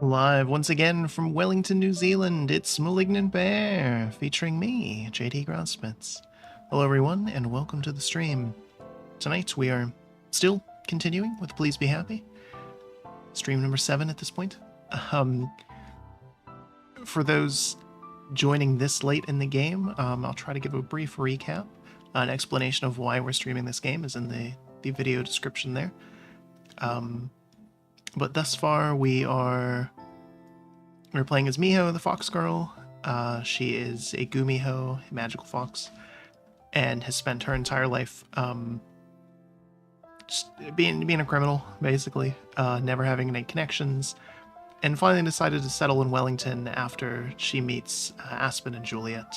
Live once again from Wellington, New Zealand, it's Malignant Bear, featuring me, JD Groundsmiths. Hello everyone, and welcome to the stream. Tonight we are still continuing with Please Be Happy. Stream number 7 at this point. For those joining this late in the game, I'll try to give a brief recap. An explanation of why we're streaming this game is in the video description there. But thus far, we're playing as Miho, the fox girl. She is a Gumiho, a magical fox, and has spent her entire life just being a criminal, basically, never having any connections, and finally decided to settle in Wellington after she meets Aspen and Juliet.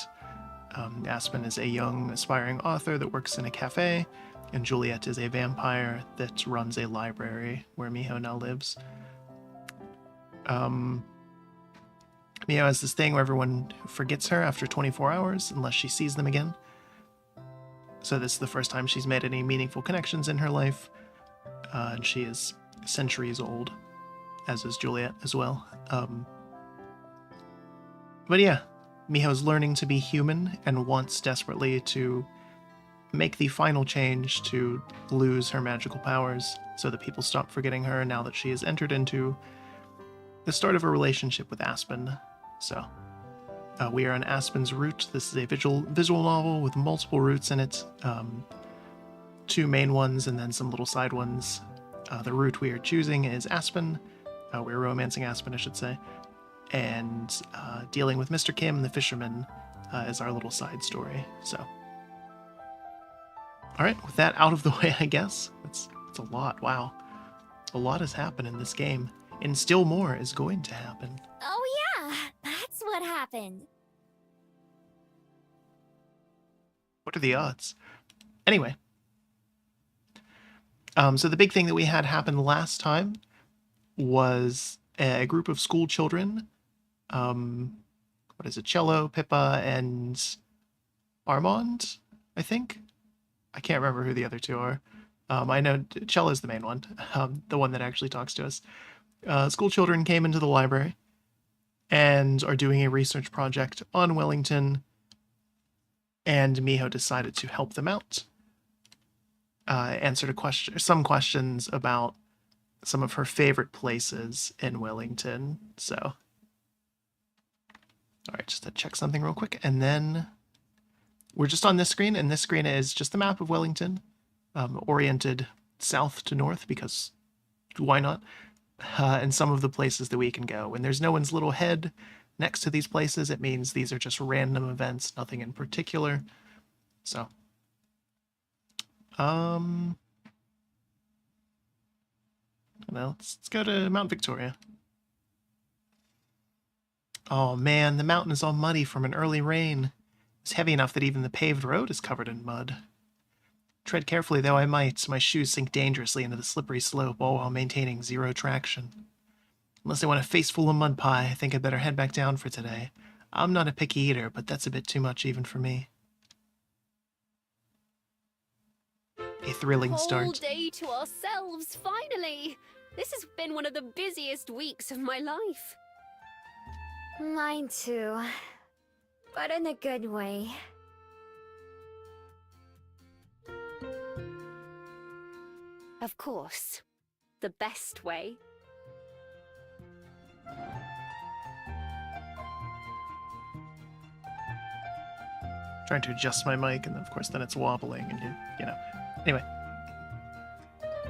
Aspen is a young, aspiring author that works in a cafe, and Juliet is a vampire that runs a library where Miho now lives. Miho has this thing where everyone forgets her after 24 hours unless she sees them again. So this is the first time she's made any meaningful connections in her life. And she is centuries old, as is Juliet as well. But yeah, Miho's learning to be human and wants desperately to make the final change to lose her magical powers so that people stop forgetting her now that she has entered into the start of a relationship with Aspen. So we are on Aspen's route. This is a visual novel with multiple routes in it. 2 main ones and then some little side ones. The route we are choosing is Aspen. We're romancing Aspen, I should say. And dealing with Mr. Kim, the fisherman, is our little side story. So, all right, with that out of the way, I guess. It's a lot, wow. A lot has happened in this game, and still more is going to happen. Oh yeah, that's what happened. What are the odds? Anyway. So the big thing that we had happen last time was a group of school children. What is it? Cello, Pippa, and Armand, I think? I can't remember who the other 2 are. I know Cello's the main one, the one that actually talks to us. School children came into the library and are doing a research project on Wellington, and Miho decided to help them out. Answer some questions about some of her favorite places in Wellington. So, all right, just to check something real quick, and then we're just on this screen, and this screen is just the map of Wellington, oriented south to north, because why not? And some of the places that we can go. When there's no one's little head next to these places, it means these are just random events, nothing in particular. So, well, let's go to Mount Victoria. Oh man, the mountain is all muddy from an early rain. It's heavy enough that even the paved road is covered in mud. Tread carefully though I might, my shoes sink dangerously into the slippery slope, all while maintaining 0 traction. Unless I want a face full of mud pie, I think I'd better head back down for today. I'm not a picky eater, but that's a bit too much even for me. A thrilling start. Whole day to ourselves, finally! This has been one of the busiest weeks of my life. Mine too. But in a good way. Of course. The best way. Trying to adjust my mic, and of course then it's wobbling, and you know. Anyway.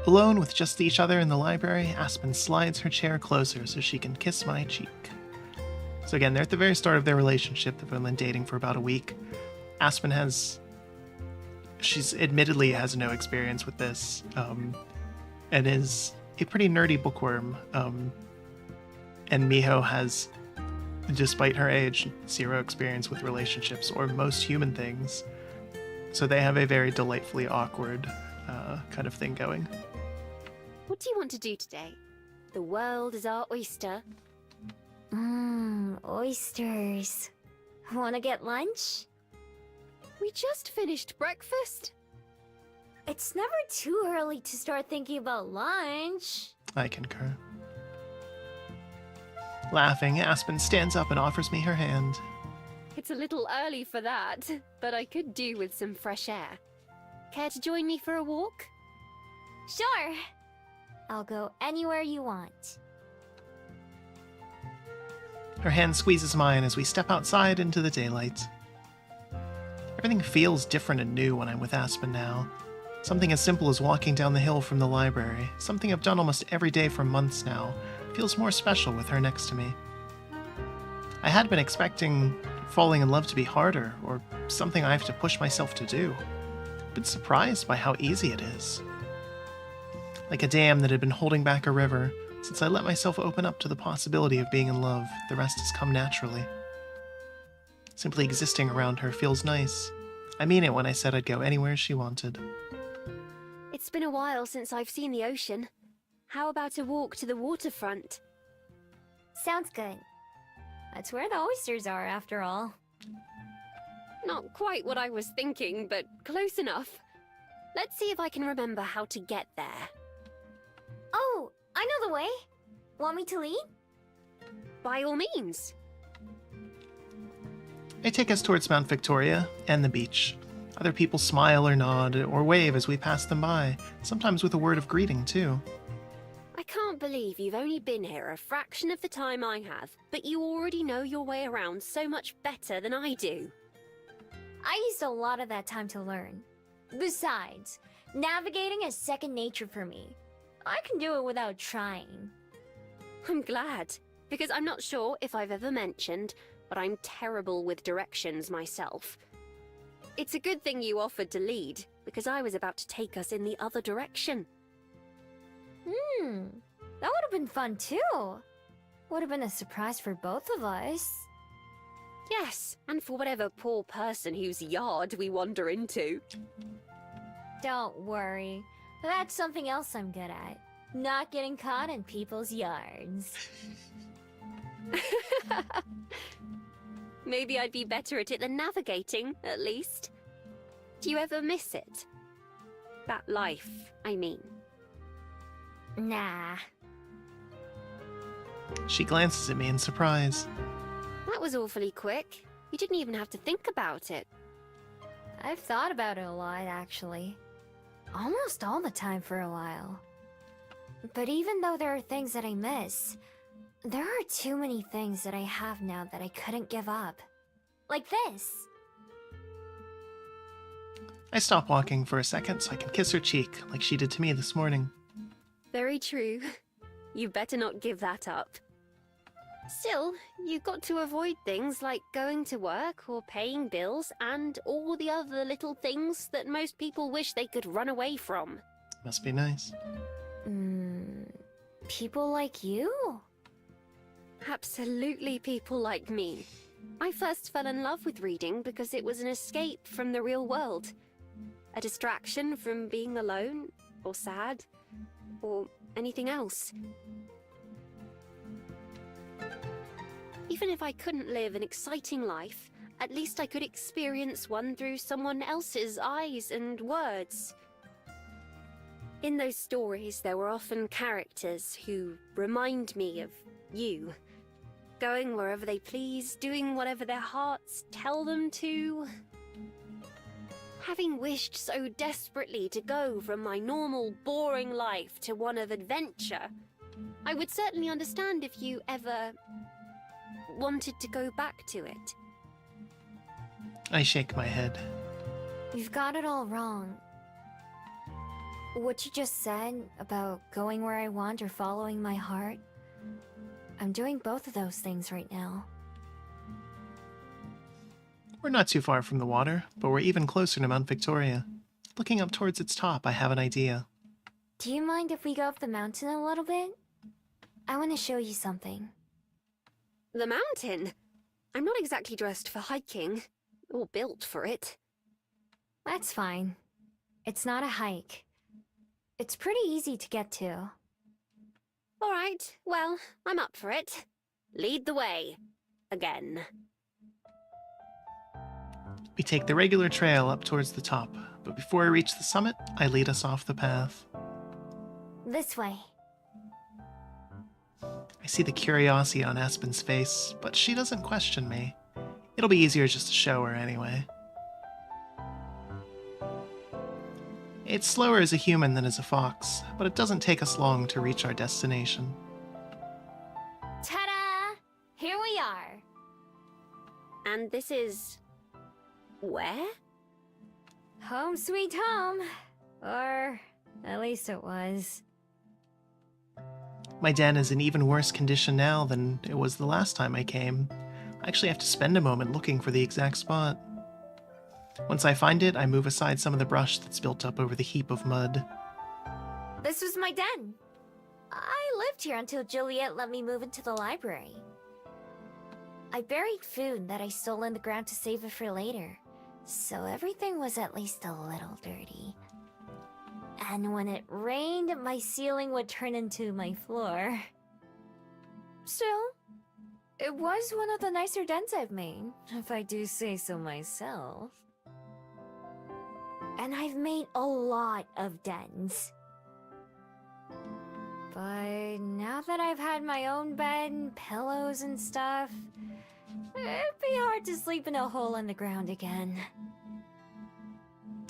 Alone with just each other in the library, Aspen slides her chair closer so she can kiss my cheek. So again, they're at the very start of their relationship. They've been dating for about a week. Aspen she's admittedly has no experience with this, and is a pretty nerdy bookworm. And Miho has, despite her age, 0 experience with relationships or most human things. So they have a very delightfully awkward kind of thing going. What do you want to do today? The world is our oyster. Oysters. Wanna get lunch? We just finished breakfast. It's never too early to start thinking about lunch. I concur. Laughing, Aspen stands up and offers me her hand. It's a little early for that, but I could do with some fresh air. Care to join me for a walk? Sure. I'll go anywhere you want. Her hand squeezes mine as we step outside into the daylight. Everything feels different and new when I'm with Aspen now. Something as simple as walking down the hill from the library, something I've done almost every day for months now, feels more special with her next to me. I had been expecting falling in love to be harder, or something I have to push myself to do. I've been surprised by how easy it is. Like a dam that had been holding back a river, since I let myself open up to the possibility of being in love, the rest has come naturally. Simply existing around her feels nice. I mean it when I said I'd go anywhere she wanted. It's been a while since I've seen the ocean. How about a walk to the waterfront? Sounds good. That's where the oysters are, after all. Not quite what I was thinking, but close enough. Let's see if I can remember how to get there. Oh, I know the way. Want me to lead? By all means. I take us towards Mount Victoria and the beach. Other people smile or nod or wave as we pass them by, sometimes with a word of greeting, too. I can't believe you've only been here a fraction of the time I have, but you already know your way around so much better than I do. I used a lot of that time to learn. Besides, navigating is second nature for me. I can do it without trying. I'm glad, because I'm not sure if I've ever mentioned, but I'm terrible with directions myself. It's a good thing you offered to lead, because I was about to take us in the other direction. That would have been fun too. Would have been a surprise for both of us. Yes, and for whatever poor person whose yard we wander into. Don't worry. That's something else I'm good at. Not getting caught in people's yards. Maybe I'd be better at it than navigating, at least. Do you ever miss it? That life, I mean. Nah. She glances at me in surprise. That was awfully quick. You didn't even have to think about it. I've thought about it a lot, actually. Almost all the time for a while. But even though there are things that I miss, there are too many things that I have now that I couldn't give up. Like this. I stop walking for a second so I can kiss her cheek, like she did to me this morning. Very true. You better not give that up. Still, you've got to avoid things like going to work or paying bills and all the other little things that most people wish they could run away from. Must be nice. People like you? Absolutely people like me. I first fell in love with reading because it was an escape from the real world. A distraction from being alone, or sad, or anything else. Even if I couldn't live an exciting life, at least I could experience one through someone else's eyes and words. In those stories, there were often characters who remind me of you. Going wherever they please, doing whatever their hearts tell them to. Having wished so desperately to go from my normal, boring life to one of adventure, I would certainly understand if you ever wanted to go back to it. I shake my head. You've got it all wrong. What you just said about going where I want or following my heart, I'm doing both of those things right now. We're not too far from the water, but we're even closer to Mount Victoria. Looking up towards its top, I have an idea. Do you mind if we go up the mountain a little bit? I want to show you something. The mountain? I'm not exactly dressed for hiking, or built for it. That's fine. It's not a hike. It's pretty easy to get to. All right, well, I'm up for it. Lead the way. Again. We take the regular trail up towards the top, but before I reach the summit, I lead us off the path. This way. I see the curiosity on Aspen's face, but she doesn't question me. It'll be easier just to show her anyway. It's slower as a human than as a fox, but it doesn't take us long to reach our destination. Ta-da! Here we are. And this is... where? Home sweet home. Or at least it was. My den is in even worse condition now than it was the last time I came. I actually have to spend a moment looking for the exact spot. Once I find it, I move aside some of the brush that's built up over the heap of mud. This was my den. I lived here until Juliet let me move into the library. I buried food that I stole in the ground to save it for later, so everything was at least a little dirty. And when it rained, my ceiling would turn into my floor. Still, it was one of the nicer dens I've made, if I do say so myself. And I've made a lot of dens. But now that I've had my own bed, pillows and stuff, it'd be hard to sleep in a hole in the ground again.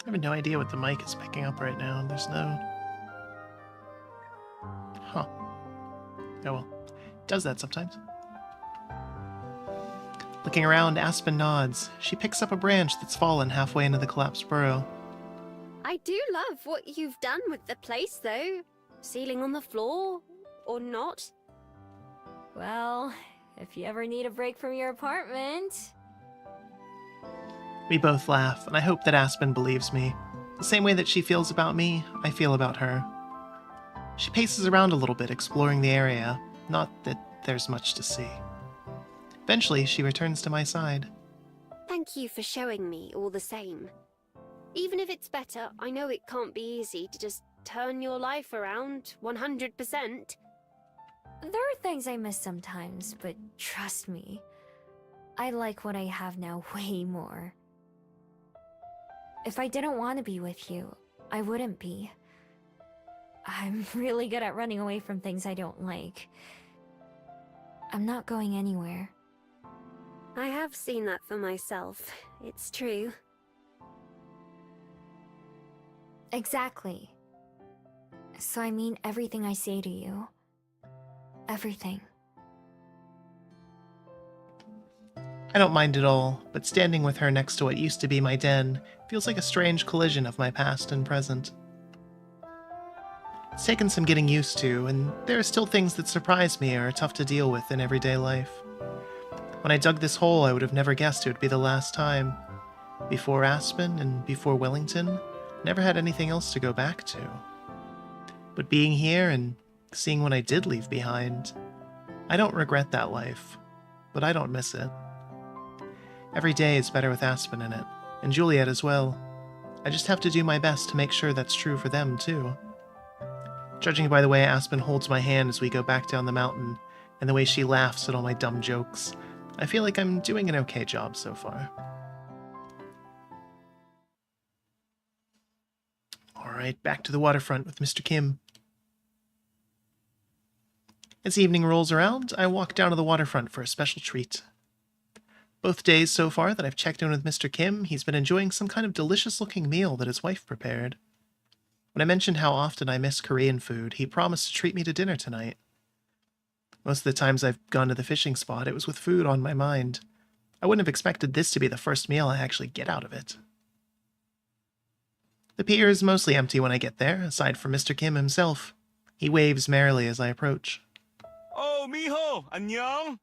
I have no idea what the mic is picking up right now. There's no... Huh. Oh well. It does that sometimes. Looking around, Aspen nods. She picks up a branch that's fallen halfway into the collapsed burrow. I do love what you've done with the place, though. Ceiling on the floor, or not. Well, if you ever need a break from your apartment... We both laugh, and I hope that Aspen believes me. The same way that she feels about me, I feel about her. She paces around a little bit, exploring the area. Not that there's much to see. Eventually, she returns to my side. Thank you for showing me all the same. Even if it's better, I know it can't be easy to just turn your life around 100%. There are things I miss sometimes, but trust me, I like what I have now way more. If I didn't want to be with you, I wouldn't be. I'm really good at running away from things I don't like. I'm not going anywhere. I have seen that for myself. It's true. Exactly. So I mean everything I say to you. Everything. I don't mind at all, but standing with her next to what used to be my den feels like a strange collision of my past and present. It's taken some getting used to, and there are still things that surprise me or are tough to deal with in everyday life. When I dug this hole, I would have never guessed it would be the last time. Before Aspen and before Wellington, never had anything else to go back to. But being here and seeing what I did leave behind, I don't regret that life, but I don't miss it. Every day is better with Aspen in it, and Juliet as well. I just have to do my best to make sure that's true for them, too. Judging by the way Aspen holds my hand as we go back down the mountain, and the way she laughs at all my dumb jokes, I feel like I'm doing an okay job so far. Alright, back to the waterfront with Mr. Kim. As evening rolls around, I walk down to the waterfront for a special treat. Both days so far that I've checked in with Mr. Kim, he's been enjoying some kind of delicious-looking meal that his wife prepared. When I mentioned how often I miss Korean food, he promised to treat me to dinner tonight. Most of the times I've gone to the fishing spot, it was with food on my mind. I wouldn't have expected this to be the first meal I actually get out of it. The pier is mostly empty when I get there, aside from Mr. Kim himself. He waves merrily as I approach. Oh, Miho! 안녕!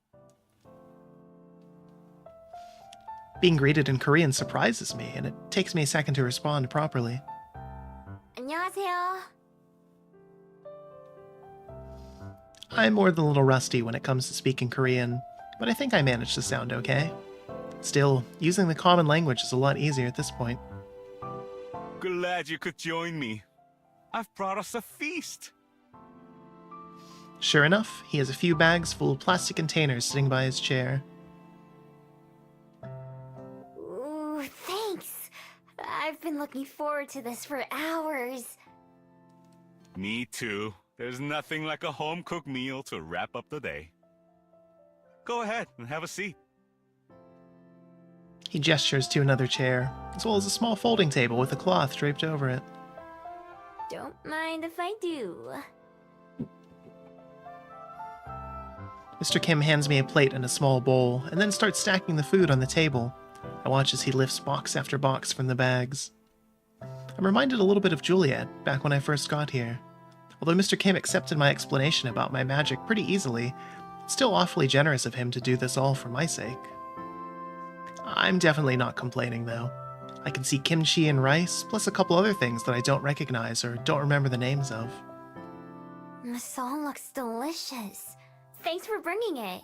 Being greeted in Korean surprises me, and it takes me a second to respond properly. 안녕하세요. I'm more than a little rusty when it comes to speaking Korean, but I think I managed to sound okay. Still, using the common language is a lot easier at this point. Glad you could join me. I've brought us a feast. Sure enough, he has a few bags full of plastic containers sitting by his chair. Ooh, thanks. I've been looking forward to this for hours. Me too. There's nothing like a home-cooked meal to wrap up the day. Go ahead and have a seat. He gestures to another chair, as well as a small folding table with a cloth draped over it. Don't mind if I do. Mr. Kim hands me a plate and a small bowl, and then starts stacking the food on the table. I watch as he lifts box after box from the bags. I'm reminded a little bit of Juliet, back when I first got here. Although Mr. Kim accepted my explanation about my magic pretty easily, it's still awfully generous of him to do this all for my sake. I'm definitely not complaining, though. I can see kimchi and rice, plus a couple other things that I don't recognize or don't remember the names of. This all looks delicious. Thanks for bringing it.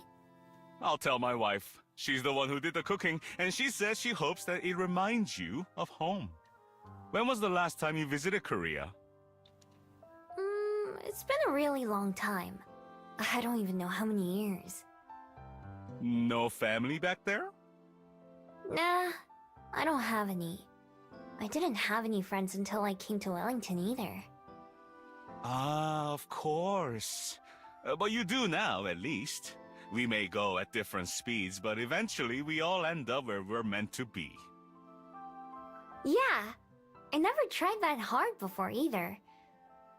I'll tell my wife. She's the one who did the cooking, and she says she hopes that it reminds you of home. When was the last time you visited Korea? It's been a really long time. I don't even know how many years. No family back there? Nah, I don't have any. I didn't have any friends until I came to Wellington either. Ah, of course. But you do now, at least. We may go at different speeds, but eventually we all end up where we're meant to be. Yeah, I never tried that hard before either.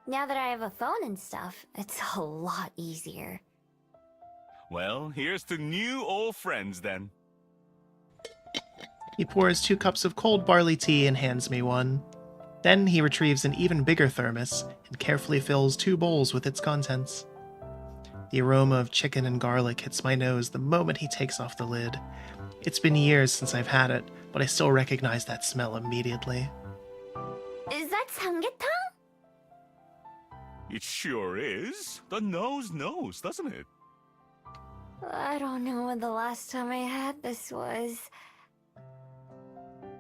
Now that I have a phone and stuff, it's a lot easier. Well, here's to new old friends then. He pours 2 cups of cold barley tea and hands me one. Then he retrieves an even bigger thermos and carefully fills 2 bowls with its contents. The aroma of chicken and garlic hits my nose the moment he takes off the lid. It's been years since I've had it, but I still recognize that smell immediately. Is that samgyetang? It sure is. The nose knows, doesn't it? I don't know when the last time I had this was.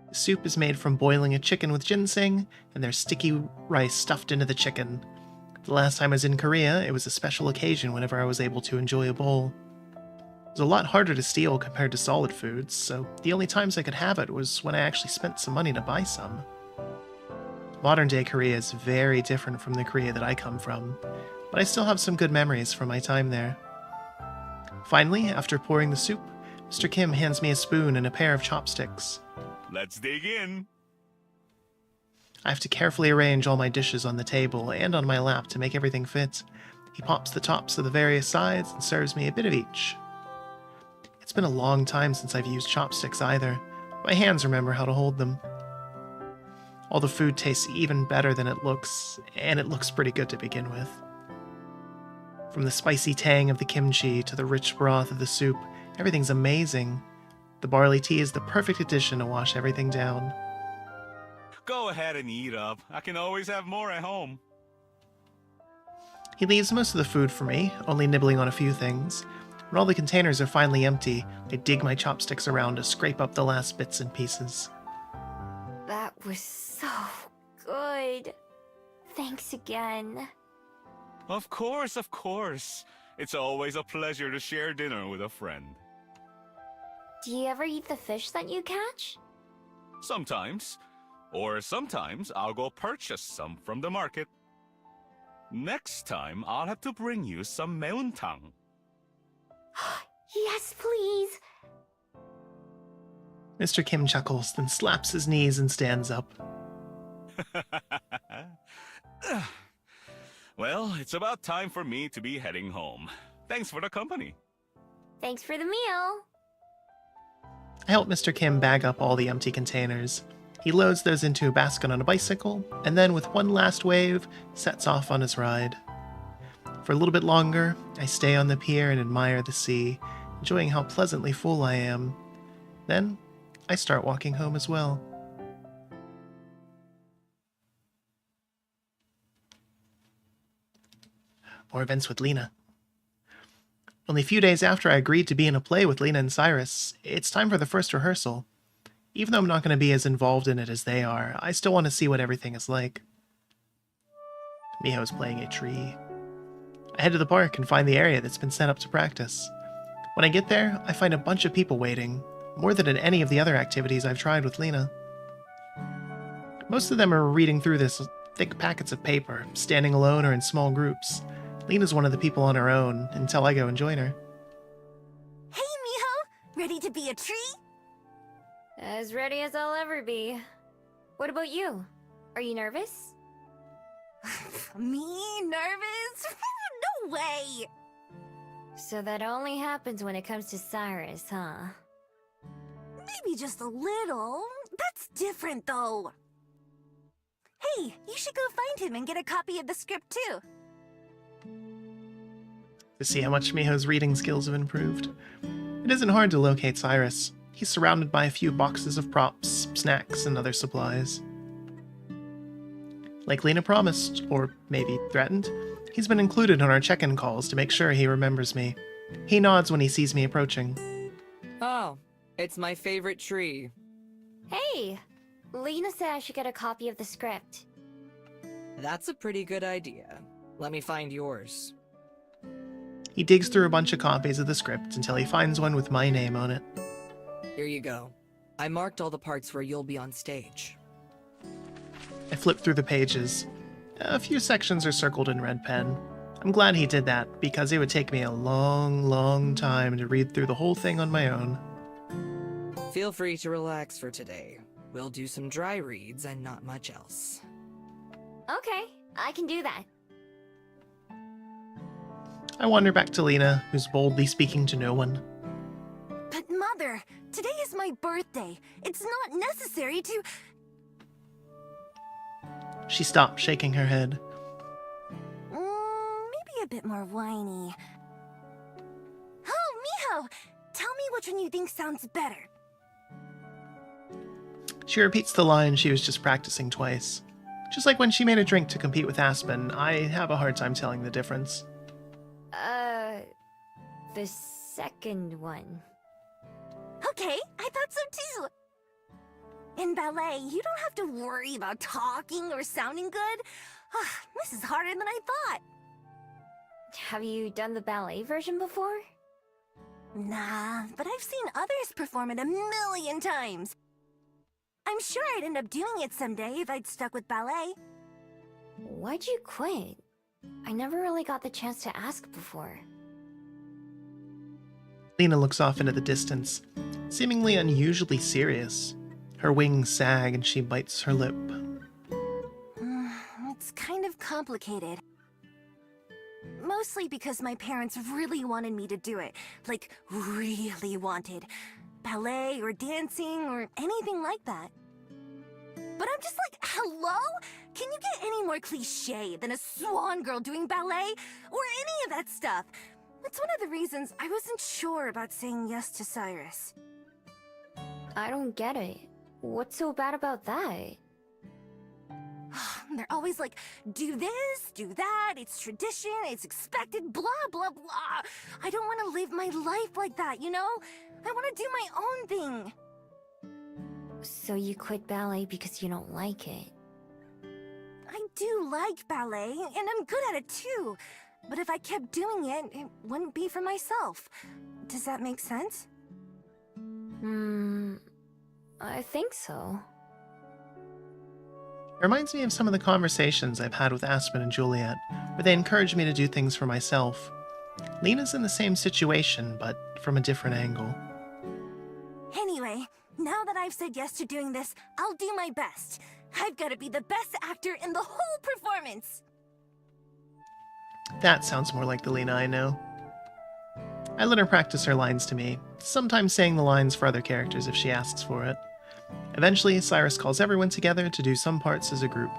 The soup is made from boiling a chicken with ginseng, and there's sticky rice stuffed into the chicken. The last time I was in Korea, it was a special occasion whenever I was able to enjoy a bowl. It was a lot harder to steal compared to solid foods, so the only times I could have it was when I actually spent some money to buy some. Modern-day Korea is very different from the Korea that I come from, but I still have some good memories from my time there. Finally, after pouring the soup, Mr. Kim hands me a spoon and a pair of chopsticks. Let's dig in. I have to carefully arrange all my dishes on the table and on my lap to make everything fit. He pops the tops of the various sides and serves me a bit of each. It's been a long time since I've used chopsticks either. My hands remember how to hold them. All the food tastes even better than it looks, and it looks pretty good to begin with. From the spicy tang of the kimchi to the rich broth of the soup, everything's amazing. The barley tea is the perfect addition to wash everything down. Go ahead and eat up. I can always have more at home. He leaves most of the food for me, only nibbling on a few things. When all the containers are finally empty, I dig my chopsticks around to scrape up the last bits and pieces. That was so good. Thanks again. Of course, of course. It's always a pleasure to share dinner with a friend. Do you ever eat the fish that you catch? Sometimes. Or sometimes I'll go purchase some from the market. Next time, I'll have to bring you some meontang. Yes, please. Mr. Kim chuckles, then slaps his knees and stands up. Well, it's about time for me to be heading home. Thanks for the company. Thanks for the meal. I help Mr. Kim bag up all the empty containers. He loads those into a basket on a bicycle, and then with one last wave, sets off on his ride. For a little bit longer, I stay on the pier and admire the sea, enjoying how pleasantly full I am. Then, I start walking home as well. More events with Lena. Only a few days after I agreed to be in a play with Lena and Cyrus, it's time for the first rehearsal. Even though I'm not going to be as involved in it as they are, I still want to see what everything is like. Miho's playing a tree. I head to the park and find the area that's been set up to practice. When I get there, I find a bunch of people waiting, more than at any of the other activities I've tried with Lena. Most of them are reading through this thick packets of paper, standing alone or in small groups. Lena's one of the people on her own until I go and join her. Hey, Miho! Ready to be a tree? As ready as I'll ever be. What about you? Are you nervous? Me? Nervous? No way! So that only happens when it comes to Cyrus, huh? Maybe just a little. That's different, though. Hey, you should go find him and get a copy of the script, too. To see how much Miho's reading skills have improved. It isn't hard to locate Cyrus. He's surrounded by a few boxes of props, snacks, and other supplies. Like Lena promised, or maybe threatened, he's been included on our check-in calls to make sure he remembers me. He nods when he sees me approaching. Oh, it's my favorite tree. Hey! Lena said I should get a copy of the script. That's a pretty good idea. Let me find yours. He digs through a bunch of copies of the script until he finds one with my name on it. Here you go. I marked all the parts where you'll be on stage. I flip through the pages. A few sections are circled in red pen. I'm glad he did that, because it would take me a long time to read through the whole thing on my own. Feel free to relax for today. We'll do some dry reads and not much else. Okay, I can do that. I wander back to Lena, who's boldly speaking to no one. But Mother, today is my birthday. It's not necessary to... She stopped, shaking her head. Maybe a bit more whiny. Oh, Miho! Tell me which one you think sounds better. She repeats the line she was just practicing twice. Just like when she made a drink to compete with Aspen, I have a hard time telling the difference. The second one. Okay, I thought so too. In ballet, you don't have to worry about talking or sounding good. This is harder than I thought. Have you done the ballet version before? Nah, but I've seen others perform it a million times. I'm sure I'd end up doing it someday if I'd stuck with ballet. Why'd you quit? I never really got the chance to ask before. Lena looks off into the distance, seemingly unusually serious. Her wings sag and she bites her lip. It's kind of complicated. Mostly because my parents really wanted me to do it. Like, really wanted. Ballet or dancing or anything like that. But I'm just like, hello? Can you get any more cliché than a swan girl doing ballet? Or any of that stuff? It's one of the reasons I wasn't sure about saying yes to Cyrus. I don't get it. What's so bad about that? They're always like, do this, do that, it's tradition, it's expected, blah, blah, blah. I don't want to live my life like that, you know? I want to do my own thing. So you quit ballet because you don't like it? I do like ballet, and I'm good at it too. But if I kept doing it, it wouldn't be for myself. Does that make sense? I think so. It reminds me of some of the conversations I've had with Aspen and Juliet, where they encourage me to do things for myself. Lena's in the same situation, but from a different angle. Anyway, now that I've said yes to doing this, I'll do my best. I've got to be the best actor in the whole performance. That sounds more like the Lena I know. I let her practice her lines to me, sometimes saying the lines for other characters if she asks for it. Eventually, Cyrus calls everyone together to do some parts as a group.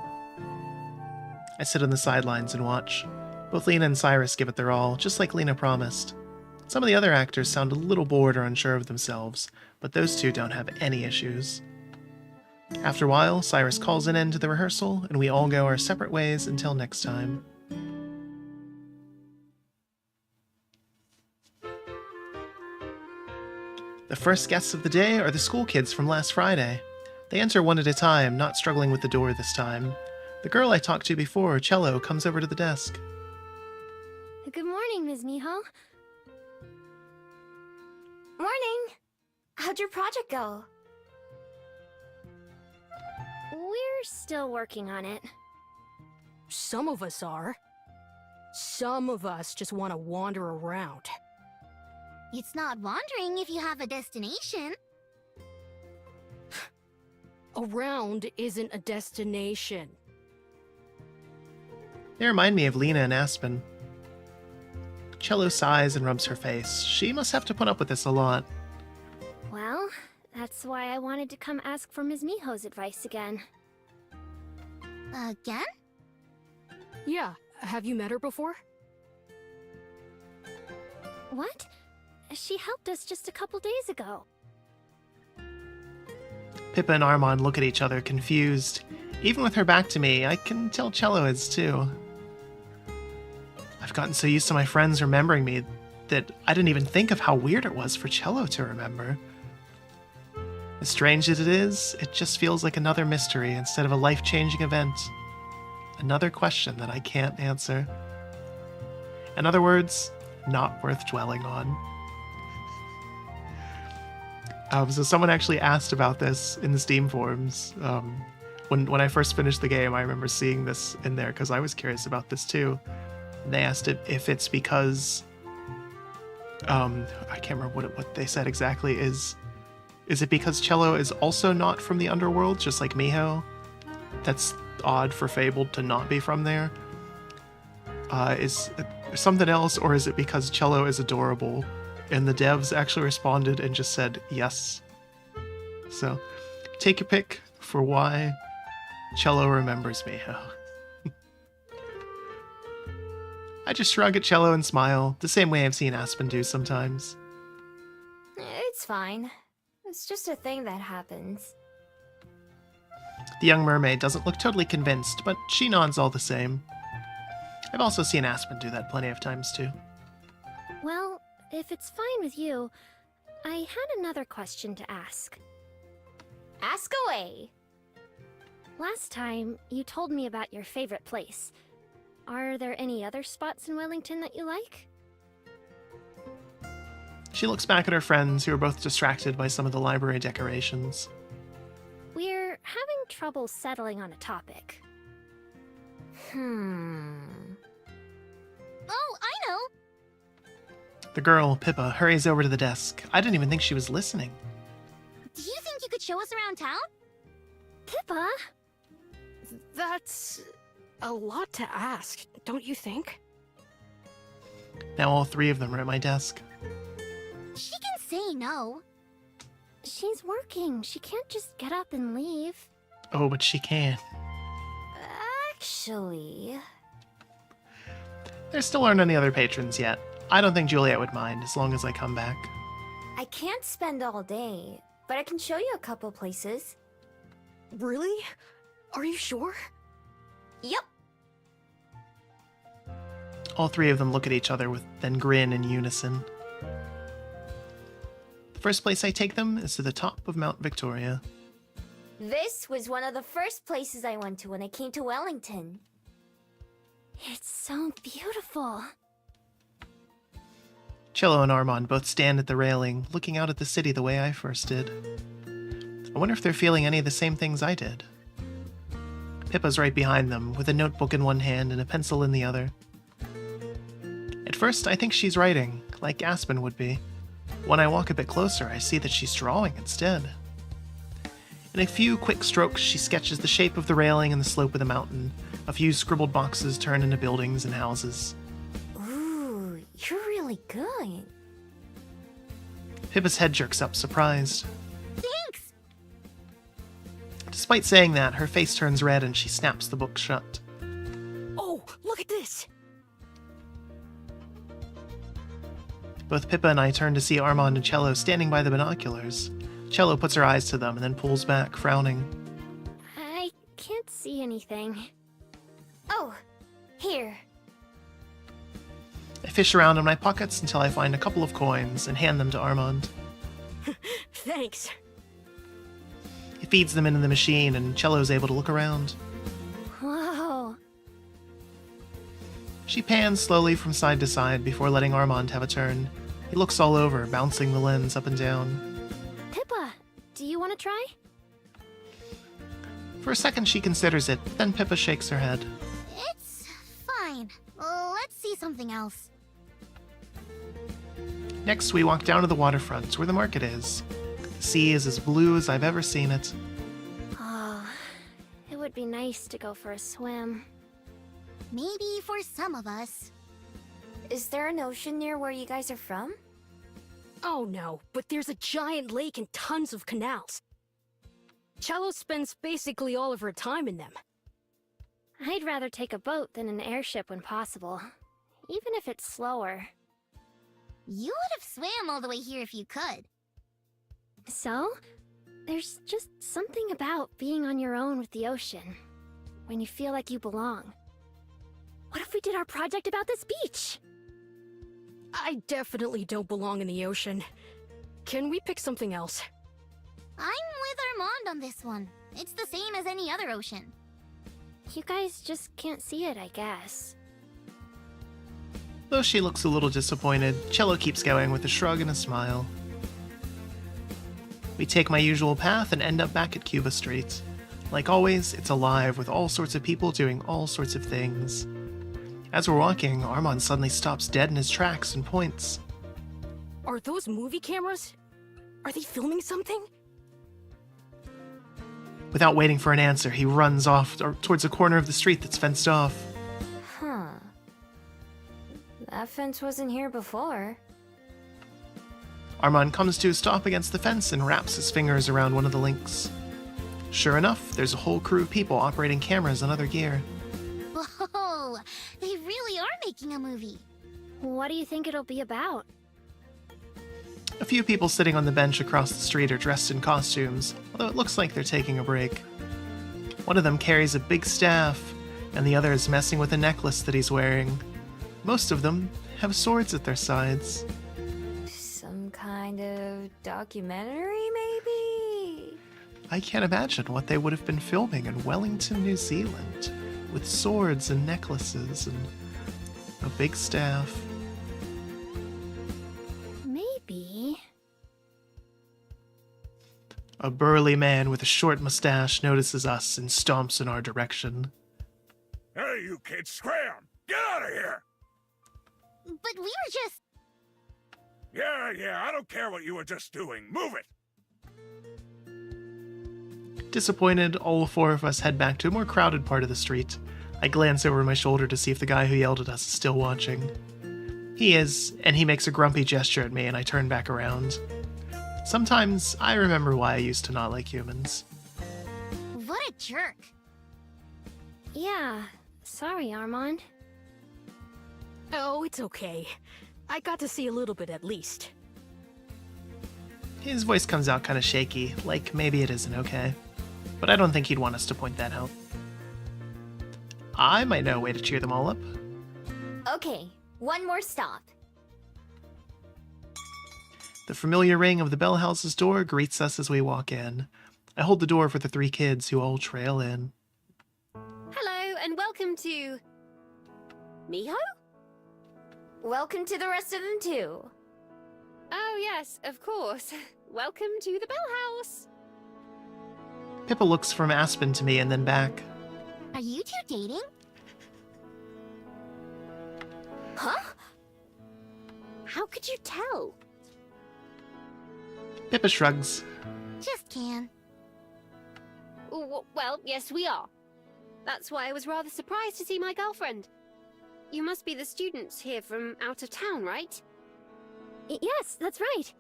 I sit on the sidelines and watch. Both Lena and Cyrus give it their all, just like Lena promised. Some of the other actors sound a little bored or unsure of themselves, but those two don't have any issues. After a while, Cyrus calls an end to the rehearsal, and we all go our separate ways until next time. The first guests of the day are the school kids from last Friday. They enter one at a time, not struggling with the door this time. The girl I talked to before, Cello, comes over to the desk. Good morning, Ms. Miho. Morning! How'd your project go? We're still working on it. Some of us are. Some of us just want to wander around. It's not wandering if you have a destination. Around isn't a destination. They remind me of Lena and Aspen. Cello sighs and rubs her face. She must have to put up with this a lot. Well, that's why I wanted to come ask for Ms. Miho's advice again. Again? Yeah, have you met her before? What? She helped us just a couple days ago. Pippa and Armand look at each other, confused. Even with her back to me, I can tell Cello is too. I've gotten so used to my friends remembering me that I didn't even think of how weird it was for Cello to remember. As strange as it is, it just feels like another mystery instead of a life-changing event. Another question that I can't answer. In other words, not worth dwelling on. So someone actually asked about this in the Steam forums. When I first finished the game, I remember seeing this in there because I was curious about this too. And they asked it if it's because I can't remember what they said exactly. Is it because Cello is also not from the underworld, just like Miho? That's odd for Fabled to not be from there. Is it something else, or is it because Cello is adorable? And the devs actually responded and just said yes. So, take your pick for why Cello remembers Miho. I just shrug at Cello and smile, the same way I've seen Aspen do sometimes. It's fine. It's just a thing that happens. The young mermaid doesn't look totally convinced, but she nods all the same. I've also seen Aspen do that plenty of times too. Well, if it's fine with you, I had another question to ask. Ask away! Last time, you told me about your favorite place. Are there any other spots in Wellington that you like? She looks back at her friends, who are both distracted by some of the library decorations. We're having trouble settling on a topic. Hmm. Oh, I know! The girl, Pippa, hurries over to the desk. I didn't even think she was listening. Do you think you could show us around town? Pippa? That's a lot to ask, don't you think? Now all three of them are at my desk. She can say no. She's working. She can't just get up and leave. Oh, but she can. Actually... There still aren't any other patrons yet. I don't think Juliet would mind, as long as I come back. I can't spend all day, but I can show you a couple places. Really? Are you sure? Yep. All three of them look at each other, then grin in unison. The first place I take them is to the top of Mount Victoria. This was one of the first places I went to when I came to Wellington. It's so beautiful. Cello and Armand both stand at the railing, looking out at the city the way I first did. I wonder if they're feeling any of the same things I did. Pippa's right behind them, with a notebook in one hand and a pencil in the other. At first, I think she's writing, like Aspen would be. When I walk a bit closer, I see that she's drawing instead. In a few quick strokes, she sketches the shape of the railing and the slope of the mountain. A few scribbled boxes turn into buildings and houses. Ooh, you're really good. Pippa's head jerks up, surprised. Thanks! Despite saying that, her face turns red and she snaps the book shut. Oh, look at this! Both Pippa and I turn to see Armand and Cello standing by the binoculars. Cello puts her eyes to them and then pulls back, frowning. I can't see anything. Oh, here. I fish around in my pockets until I find a couple of coins and hand them to Armand. Thanks. He feeds them into the machine and Cello's able to look around. Whoa. She pans slowly from side to side before letting Armand have a turn. He looks all over, bouncing the lens up and down. Pippa, do you want to try? For a second she considers it, then Pippa shakes her head. It's fine. Let's see something else. Next, we walk down to the waterfront where the market is. The sea is as blue as I've ever seen it. Oh, it would be nice to go for a swim. Maybe for some of us. Is there an ocean near where you guys are from? Oh no, but there's a giant lake and tons of canals. Cello spends basically all of her time in them. I'd rather take a boat than an airship when possible, even if it's slower. You would have swam all the way here if you could. So, there's just something about being on your own with the ocean, when you feel like you belong. What if we did our project about this beach? I definitely don't belong in the ocean. Can we pick something else? I'm with Armand on this one. It's the same as any other ocean. You guys just can't see it, I guess. Though she looks a little disappointed, Cello keeps going with a shrug and a smile. We take my usual path and end up back at Cuba Street. Like always, it's alive with all sorts of people doing all sorts of things. As we're walking, Armand suddenly stops dead in his tracks and points. Are those movie cameras? Are they filming something? Without waiting for an answer, he runs off towards a corner of the street that's fenced off. Huh. That fence wasn't here before. Armand comes to a stop against the fence and wraps his fingers around one of the links. Sure enough, there's a whole crew of people operating cameras and other gear. Whoa! They really are making a movie. What do you think it'll be about? A few people sitting on the bench across the street are dressed in costumes, although it looks like they're taking a break. One of them carries a big staff, and the other is messing with a necklace that he's wearing. Most of them have swords at their sides. Some kind of documentary, maybe? I can't imagine what they would have been filming in Wellington, New Zealand, with swords and necklaces and a big staff. Maybe. A burly man with a short mustache notices us and stomps in our direction. Hey, you kids, scram! Get out of here! But we were just... Yeah, I don't care what you were just doing. Move it! Disappointed, all four of us head back to a more crowded part of the street. I glance over my shoulder to see if the guy who yelled at us is still watching. He is, and he makes a grumpy gesture at me and I turn back around. Sometimes I remember why I used to not like humans. What a jerk. Yeah, sorry, Armand. Oh, it's okay. I got to see a little bit at least. His voice comes out kind of shaky, like maybe it isn't okay. But I don't think he'd want us to point that out. I might know a way to cheer them all up. Okay, one more stop. The familiar ring of the bell house's door greets us as we walk in. I hold the door for the three kids who all trail in. Hello, and welcome to... Miho? Welcome to the rest of them, too. Oh, yes, of course. Welcome to the Bell House. Pippa looks from Aspen to me and then back. Are you two dating? Huh? How could you tell? Pippa shrugs. Just can. Well, yes, we are. That's why I was rather surprised to see my girlfriend. You must be the students here from out of town, right? Yes, that's right.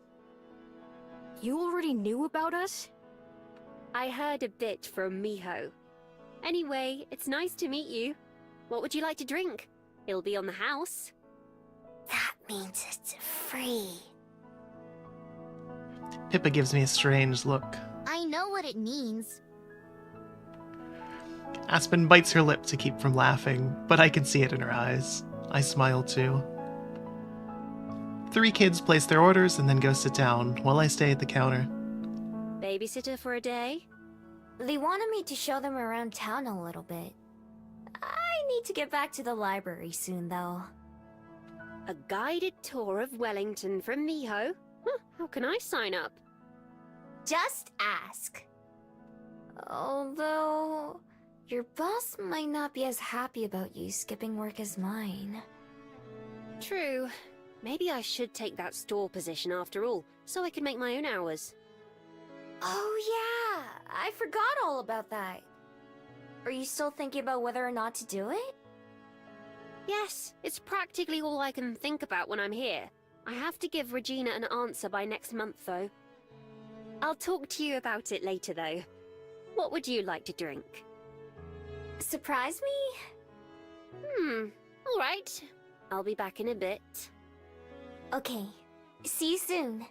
You already knew about us? I heard a bit from Miho. Anyway, it's nice to meet you. What would you like to drink? It'll be on the house. That means it's free. Pippa gives me a strange look. I know what it means. Aspen bites her lip to keep from laughing, but I can see it in her eyes. I smile too. Three kids place their orders and then go sit down, while I stay at the counter. Babysitter for a day? They wanted me to show them around town a little bit. I need to get back to the library soon, though. A guided tour of Wellington from Miho? Huh, how can I sign up? Just ask. Although, Your boss might not be as happy about you skipping work as mine. True. Maybe I should take that store position after all, so I can make my own hours. Oh yeah, I forgot all about that. Are you still thinking about whether or not to do it? Yes, it's practically all I can think about when I'm here. I have to give Regina an answer by next month, though. I'll talk to you about it later, though. What would you like to drink? Surprise me? Alright. I'll be back in a bit. Okay, see you soon.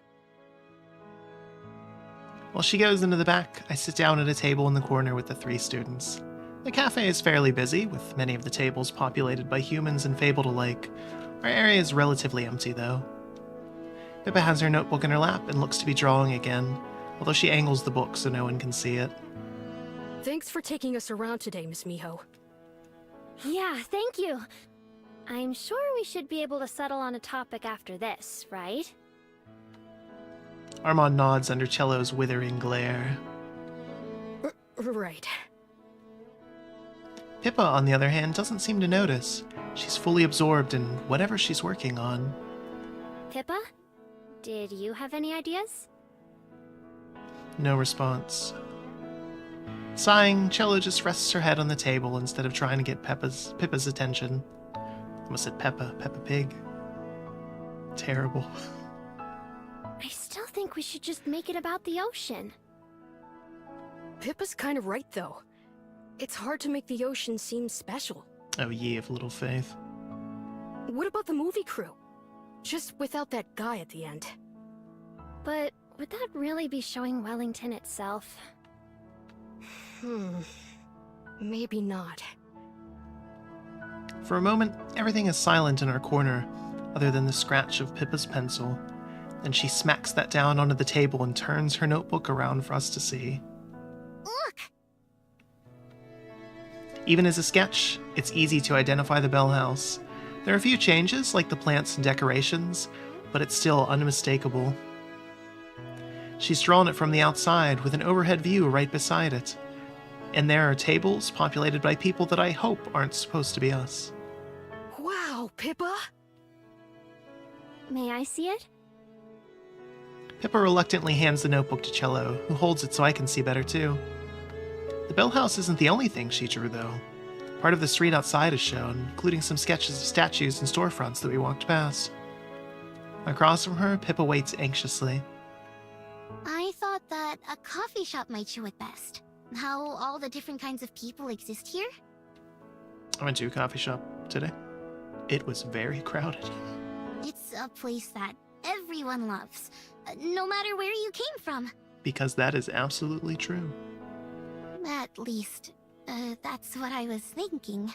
While she goes into the back, I sit down at a table in the corner with the 3 students. The cafe is fairly busy, with many of the tables populated by humans and fabled alike. Our area is relatively empty, though. Pippa has her notebook in her lap and looks to be drawing again, although she angles the book so no one can see it. Thanks for taking us around today, Miss Miho. Yeah, thank you. I'm sure we should be able to settle on a topic after this, right? Armand nods under Cello's withering glare. Right. Pippa, on the other hand, doesn't seem to notice. She's fully absorbed in whatever she's working on. Pippa? Did you have any ideas? No response. Sighing, Cello just rests her head on the table instead of trying to get Pippa's attention. Almost said Peppa Pig. Terrible. I still think we should just make it about the ocean. Pippa's kind of right, though. It's hard to make the ocean seem special. Oh, ye of little faith. What about the movie crew? Just without that guy at the end. But would that really be showing Wellington itself? Maybe not. For a moment, everything is silent in our corner, other than the scratch of Pippa's pencil. Then she smacks that down onto the table and turns her notebook around for us to see. Look! Even as a sketch, it's easy to identify the Bell House. There are a few changes, like the plants and decorations, but it's still unmistakable. She's drawn it from the outside, with an overhead view right beside it. And there are tables populated by people that I hope aren't supposed to be us. Wow, Pippa! May I see it? Pippa reluctantly hands the notebook to Cello, who holds it so I can see better too. The Bell House isn't the only thing she drew, though. Part of the street outside is shown, including some sketches of statues and storefronts that we walked past. Across from her, Pippa waits anxiously. I thought that a coffee shop might show it best. How all the different kinds of people exist here? I went to a coffee shop today. It was very crowded. It's a place that everyone loves, no matter where you came from. Because that is absolutely true. At least, that's what I was thinking.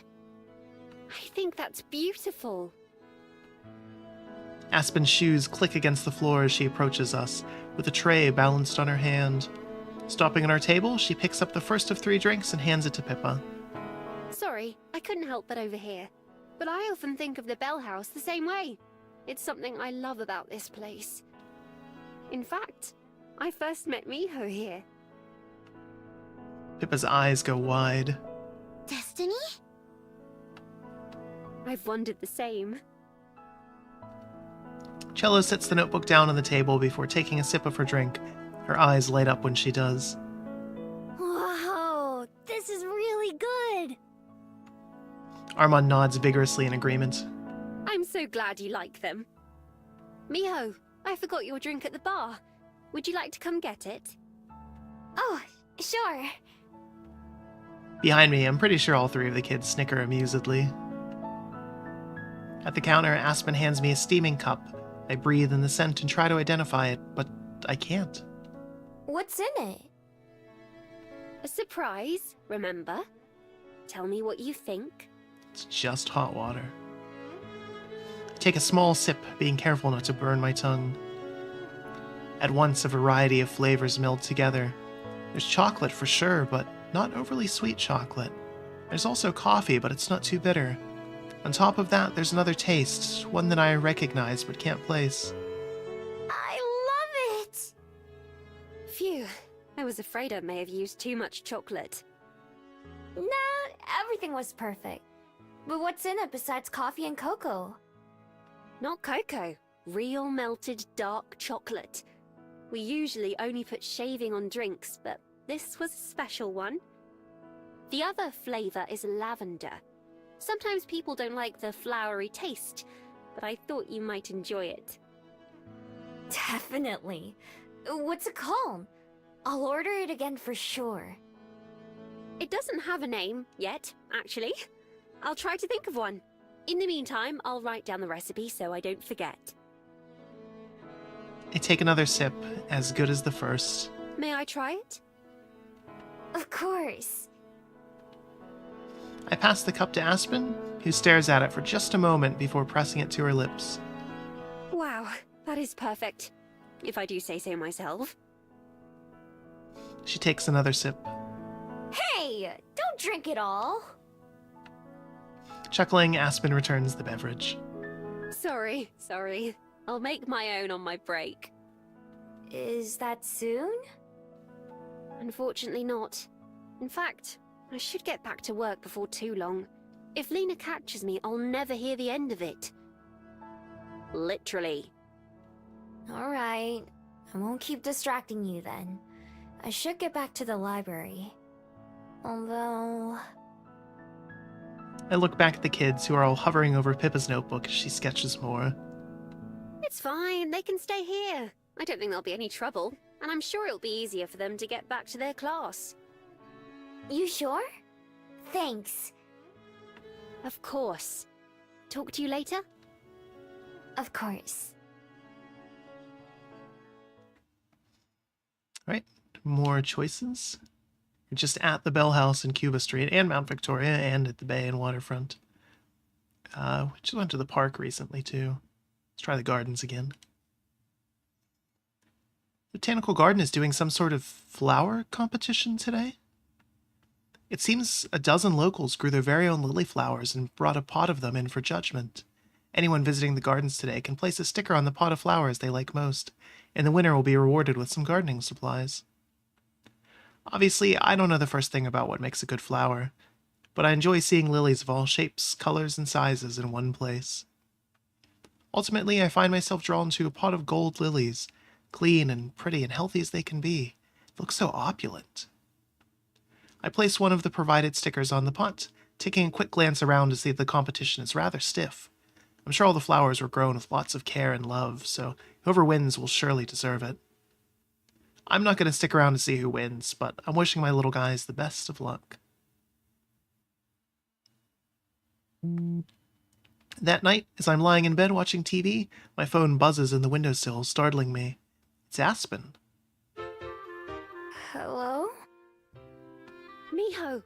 I think that's beautiful. Aspen's shoes click against the floor as she approaches us, with a tray balanced on her hand. Stopping at our table, she picks up the first of 3 drinks and hands it to Pippa. Sorry, I couldn't help but overhear. But I often think of the Bell House the same way. It's something I love about this place. In fact, I first met Miho here. Pippa's eyes go wide. Destiny? I've wondered the same. Cello sets the notebook down on the table before taking a sip of her drink. Her eyes light up when she does. Whoa, this is really good! Armand nods vigorously in agreement. I'm so glad you like them. Miho, I forgot your drink at the bar. Would you like to come get it? Oh, sure. Behind me, I'm pretty sure all 3 of the kids snicker amusedly. At the counter, Aspen hands me a steaming cup. I breathe in the scent and try to identify it, but I can't. What's in it? A surprise, remember? Tell me what you think. It's just hot water. I take a small sip, being careful not to burn my tongue. At once, a variety of flavors meld together. There's chocolate for sure, but not overly sweet chocolate. There's also coffee, but it's not too bitter. On top of that, there's another taste, one that I recognize but can't place. I love it! Phew, I was afraid I may have used too much chocolate. Nah, everything was perfect. But what's in it besides coffee and cocoa? Not cocoa. Real melted dark chocolate. We usually only put shaving on drinks, but this was a special one. The other flavor is lavender. Sometimes people don't like the flowery taste, but I thought you might enjoy it. Definitely. What's it called? I'll order it again for sure. It doesn't have a name yet, actually. I'll try to think of one. In the meantime, I'll write down the recipe so I don't forget. I take another sip, as good as the first. May I try it? Of course. I pass the cup to Aspen, who stares at it for just a moment before pressing it to her lips. Wow, that is perfect. If I do say so myself. She takes another sip. Hey, don't drink it all. Chuckling, Aspen returns the beverage. Sorry. I'll make my own on my break. Is that soon? Unfortunately not. In fact, I should get back to work before too long. If Lena catches me, I'll never hear the end of it. Literally. Alright. I won't keep distracting you then. I should get back to the library. Although... I look back at the kids who are all hovering over Pippa's notebook as she sketches more. It's fine, they can stay here. I don't think there'll be any trouble, and I'm sure it'll be easier for them to get back to their class. You sure? Thanks. Of course. Talk to you later? Of course. Right, more choices. We're just at the Bell House in Cuba Street and Mount Victoria and at the Bay and Waterfront. We just went to the park recently too. Let's try the gardens again. The Botanical Garden is doing some sort of flower competition today. It seems a dozen locals grew their very own lily flowers and brought a pot of them in for judgment. Anyone visiting the gardens today can place a sticker on the pot of flowers they like most, and the winner will be rewarded with some gardening supplies. Obviously, I don't know the first thing about what makes a good flower, but I enjoy seeing lilies of all shapes, colors, and sizes in one place. Ultimately, I find myself drawn to a pot of gold lilies, clean and pretty and healthy as they can be. It looks so opulent. I place one of the provided stickers on the pot, taking a quick glance around to see that the competition is rather stiff. I'm sure all the flowers were grown with lots of care and love, so whoever wins will surely deserve it. I'm not going to stick around to see who wins, but I'm wishing my little guys the best of luck. That night, as I'm lying in bed watching TV, my phone buzzes in the windowsill, startling me. It's Aspen. Hello? Miho,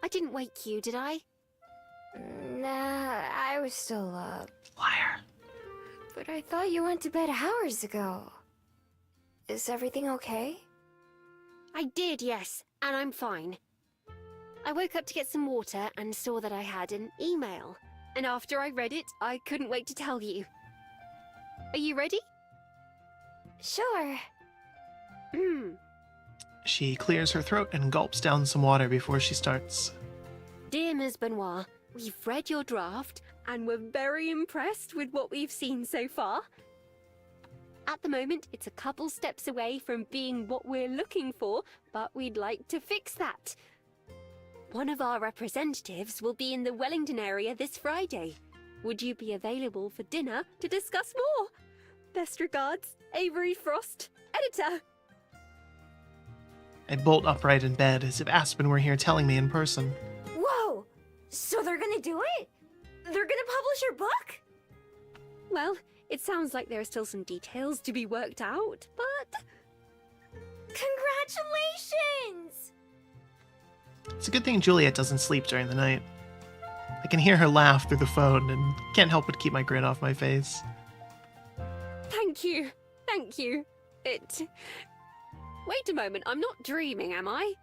I didn't wake you, did I? Nah, I was still up. Liar. But I thought you went to bed hours ago. Is everything okay? I did, yes, and I'm fine. I woke up to get some water and saw that I had an email. And after I read it, I couldn't wait to tell you. Are you ready? Sure. She clears her throat and gulps down some water before she starts. Dear Ms. Benoit, we've read your draft and we're very impressed with what we've seen so far. At the moment, it's a couple steps away from being what we're looking for, but we'd like to fix that. One of our representatives will be in the Wellington area this Friday. Would you be available for dinner to discuss more? Best regards, Avery Frost, editor. I bolt upright in bed as if Aspen were here telling me in person. Whoa! So they're gonna do it? They're gonna publish your book? Well, it sounds like there are still some details to be worked out, but... Congratulations! It's a good thing Juliet doesn't sleep during the night. I can hear her laugh through the phone and can't help but keep my grin off my face. Thank you. Wait a moment, I'm not dreaming, am I?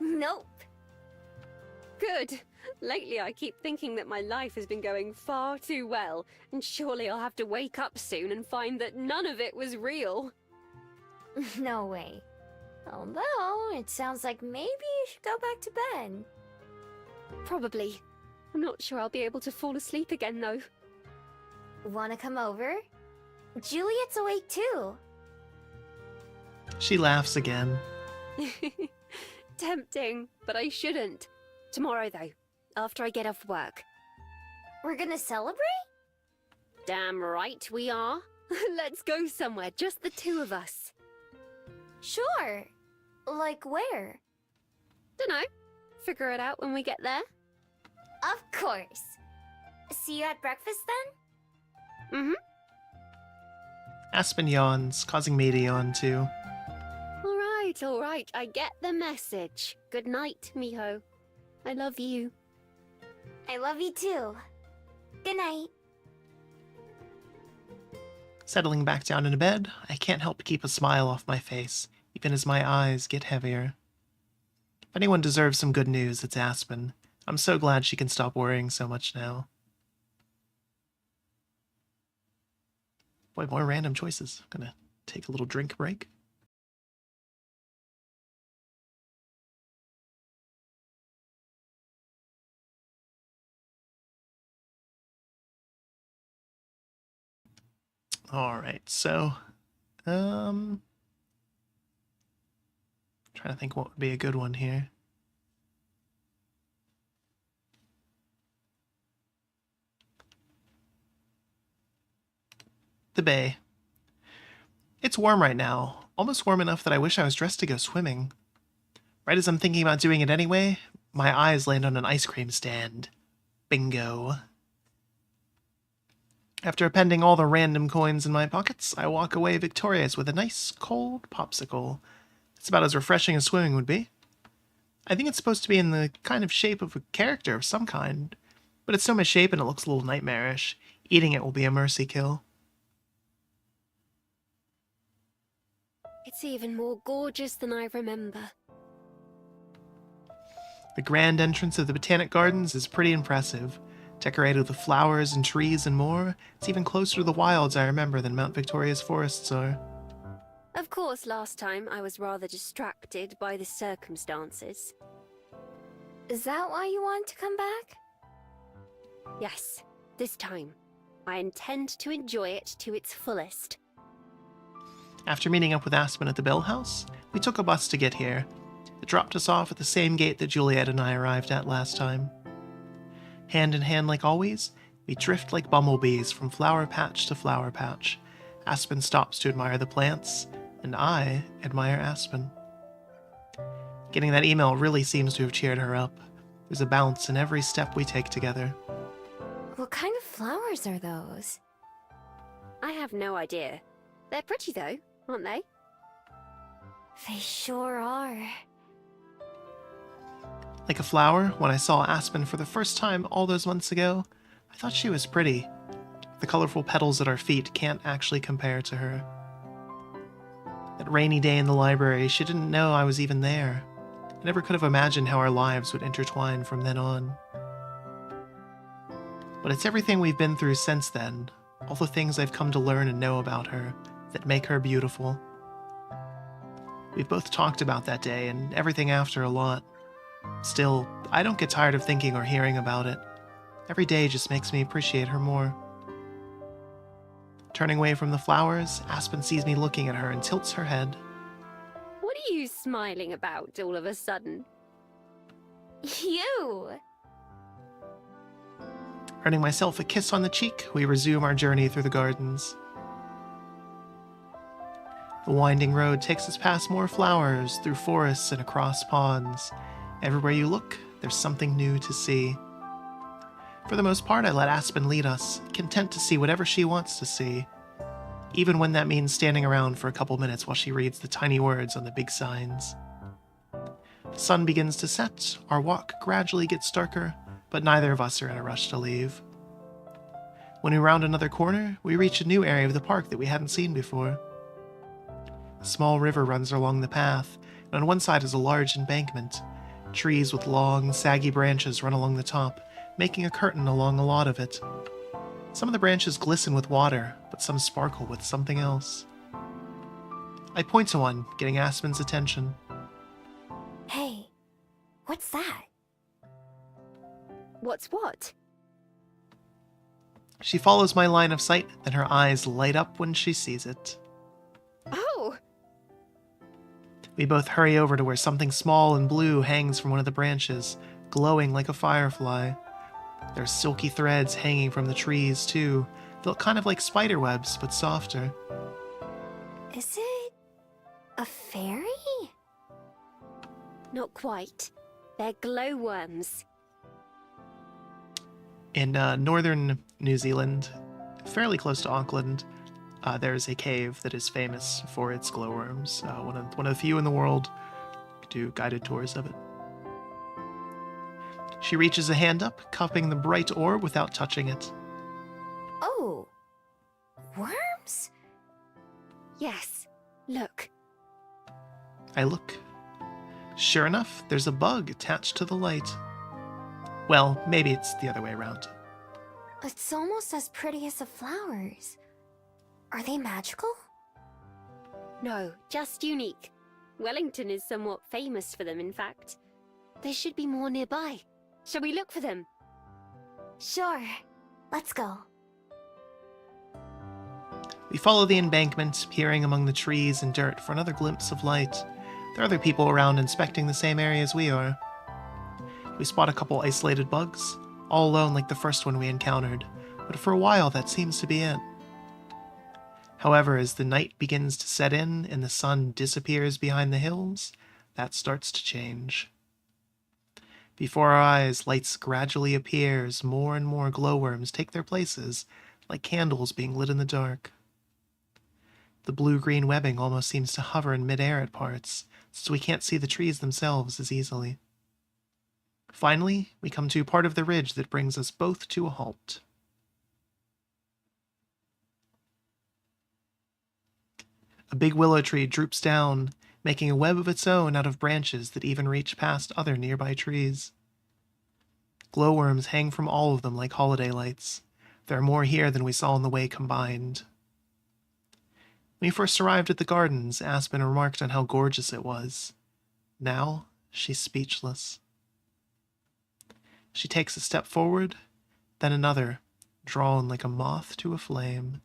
Nope. Good. Lately I keep thinking that my life has been going far too well, and surely I'll have to wake up soon and find that none of it was real. No way. Although, it sounds like maybe you should go back to bed. Probably. I'm not sure I'll be able to fall asleep again, though. Wanna come over? Juliet's awake too. She laughs again. Tempting, but I shouldn't. Tomorrow, though, after I get off work. We're gonna celebrate? Damn right we are. Let's go somewhere, just the two of us. Sure. Like where? Dunno. Figure it out when we get there. Of course. See you at breakfast then? Mm-hmm. Aspen yawns, causing me to yawn too. All right. I get the message. Good night, Miho. I love you. I love you too. Good night. Settling back down into bed, I can't help but keep a smile off my face, even as my eyes get heavier. If anyone deserves some good news, it's Aspen. I'm so glad she can stop worrying so much now. Boy, more random choices. I'm gonna take a little drink break. Alright, so, trying to think what would be a good one here. The bay. It's warm right now, almost warm enough that I wish I was dressed to go swimming. Right as I'm thinking about doing it anyway, my eyes land on an ice cream stand. Bingo. After appending all the random coins in my pockets, I walk away victorious with a nice, cold popsicle. It's about as refreshing as swimming would be. I think it's supposed to be in the kind of shape of a character of some kind, but it's so misshapen it looks a little nightmarish. Eating it will be a mercy kill. It's even more gorgeous than I remember. The grand entrance of the Botanic Gardens is pretty impressive. Decorated with flowers and trees and more, it's even closer to the wilds I remember than Mount Victoria's forests are. Of course, last time I was rather distracted by the circumstances. Is that why you want to come back? Yes, this time. I intend to enjoy it to its fullest. After meeting up with Aspen at the Bell House, we took a bus to get here. It dropped us off at the same gate that Juliet and I arrived at last time. Hand in hand like always, we drift like bumblebees from flower patch to flower patch. Aspen stops to admire the plants, and I admire Aspen. Getting that email really seems to have cheered her up. There's a bounce in every step we take together. What kind of flowers are those? I have no idea. They're pretty though, aren't they? They sure are. Like a flower, when I saw Aspen for the first time all those months ago, I thought she was pretty. The colorful petals at our feet can't actually compare to her. That rainy day in the library, she didn't know I was even there. I never could have imagined how our lives would intertwine from then on. But it's everything we've been through since then, all the things I've come to learn and know about her, that make her beautiful. We've both talked about that day and everything after a lot. Still, I don't get tired of thinking or hearing about it. Every day just makes me appreciate her more. Turning away from the flowers, Aspen sees me looking at her and tilts her head. What are you smiling about all of a sudden? You! Earning myself a kiss on the cheek, we resume our journey through the gardens. The winding road takes us past more flowers, through forests and across ponds. Everywhere you look, there's something new to see. For the most part, I let Aspen lead us, content to see whatever she wants to see, even when that means standing around for a couple minutes while she reads the tiny words on the big signs. The sun begins to set, our walk gradually gets darker, but neither of us are in a rush to leave. When we round another corner, we reach a new area of the park that we hadn't seen before. A small river runs along the path, and on one side is a large embankment. Trees with long, saggy branches run along the top, making a curtain along a lot of it. Some of the branches glisten with water, but some sparkle with something else. I point to one, getting Aspen's attention. Hey, what's that? What's what? She follows my line of sight, then her eyes light up when she sees it. Oh! We both hurry over to where something small and blue hangs from one of the branches, glowing like a firefly. There's silky threads hanging from the trees, too. They look kind of like spider webs, but softer. Is it a fairy? Not quite. They're glowworms. In northern New Zealand, fairly close to Auckland, there's a cave that is famous for its glowworms. One of the few in the world to do guided tours of it. She reaches a hand up, cupping the bright orb without touching it. Oh, worms? Yes. Look. I look. Sure enough, there's a bug attached to the light. Well, maybe it's the other way around. It's almost as pretty as the flowers. Are they magical? No, just unique. Wellington is somewhat famous for them, in fact. There should be more nearby. Shall we look for them? Sure. Let's go. We follow the embankment, peering among the trees and dirt for another glimpse of light. There are other people around inspecting the same area as we are. We spot a couple isolated bugs, all alone like the first one we encountered, but for a while that seems to be it. However, as the night begins to set in and the sun disappears behind the hills, that starts to change. Before our eyes, lights gradually appear as more and more glowworms take their places, like candles being lit in the dark. The blue-green webbing almost seems to hover in midair at parts, so we can't see the trees themselves as easily. Finally, we come to part of the ridge that brings us both to a halt. A big willow tree droops down, making a web of its own out of branches that even reach past other nearby trees. Glowworms hang from all of them like holiday lights. There are more here than we saw on the way combined. When we first arrived at the gardens, Aspen remarked on how gorgeous it was. Now, she's speechless. She takes a step forward, then another, drawn like a moth to a flame.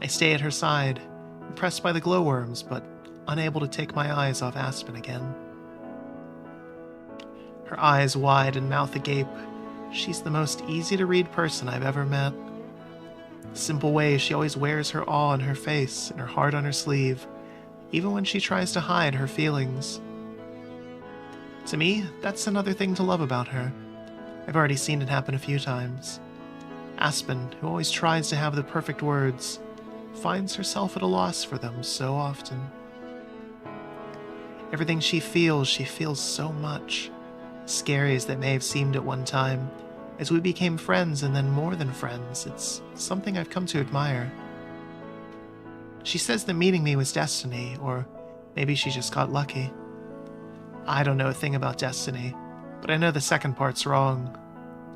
I stay at her side, impressed by the glowworms, but unable to take my eyes off Aspen again. Her eyes wide and mouth agape, she's the most easy-to-read person I've ever met. The simple way she always wears her awe on her face and her heart on her sleeve, even when she tries to hide her feelings. To me, that's another thing to love about her. I've already seen it happen a few times. Aspen, who always tries to have the perfect words, finds herself at a loss for them so often. Everything she feels so much. Scary as that may have seemed at one time, as we became friends and then more than friends, it's something I've come to admire. She says that meeting me was destiny, or maybe she just got lucky. I don't know a thing about destiny, but I know the second part's wrong,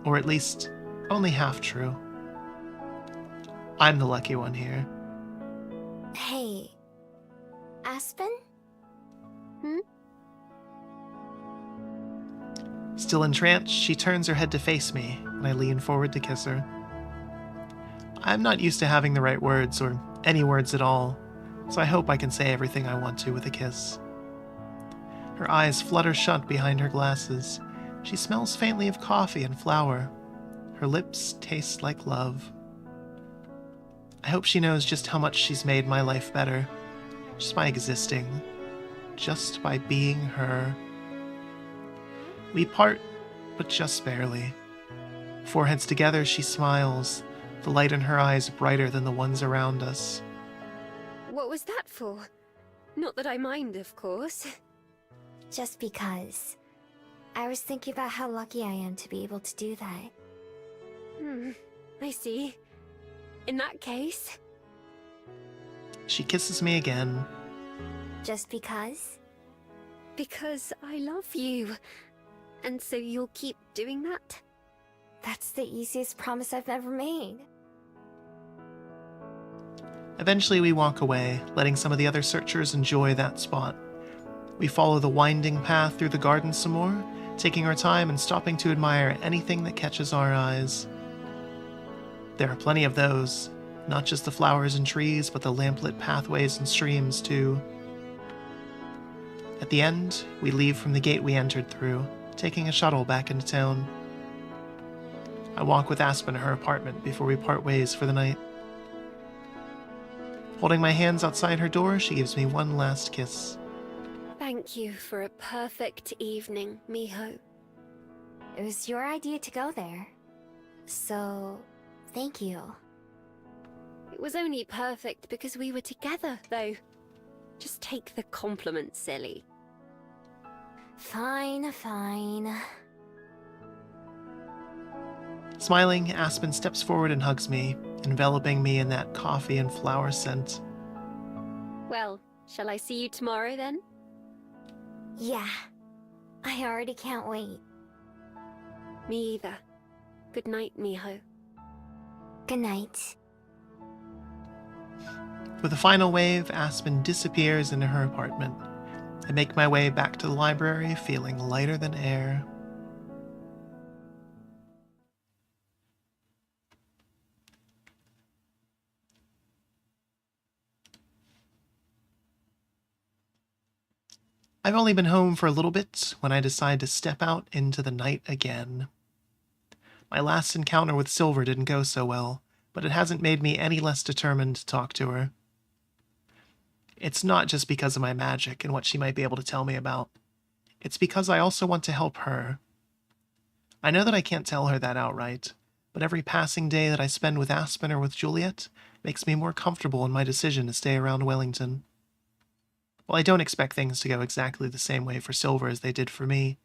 or at least only half true. I'm the lucky one here. Hey, Aspen? Still entranced, she turns her head to face me, and I lean forward to kiss her. I'm not used to having the right words, or any words at all, so I hope I can say everything I want to with a kiss. Her eyes flutter shut behind her glasses. She smells faintly of coffee and flour. Her lips taste like love. I hope she knows just how much she's made my life better, just by existing, just by being her. We part, but just barely. Foreheads together, she smiles, the light in her eyes brighter than the ones around us. What was that for? Not that I mind, of course. Just because. I was thinking about how lucky I am to be able to do that. I see. In that case... She kisses me again. Just because? Because I love you. And so you'll keep doing that? That's the easiest promise I've ever made. Eventually we walk away, letting some of the other searchers enjoy that spot. We follow the winding path through the garden some more, taking our time and stopping to admire anything that catches our eyes. There are plenty of those, not just the flowers and trees, but the lamplit pathways and streams too. At the end, we leave from the gate we entered through, taking a shuttle back into town. I walk with Aspen to her apartment before we part ways for the night. Holding my hands outside her door, she gives me one last kiss. Thank you for a perfect evening, Miho. It was your idea to go there. So, thank you. It was only perfect because we were together, though. Just take the compliment, silly. Fine, fine. Smiling, Aspen steps forward and hugs me, enveloping me in that coffee and flower scent. Well, shall I see you tomorrow then? Yeah. I already can't wait. Me either. Good night, Miho. Good night. With a final wave, Aspen disappears into her apartment. I make my way back to the library, feeling lighter than air. I've only been home for a little bit when I decide to step out into the night again. My last encounter with Silver didn't go so well, but it hasn't made me any less determined to talk to her. It's not just because of my magic and what she might be able to tell me about. It's because I also want to help her. I know that I can't tell her that outright, but every passing day that I spend with Aspen or with Juliet makes me more comfortable in my decision to stay around Wellington. While I don't expect things to go exactly the same way for Silver as they did for me,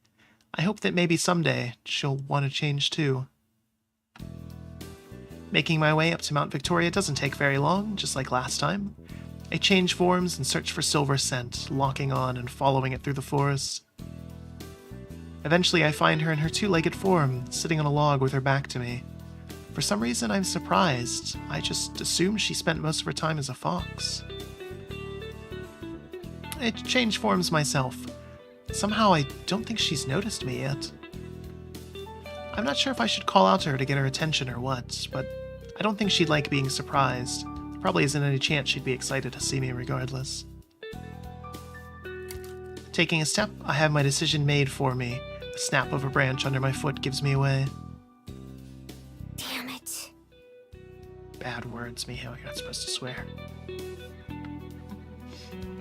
I hope that maybe someday she'll want to change too. Making my way up to Mount Victoria doesn't take very long, just like last time. I change forms and search for Silver's scent, locking on and following it through the forest. Eventually I find her in her two-legged form, sitting on a log with her back to me. For some reason I'm surprised. I just assumed she spent most of her time as a fox. I change forms myself. Somehow I don't think she's noticed me yet. I'm not sure if I should call out to her to get her attention or what, but I don't think she'd like being surprised. Probably isn't any chance she'd be excited to see me regardless. Taking a step, I have my decision made for me. The snap of a branch under my foot gives me away. Damn it. Bad words, Miho. You're not supposed to swear.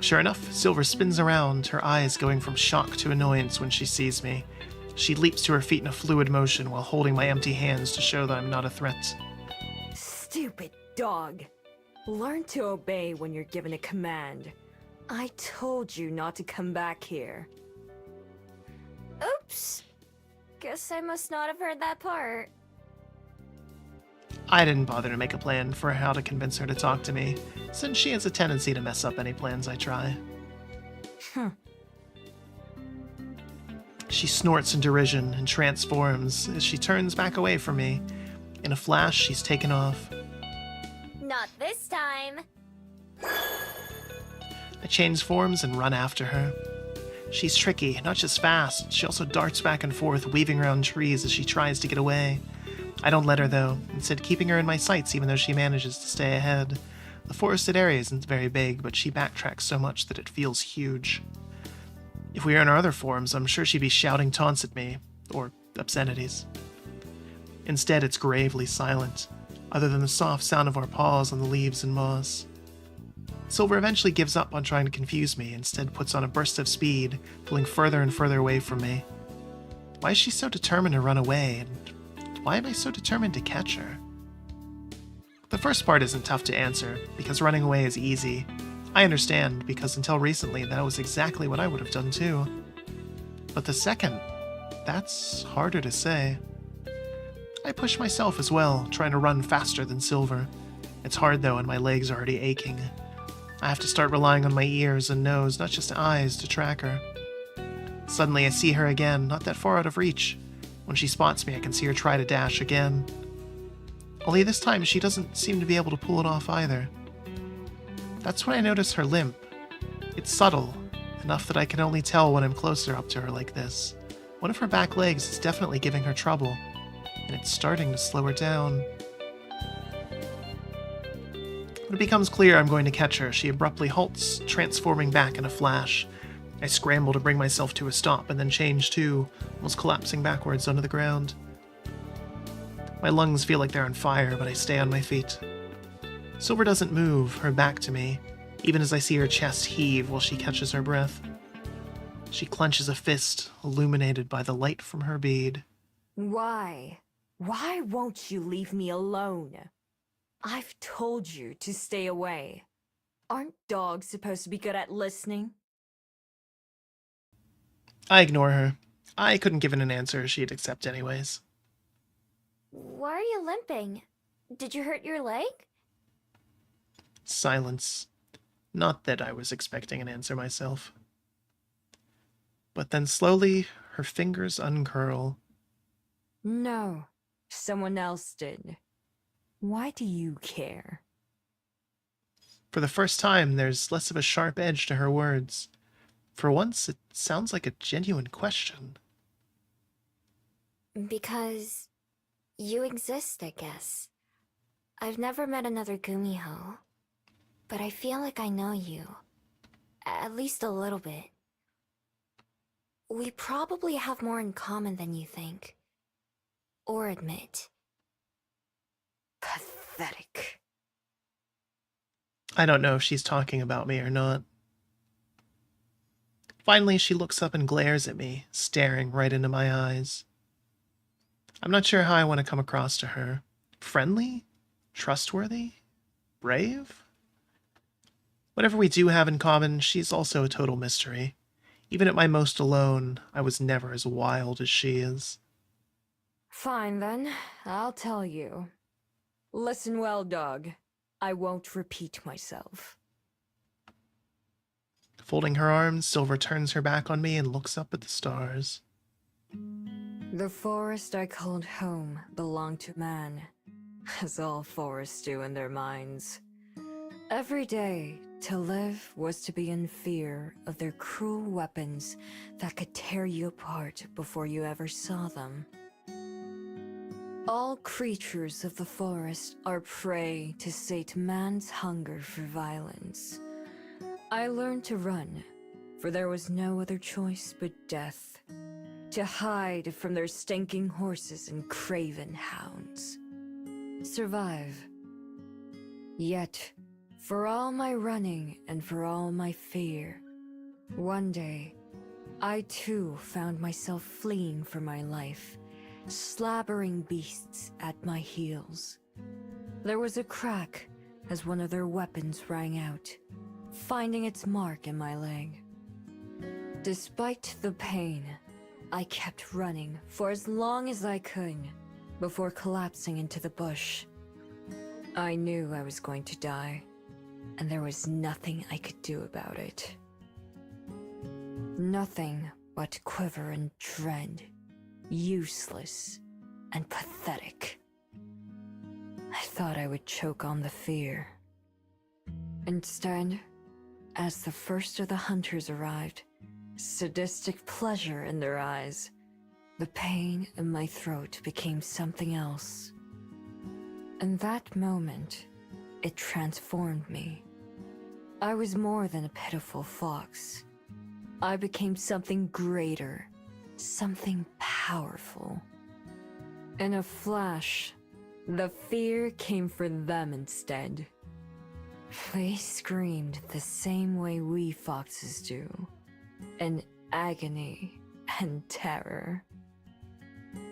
Sure enough, Silver spins around, her eyes going from shock to annoyance when she sees me. She leaps to her feet in a fluid motion while holding my empty hands to show that I'm not a threat. Stupid dog. Learn to obey when you're given a command. I told you not to come back here. Oops. Guess I must not have heard that part. I didn't bother to make a plan for how to convince her to talk to me, since she has a tendency to mess up any plans I try. She snorts in derision and transforms as she turns back away from me. In a flash, she's taken off. Not this time. I change forms and run after her. She's tricky, not just fast, she also darts back and forth, weaving around trees as she tries to get away. I don't let her though, instead keeping her in my sights even though she manages to stay ahead. The forested area isn't very big, but she backtracks so much that it feels huge. If we were in our other forms, I'm sure she'd be shouting taunts at me, or obscenities. Instead, it's gravely silent, other than the soft sound of our paws on the leaves and moss. Silver eventually gives up on trying to confuse me, instead puts on a burst of speed, pulling further and further away from me. Why is she so determined to run away, and why am I so determined to catch her? The first part isn't tough to answer, because running away is easy. I understand, because until recently, that was exactly what I would have done too. But the second, that's harder to say. I push myself as well, trying to run faster than Silver. It's hard though, and my legs are already aching. I have to start relying on my ears and nose, not just eyes, to track her. Suddenly I see her again, not that far out of reach. When she spots me, I can see her try to dash again. Only this time, she doesn't seem to be able to pull it off either. That's when I notice her limp. It's subtle, enough that I can only tell when I'm closer up to her like this. One of her back legs is definitely giving her trouble, and it's starting to slow her down. When it becomes clear I'm going to catch her, she abruptly halts, transforming back in a flash. I scramble to bring myself to a stop and then change too, almost collapsing backwards onto the ground. My lungs feel like they're on fire, but I stay on my feet. Silver doesn't move, her back to me, even as I see her chest heave while she catches her breath. She clenches a fist, illuminated by the light from her bead. Why? Why won't you leave me alone? I've told you to stay away. Aren't dogs supposed to be good at listening? I ignore her. I couldn't give it an answer she'd accept anyways. Why are you limping? Did you hurt your leg? Silence. Not that I was expecting an answer myself. But then slowly, her fingers uncurl. No, someone else did. Why do you care? For the first time, there's less of a sharp edge to her words. For once, it sounds like a genuine question. Because you exist, I guess. I've never met another Gumiho, but I feel like I know you. At least a little bit. We probably have more in common than you think. Or admit. Pathetic. I don't know if she's talking about me or not. Finally, she looks up and glares at me, staring right into my eyes. I'm not sure how I want to come across to her. Friendly? Trustworthy? Brave? Whatever we do have in common, she's also a total mystery. Even at my most alone, I was never as wild as she is. Fine then, I'll tell you. Listen well, dog. I won't repeat myself. Folding her arms, Silver turns her back on me and looks up at the stars. The forest I called home belonged to man, as all forests do in their minds. Every day, to live was to be in fear of their cruel weapons that could tear you apart before you ever saw them. All creatures of the forest are prey to sate man's hunger for violence. I learned to run, for there was no other choice but death. To hide from their stinking horses and craven hounds. Survive. Yet, for all my running and for all my fear, one day, I too found myself fleeing for my life, slabbering beasts at my heels. There was a crack as one of their weapons rang out, finding its mark in my leg. Despite the pain, I kept running for as long as I could, before collapsing into the bush. I knew I was going to die, and there was nothing I could do about it. Nothing but quiver and dread, useless and pathetic. I thought I would choke on the fear. Instead, as the first of the hunters arrived, sadistic pleasure in their eyes, the pain in my throat became something else. In that moment, it transformed me. I was more than a pitiful fox. I became something greater, something powerful. In a flash, the fear came for them instead. They screamed the same way we foxes do, in agony and terror.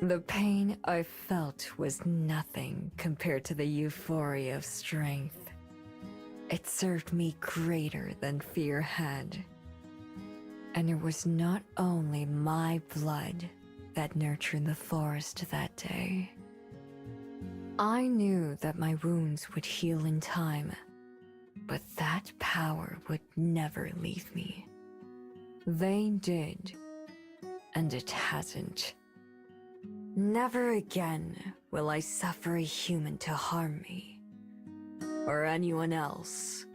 The pain I felt was nothing compared to the euphoria of strength. It served me greater than fear had. And it was not only my blood that nurtured the forest that day. I knew that my wounds would heal in time, but that power would never leave me. They did, and it hasn't. Never again will I suffer a human to harm me, or anyone else.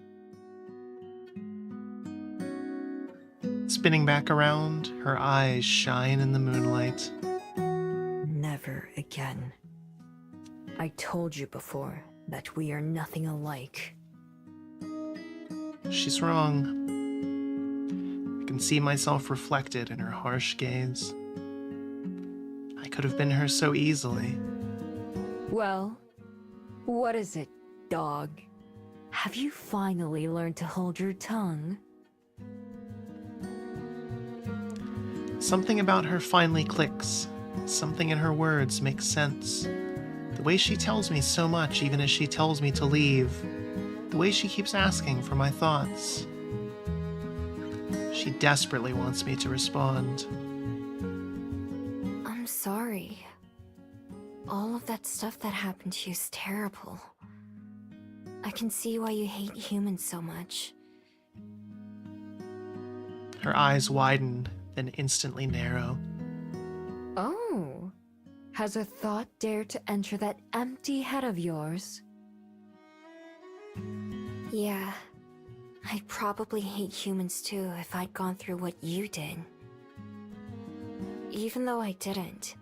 Spinning back around, her eyes shine in the moonlight. Never again. I told you before that we are nothing alike. She's wrong. I can see myself reflected in her harsh gaze. I could have been her so easily. Well, what is it, dog? Have you finally learned to hold your tongue? Something about her finally clicks. Something in her words makes sense. The way she tells me so much even as she tells me to leave. The way she keeps asking for my thoughts. She desperately wants me to respond. I'm sorry. All of that stuff that happened to you is terrible. I can see why you hate humans so much. Her eyes widen, then instantly narrow. Oh, has a thought dared to enter that empty head of yours? Yeah. I'd probably hate humans too if I'd gone through what you did. Even though I didn't,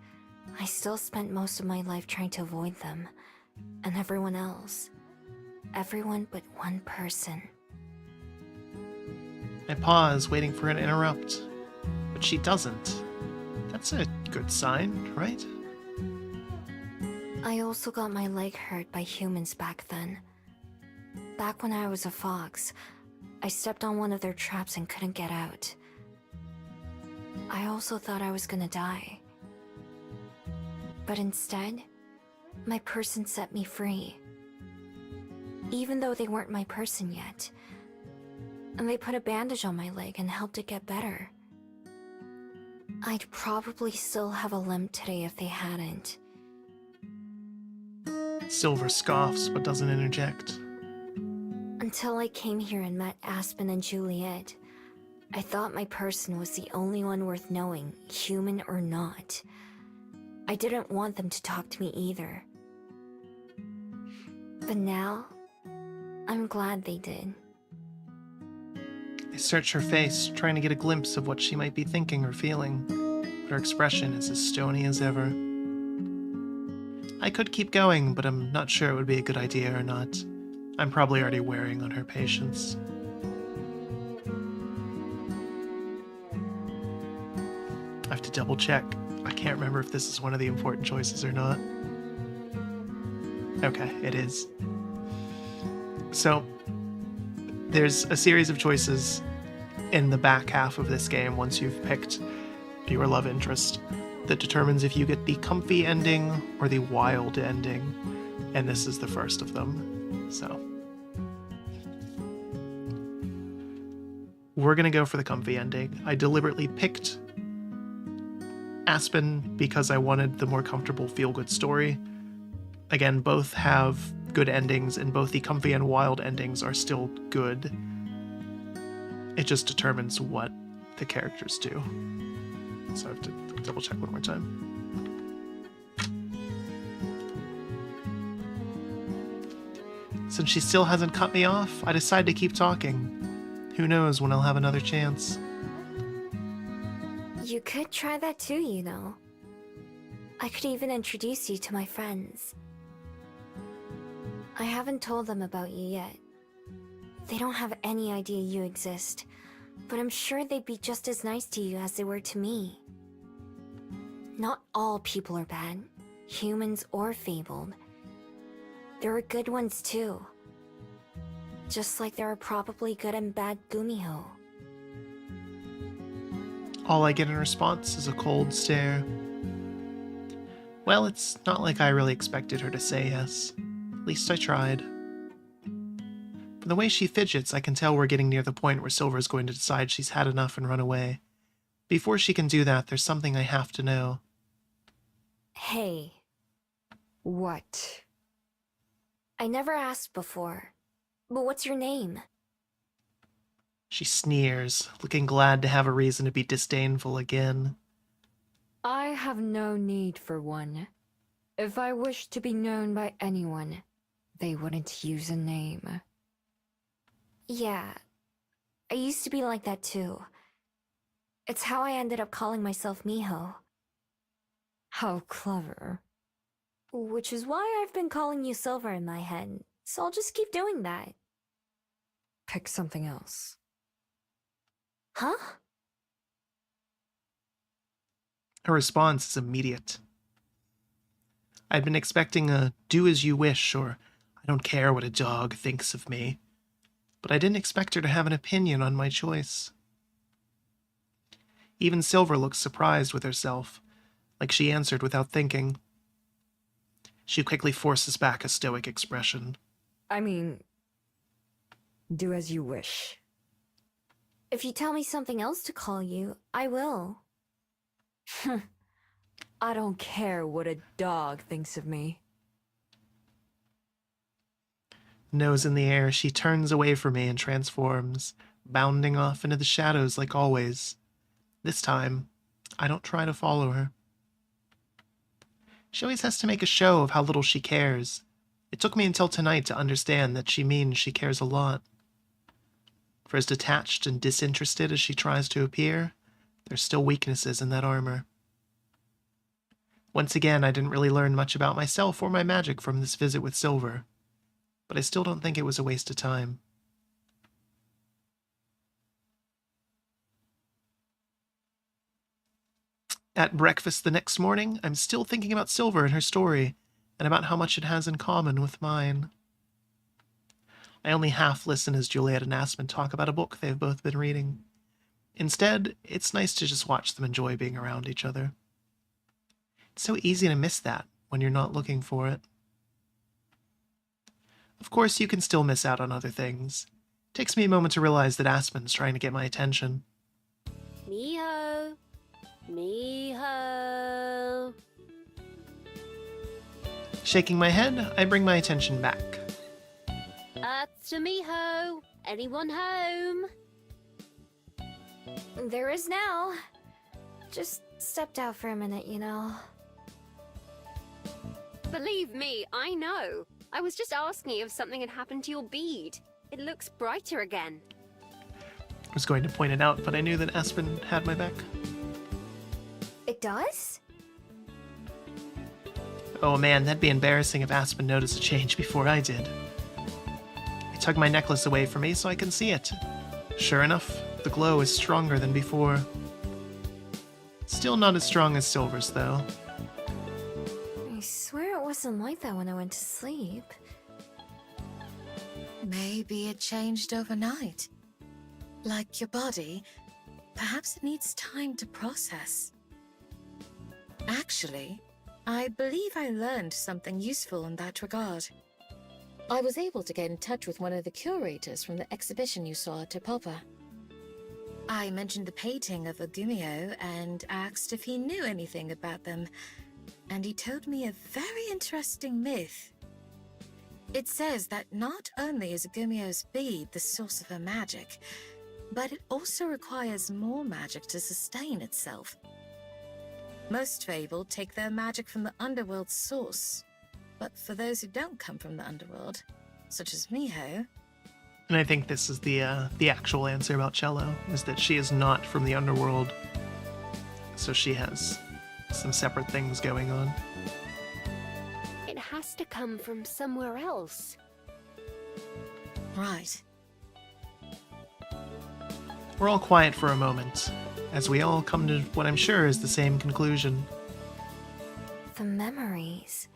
I still spent most of my life trying to avoid them. And everyone else. Everyone but one person. I pause, waiting for her to interrupt. But she doesn't. That's a good sign, right? I also got my leg hurt by humans back then. Back when I was a fox, I stepped on one of their traps and couldn't get out. I also thought I was gonna die. But instead, my person set me free. Even though they weren't my person yet. And they put a bandage on my leg and helped it get better. I'd probably still have a limp today if they hadn't. Silver scoffs but doesn't interject. Until I came here and met Aspen and Juliet, I thought my person was the only one worth knowing, human or not. I didn't want them to talk to me either. But now, I'm glad they did. I search her face, trying to get a glimpse of what she might be thinking or feeling, but her expression is as stony as ever. I could keep going, but I'm not sure it would be a good idea or not. I'm probably already wearing on her patience. I have to double check. I can't remember if this is one of the important choices or not. Okay, it is. So, there's a series of choices in the back half of this game once you've picked your love interest that determines if you get the comfy ending or the wild ending, and this is the first of them. So, we're gonna go for the comfy ending. I deliberately picked Aspen because I wanted the more comfortable feel-good story. Again, both have good endings, and both the comfy and wild endings are still good. It just determines what the characters do. So I have to double check one more time. Since she still hasn't cut me off, I decide to keep talking. Who knows when I'll have another chance. You could try that too, you know. I could even introduce you to my friends. I haven't told them about you yet. They don't have any idea you exist, but I'm sure they'd be just as nice to you as they were to me. Not all people are bad, humans or fabled. There are good ones too. Just like there are probably good and bad Gumiho. All I get in response is a cold stare. Well, it's not like I really expected her to say yes. At least I tried. From the way she fidgets, I can tell we're getting near the point where Silver's going to decide she's had enough and run away. Before she can do that, there's something I have to know. Hey. What? I never asked before, but what's your name? She sneers, looking glad to have a reason to be disdainful again. I have no need for one. If I wished to be known by anyone, they wouldn't use a name. Yeah, I used to be like that too. It's how I ended up calling myself Miho. How clever. Which is why I've been calling you Silver in my head, so I'll just keep doing that. Pick something else. Huh? Her response is immediate. I'd been expecting a do as you wish or I don't care what a dog thinks of me, but I didn't expect her to have an opinion on my choice. Even Silver looked surprised with herself, like she answered without thinking. She quickly forces back a stoic expression. I mean, do as you wish. If you tell me something else to call you, I will. I don't care what a dog thinks of me. Nose in the air, she turns away from me and transforms, bounding off into the shadows like always. This time, I don't try to follow her. She always has to make a show of how little she cares. It took me until tonight to understand that she means she cares a lot. For as detached and disinterested as she tries to appear, there's still weaknesses in that armor. Once again, I didn't really learn much about myself or my magic from this visit with Silver, but I still don't think it was a waste of time. At breakfast the next morning, I'm still thinking about Silver and her story, and about how much it has in common with mine. I only half listen as Juliet and Aspen talk about a book they've both been reading. Instead, it's nice to just watch them enjoy being around each other. It's so easy to miss that when you're not looking for it. Of course, you can still miss out on other things. It takes me a moment to realize that Aspen's trying to get my attention. Miho! Miho! Shaking my head, I bring my attention back. To Miho! Anyone home? There is now. Just stepped out for a minute, you know. Believe me, I know. I was just asking if something had happened to your bead. It looks brighter again. I was going to point it out, but I knew that Aspen had my back. It does? Oh man, that'd be embarrassing if Aspen noticed a change before I did. I tug my necklace away from me so I can see it. Sure enough, the glow is stronger than before. Still not as strong as Silver's, though. I swear it wasn't like that when I went to sleep. Maybe it changed overnight. Like your body, perhaps it needs time to process. Actually, I believe I learned something useful in that regard. I was able to get in touch with one of the curators from the exhibition you saw at Topapa. I mentioned the painting of a Gumio and asked if he knew anything about them, and he told me a very interesting myth. It says that not only is a Gumio's bead the source of her magic, but it also requires more magic to sustain itself. Most Fable take their magic from the underworld's source, but for those who don't come from the underworld, such as Miho... And I think this is the actual answer about Cello, is that she is not from the underworld, so she has some separate things going on. It has to come from somewhere else. Right. We're all quiet for a moment, as we all come to what I'm sure is the same conclusion. The memories.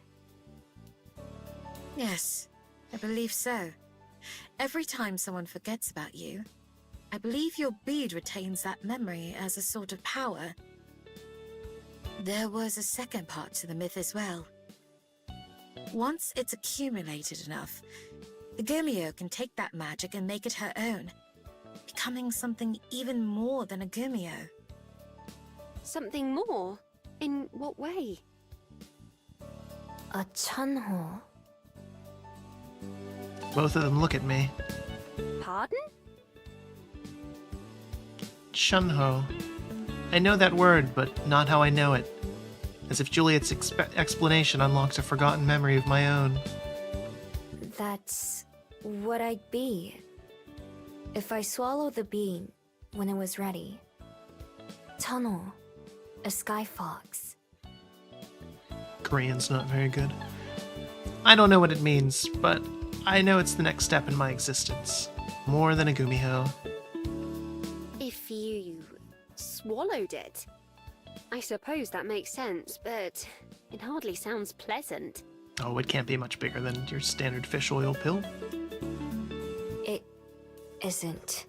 Yes, I believe so. Every time someone forgets about you, I believe your bead retains that memory as a sort of power. There was a second part to the myth as well. Once it's accumulated enough, the Gumio can take that magic and make it her own, becoming something even more than a Gumio. Something more? In what way? A Chunho. Both of them look at me. Pardon? Chunho. I know that word, but not how I know it. As if Juliet's explanation unlocks a forgotten memory of my own. That's what I'd be. If I swallowed the bean when it was ready. tunnel, a sky fox. Korean's not very good. I don't know what it means, but I know it's the next step in my existence. More than a gumiho. If you swallowed it, I suppose that makes sense, but it hardly sounds pleasant. Oh, it can't be much bigger than your standard fish oil pill. It isn't.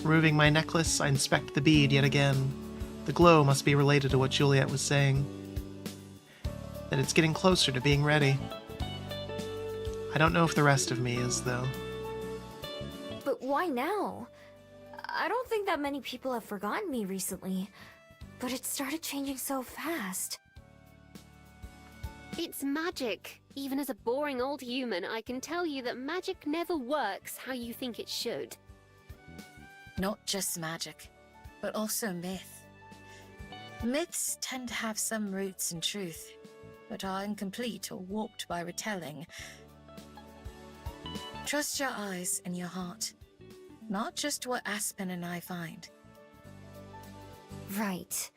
Removing my necklace, I inspect the bead yet again. The glow must be related to what Juliet was saying. That it's getting closer to being ready. I don't know if the rest of me is, though. But why now? I don't think that many people have forgotten me recently, but it started changing so fast. It's magic. Even as a boring old human, I can tell you that magic never works how you think it should. Not just magic, but also myth. Myths tend to have some roots in truth, but are incomplete or warped by retelling. Trust your eyes and your heart, not just what Aspen and I find. Right.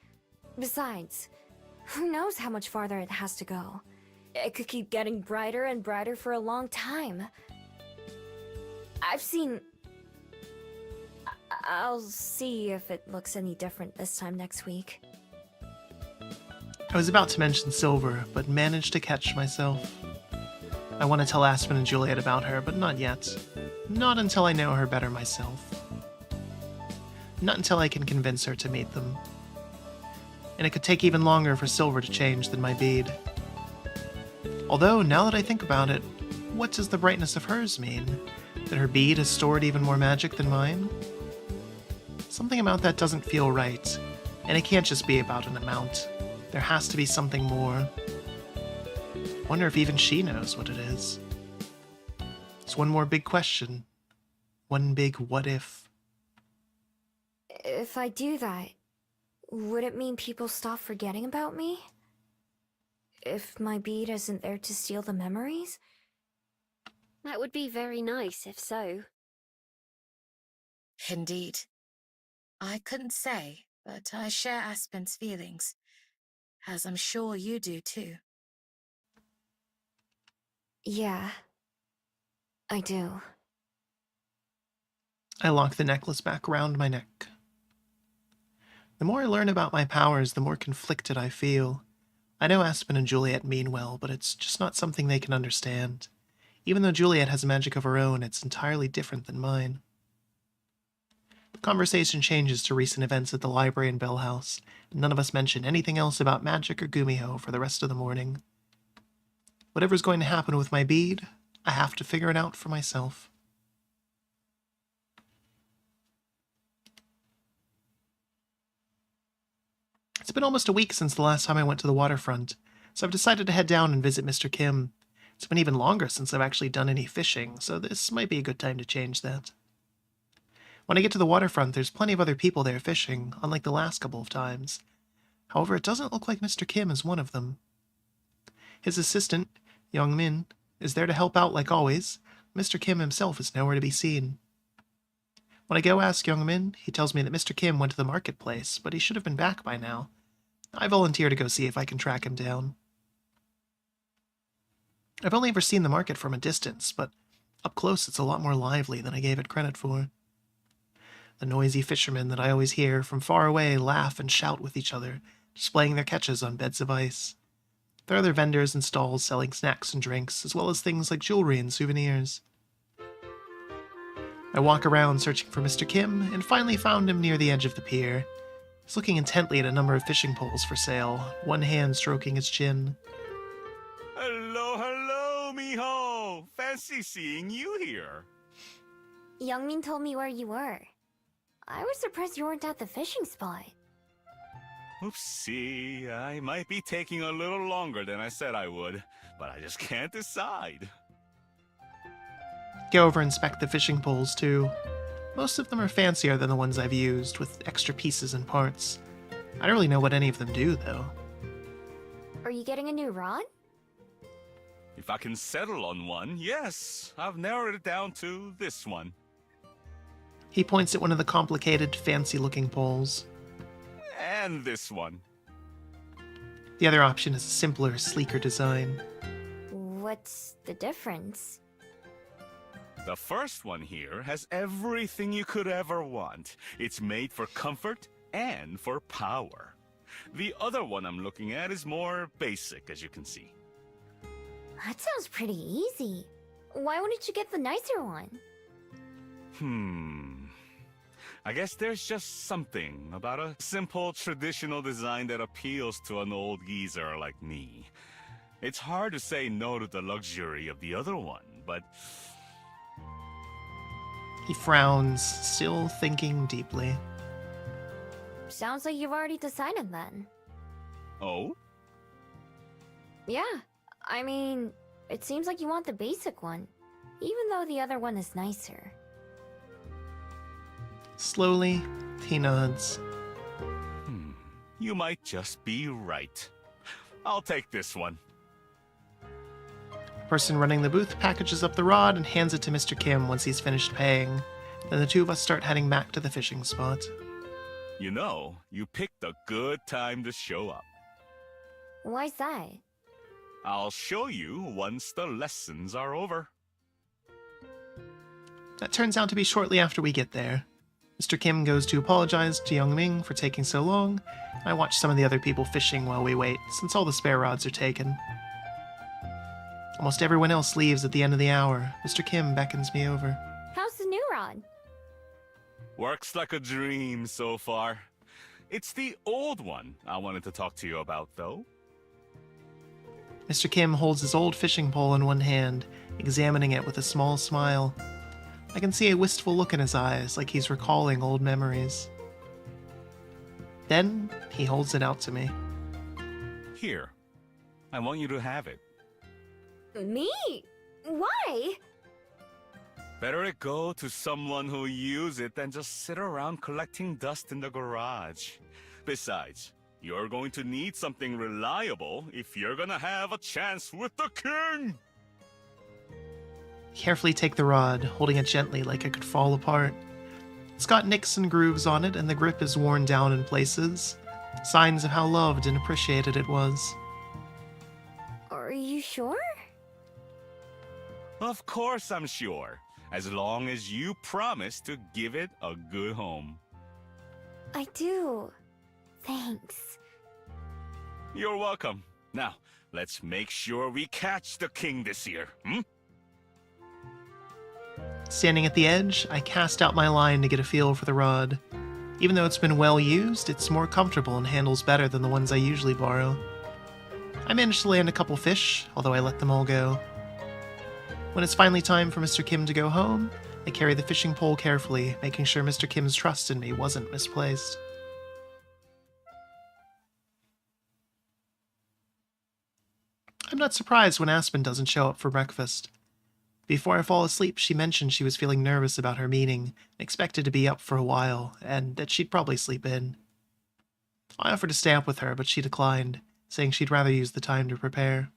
Besides, who knows how much farther it has to go? It could keep getting brighter and brighter for a long time. I've seen... I'll see if it looks any different this time next week. I was about to mention Silver, but managed to catch myself. I want to tell Aspen and Juliet about her, but not yet. Not until I know her better myself. Not until I can convince her to meet them. And it could take even longer for Silver to change than my bead. Although, now that I think about it, what does the brightness of hers mean? That her bead has stored even more magic than mine? Something about that doesn't feel right, and it can't just be about an amount. There has to be something more. Wonder if even she knows what it is. It's one more big question. One big what if. If I do that, would it mean people stop forgetting about me? If my bead isn't there to steal the memories? That would be very nice if so. Indeed. I couldn't say, but I share Aspen's feelings, as I'm sure you do too. Yeah, I do. I lock the necklace back around my neck. The more I learn about my powers, the more conflicted I feel. I know Aspen and Juliet mean well, but it's just not something they can understand. Even though Juliet has magic of her own, it's entirely different than mine. The conversation changes to recent events at the library and Bell House, and none of us mention anything else about magic or Gumiho for the rest of the morning. Whatever's going to happen with my bead, I have to figure it out for myself. It's been almost a week since the last time I went to the waterfront, so I've decided to head down and visit Mr. Kim. It's been even longer since I've actually done any fishing, so this might be a good time to change that. When I get to the waterfront, there's plenty of other people there fishing, unlike the last couple of times. However, it doesn't look like Mr. Kim is one of them. His assistant, Young Min, is there to help out like always. Mr. Kim himself is nowhere to be seen. When I go ask Young Min, he tells me that Mr. Kim went to the marketplace, but he should have been back by now. I volunteer to go see if I can track him down. I've only ever seen the market from a distance, but up close it's a lot more lively than I gave it credit for. The noisy fishermen that I always hear from far away laugh and shout with each other, displaying their catches on beds of ice. There are other vendors and stalls selling snacks and drinks, as well as things like jewelry and souvenirs. I walk around searching for Mr. Kim, and finally found him near the edge of the pier. He's looking intently at a number of fishing poles for sale, one hand stroking his chin. Hello, Miho! Fancy seeing you here. Youngmin told me where you were. I was surprised you weren't at the fishing spot. Oopsie, I might be taking a little longer than I said I would, but I just can't decide. Go over and inspect the fishing poles, too. Most of them are fancier than the ones I've used, with extra pieces and parts. I don't really know what any of them do, though. Are you getting a new rod? If I can settle on one, yes. I've narrowed it down to this one. He points at one of the complicated, fancy-looking poles. And this one. The other option is a simpler, sleeker design. What's the difference? The first one here has everything you could ever want. It's made for comfort and for power. The other one I'm looking at is more basic, as you can see. That sounds pretty easy. Why wouldn't you get the nicer one? I guess there's just something about a simple, traditional design that appeals to an old geezer like me. It's hard to say no to the luxury of the other one, but... He frowns, still thinking deeply. Sounds like you've already decided then. Oh? Yeah, I mean, it seems like you want the basic one, even though the other one is nicer. Slowly, he nods. You might just be right. I'll take this one. The person running the booth packages up the rod and hands it to Mr. Kim once he's finished paying. Then the two of us start heading back to the fishing spot. You know, you picked a good time to show up. Why's that? I'll show you once the lessons are over. That turns out to be shortly after we get there. Mr. Kim goes to apologize to Young Ming for taking so long, and I watch some of the other people fishing while we wait, since all the spare rods are taken. Almost everyone else leaves at the end of the hour. Mr. Kim beckons me over. How's the new rod? Works like a dream so far. It's the old one I wanted to talk to you about, though. Mr. Kim holds his old fishing pole in one hand, examining it with a small smile. I can see a wistful look in his eyes, like he's recalling old memories. Then, he holds it out to me. Here. I want you to have it. Me? Why? Better it go to someone who'll use it than just sit around collecting dust in the garage. Besides, you're going to need something reliable if you're gonna have a chance with the king! Carefully take the rod, holding it gently like it could fall apart. It's got nicks and grooves on it, and the grip is worn down in places. Signs of how loved and appreciated it was. Are you sure? Of course I'm sure. As long as you promise to give it a good home. I do. Thanks. You're welcome. Now, let's make sure we catch the king this year, Standing at the edge, I cast out my line to get a feel for the rod. Even though it's been well used, it's more comfortable and handles better than the ones I usually borrow. I managed to land a couple fish, although I let them all go. When it's finally time for Mr. Kim to go home, I carry the fishing pole carefully, making sure Mr. Kim's trust in me wasn't misplaced. I'm not surprised when Aspen doesn't show up for breakfast. Before I fall asleep, she mentioned she was feeling nervous about her meeting, expected to be up for a while, and that she'd probably sleep in. I offered to stay up with her, but she declined, saying she'd rather use the time to prepare.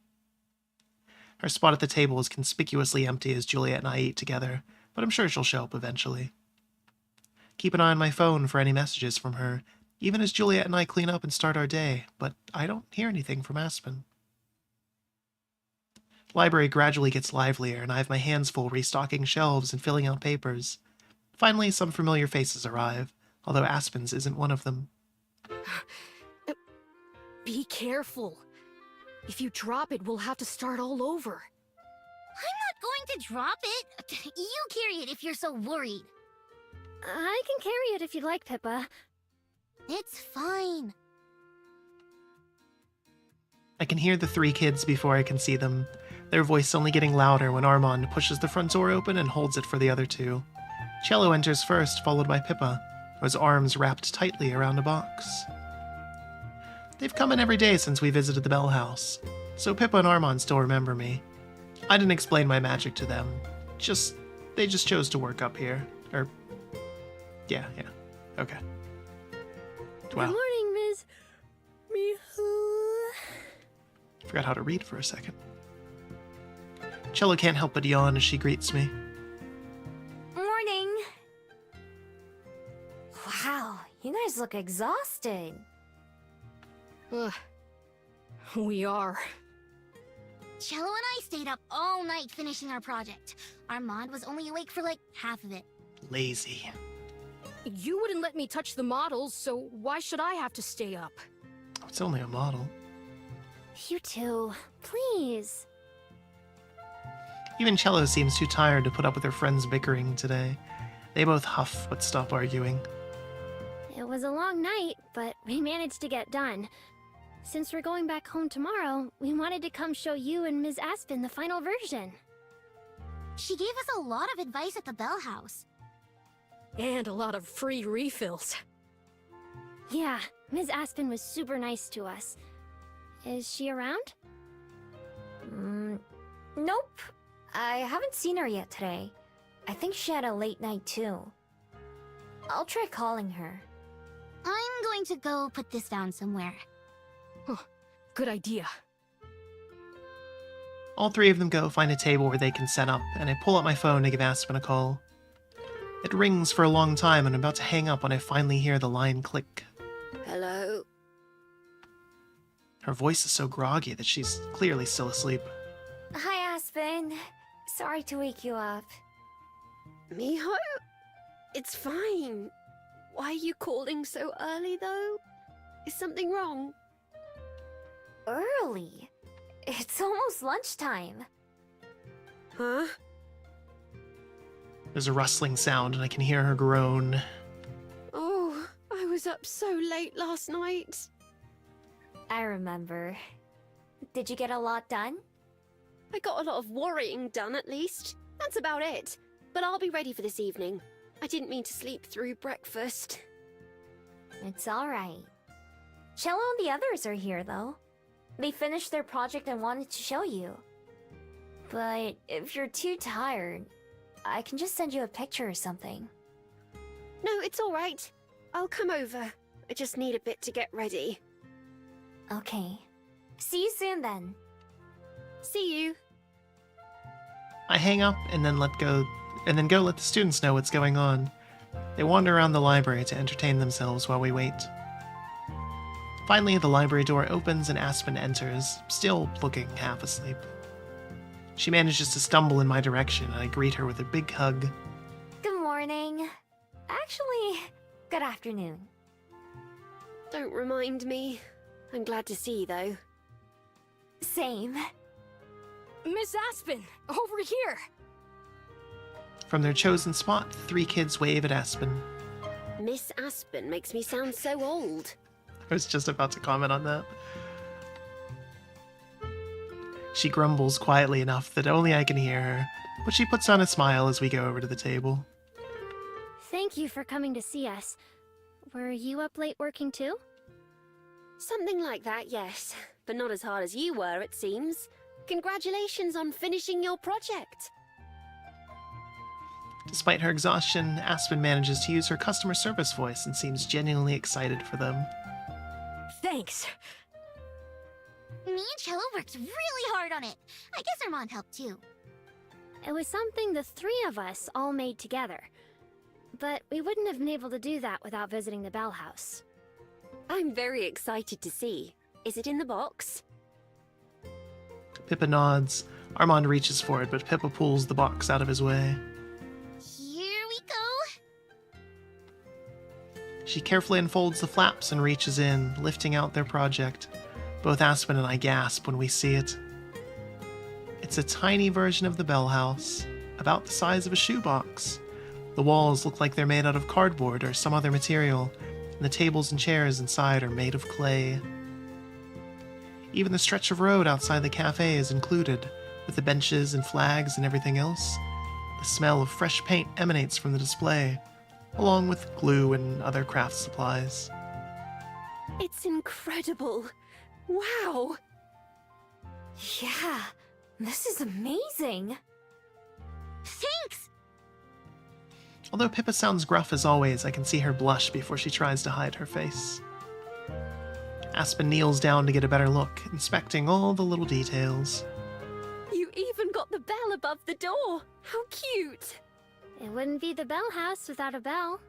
Her spot at the table is conspicuously empty as Juliet and I eat together, but I'm sure she'll show up eventually. Keep an eye on my phone for any messages from her, even as Juliet and I clean up and start our day, but I don't hear anything from Aspen. The library gradually gets livelier, and I have my hands full restocking shelves and filling out papers. Finally, some familiar faces arrive, although Aspen's isn't one of them. Be careful. If you drop it, we'll have to start all over. I'm not going to drop it. You carry it if you're so worried. I can carry it if you'd like, Pippa. It's fine. I can hear the three kids before I can see them, their voice only getting louder when Armand pushes the front door open and holds it for the other two. Cello enters first, followed by Pippa, his arms wrapped tightly around a box. They've come in every day since we visited the Bell House, so Pippa and Armand still remember me. I didn't explain my magic to them. They just chose to work up here. Yeah. Okay. Wow. Good morning, Ms. Miho. Forgot how to read for a second. Cello can't help but yawn as she greets me. Morning. look exhausted. Ugh. We are. Cello and I stayed up all night finishing our project. Armand was only awake for like half of it. Lazy. You wouldn't let me touch the models, so why should I have to stay up? It's only a model. You two, please. Even Cello seems too tired to put up with her friends bickering today. They both huff but stop arguing. It was a long night, but we managed to get done. Since we're going back home tomorrow, we wanted to come show you and Ms. Aspen the final version. She gave us a lot of advice at the Bell House. And a lot of free refills. Yeah, Ms. Aspen was super nice to us. Is she around? Nope. I haven't seen her yet today. I think she had a late night too. I'll try calling her. I'm going to go put this down somewhere. Good idea. All three of them go find a table where they can set up, and I pull out my phone to give Aspen a call. It rings for a long time, and I'm about to hang up when I finally hear the line click. Hello? Her voice is so groggy that she's clearly still asleep. Hi, Aspen. Sorry to wake you up. Miho? It's fine. Why are you calling so early, though? Is something wrong? Early? It's almost lunchtime. Huh? There's a rustling sound, and I can hear her groan. Oh, I was up so late last night. I remember. Did you get a lot done? I got a lot of worrying done, at least. That's about it. But I'll be ready for this evening. I didn't mean to sleep through breakfast. It's alright. Cello and the others are here, though. They finished their project and wanted to show you. But if you're too tired, I can just send you a picture or something. No, it's alright. I'll come over. I just need a bit to get ready. Okay. See you soon, then. See you. I hang up and then go let the students know what's going on. They wander around the library to entertain themselves while we wait. Finally, the library door opens and Aspen enters, still looking half asleep. She manages to stumble in my direction, and I greet her with a big hug. Good morning. Actually, good afternoon. Don't remind me. I'm glad to see you, though. Same. Miss Aspen, over here! From their chosen spot, the three kids wave at Aspen. Miss Aspen makes me sound so old. I was just about to comment on that. She grumbles quietly enough that only I can hear her, but she puts on a smile as we go over to the table. Thank you for coming to see us. Were you up late working too? Something like that, yes. But not as hard as you were, it seems. Congratulations on finishing your project. Despite her exhaustion, Aspen manages to use her customer service voice and seems genuinely excited for them. Thanks. Me and Cello worked really hard on it. I guess Armand helped too. It was something the three of us all made together. But we wouldn't have been able to do that without visiting the Bell House. I'm very excited to see. Is it in the box? Pippa nods. Armand reaches for it, but Pippa pulls the box out of his way. Here we go. She carefully unfolds the flaps and reaches in, lifting out their project. Both Aspen and I gasp when we see it. It's a tiny version of the Bell House, about the size of a shoebox. The walls look like they're made out of cardboard or some other material, and the tables and chairs inside are made of clay. Even the stretch of road outside the cafe is included, with the benches and flags and everything else. The smell of fresh paint emanates from the display, along with glue and other craft supplies. It's incredible. Wow. Yeah, this is amazing. Thanks! Although Pippa sounds gruff as always, I can see her blush before she tries to hide her face. Aspen kneels down to get a better look, inspecting all the little details. You even got the bell above the door. How cute. It wouldn't be the Bell House without a bell.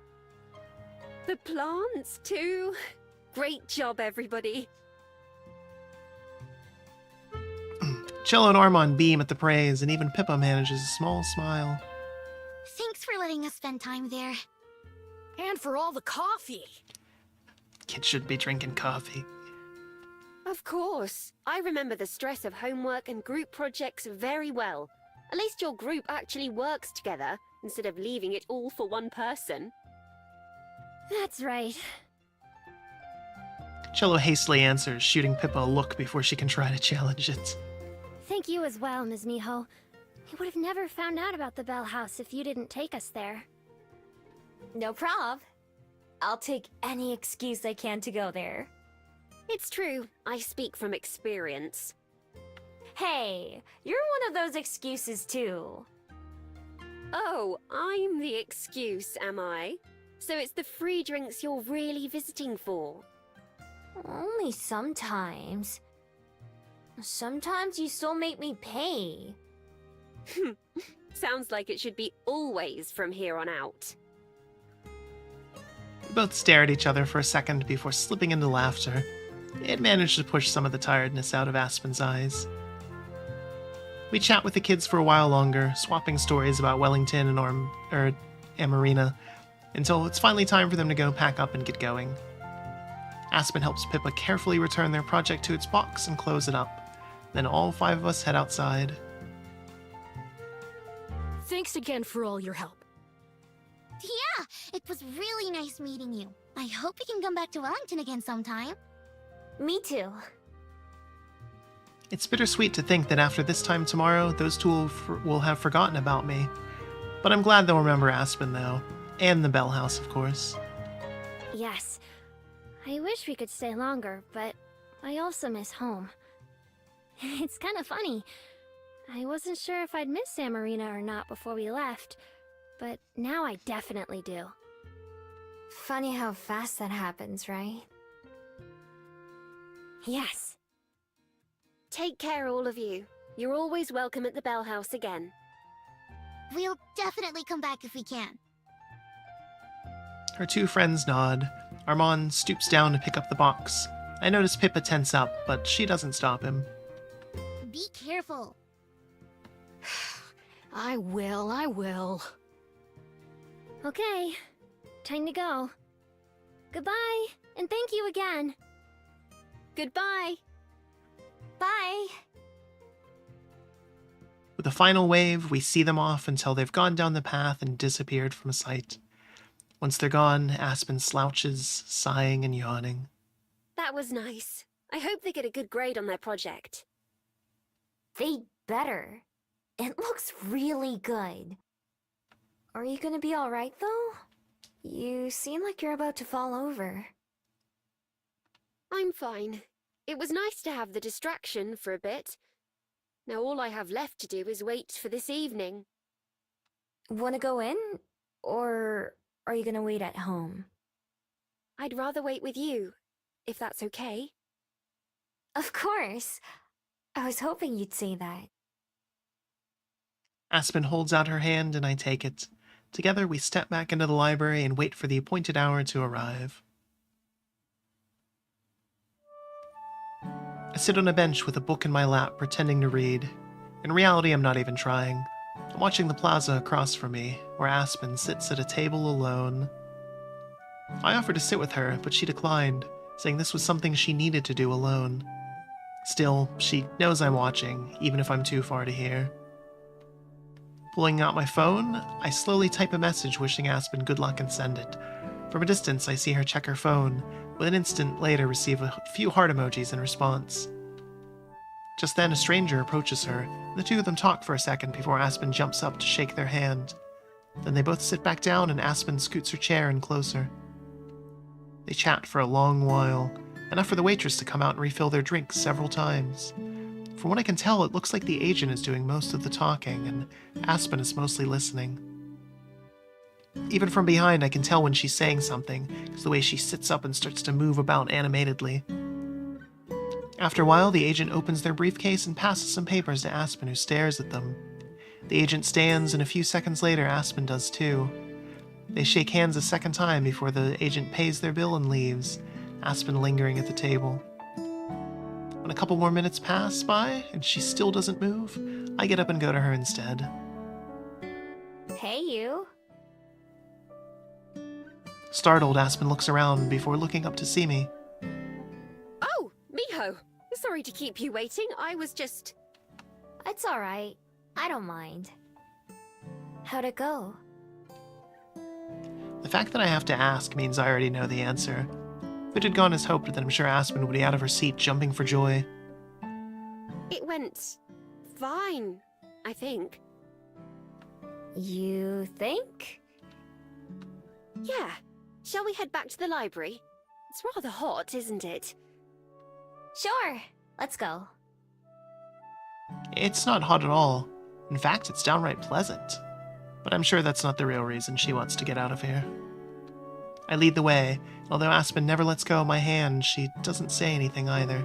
The plants, too. Great job, everybody. Cello and Armand beam at the praise, and even Pippa manages a small smile. Thanks for letting us spend time there. And for all the coffee. Kids should be drinking coffee. Of course. I remember the stress of homework and group projects very well. At least your group actually works together, instead of leaving it all for one person. That's right. Cello hastily answers, shooting Pippa a look before she can try to challenge it. Thank you as well, Ms. Miho. We would have never found out about the Bell House if you didn't take us there. No prob. I'll take any excuse I can to go there. It's true. I speak from experience. Hey, you're one of those excuses too. Oh, I'm the excuse, am I? So it's the free drinks you're really visiting for? Only sometimes. Sometimes you still make me pay. Sounds like it should be always from here on out. We both stare at each other for a second before slipping into laughter. It managed to push some of the tiredness out of Aspen's eyes. We chat with the kids for a while longer, swapping stories about Wellington and Amarina, until it's finally time for them to go pack up and get going. Aspen helps Pippa carefully return their project to its box and close it up. Then all 5 of us head outside. Thanks again for all your help. Yeah, it was really nice meeting you. I hope you can come back to Wellington again sometime. Me too. It's bittersweet to think that after this time tomorrow, those two will have forgotten about me. But I'm glad they'll remember Aspen, though. And the Bell House, of course. Yes. I wish we could stay longer, but I also miss home. It's kind of funny. I wasn't sure if I'd miss Amarina or not before we left, but now I definitely do. Funny how fast that happens, right? Yes. Take care, all of you. You're always welcome at the Bell House again. We'll definitely come back if we can. Her 2 friends nod. Armand stoops down to pick up the box. I notice Pippa tense up, but she doesn't stop him. Be careful. I will. Okay. Time to go. Goodbye, and thank you again. Goodbye. Bye. With a final wave, we see them off until they've gone down the path and disappeared from sight. Once they're gone, Aspen slouches, sighing and yawning. That was nice. I hope they get a good grade on their project. They better. It looks really good. Are you gonna be alright, though? You seem like you're about to fall over. I'm fine. It was nice to have the distraction for a bit. Now all I have left to do is wait for this evening. Wanna go in? Or are you gonna wait at home? I'd rather wait with you, if that's okay. Of course. I was hoping you'd say that. Aspen holds out her hand and I take it. Together we step back into the library and wait for the appointed hour to arrive. I sit on a bench with a book in my lap, pretending to read. In reality, I'm not even trying. I'm watching the plaza across from me, where Aspen sits at a table alone. I offered to sit with her, but she declined, saying this was something she needed to do alone. Still, she knows I'm watching, even if I'm too far to hear. Pulling out my phone, I slowly type a message wishing Aspen good luck and send it. From a distance, I see her check her phone, with an instant later receive a few heart emojis in response. Just then, a stranger approaches her, and the two of them talk for a second before Aspen jumps up to shake their hand. Then they both sit back down and Aspen scoots her chair in closer. They chat for a long while, enough for the waitress to come out and refill their drinks several times. From what I can tell, it looks like the agent is doing most of the talking, and Aspen is mostly listening. Even from behind, I can tell when she's saying something, because the way she sits up and starts to move about animatedly. After a while, the agent opens their briefcase and passes some papers to Aspen, who stares at them. The agent stands, and a few seconds later, Aspen does too. They shake hands a second time before the agent pays their bill and leaves, Aspen lingering at the table. When a couple more minutes pass by and she still doesn't move, I get up and go to her instead. Hey, you. Startled, Aspen looks around before looking up to see me. Oh, Miho! Sorry to keep you waiting. I was just... It's alright. I don't mind. How'd it go? The fact that I have to ask means I already know the answer. If it had gone as hoped, then I'm sure Aspen would be out of her seat jumping for joy. It went... fine, I think. You think? Yeah. Shall we head back to the library? It's rather hot, isn't it? Sure. Let's go. It's not hot at all. In fact, it's downright pleasant. But I'm sure that's not the real reason she wants to get out of here. I lead the way. Although Aspen never lets go of my hand, she doesn't say anything either.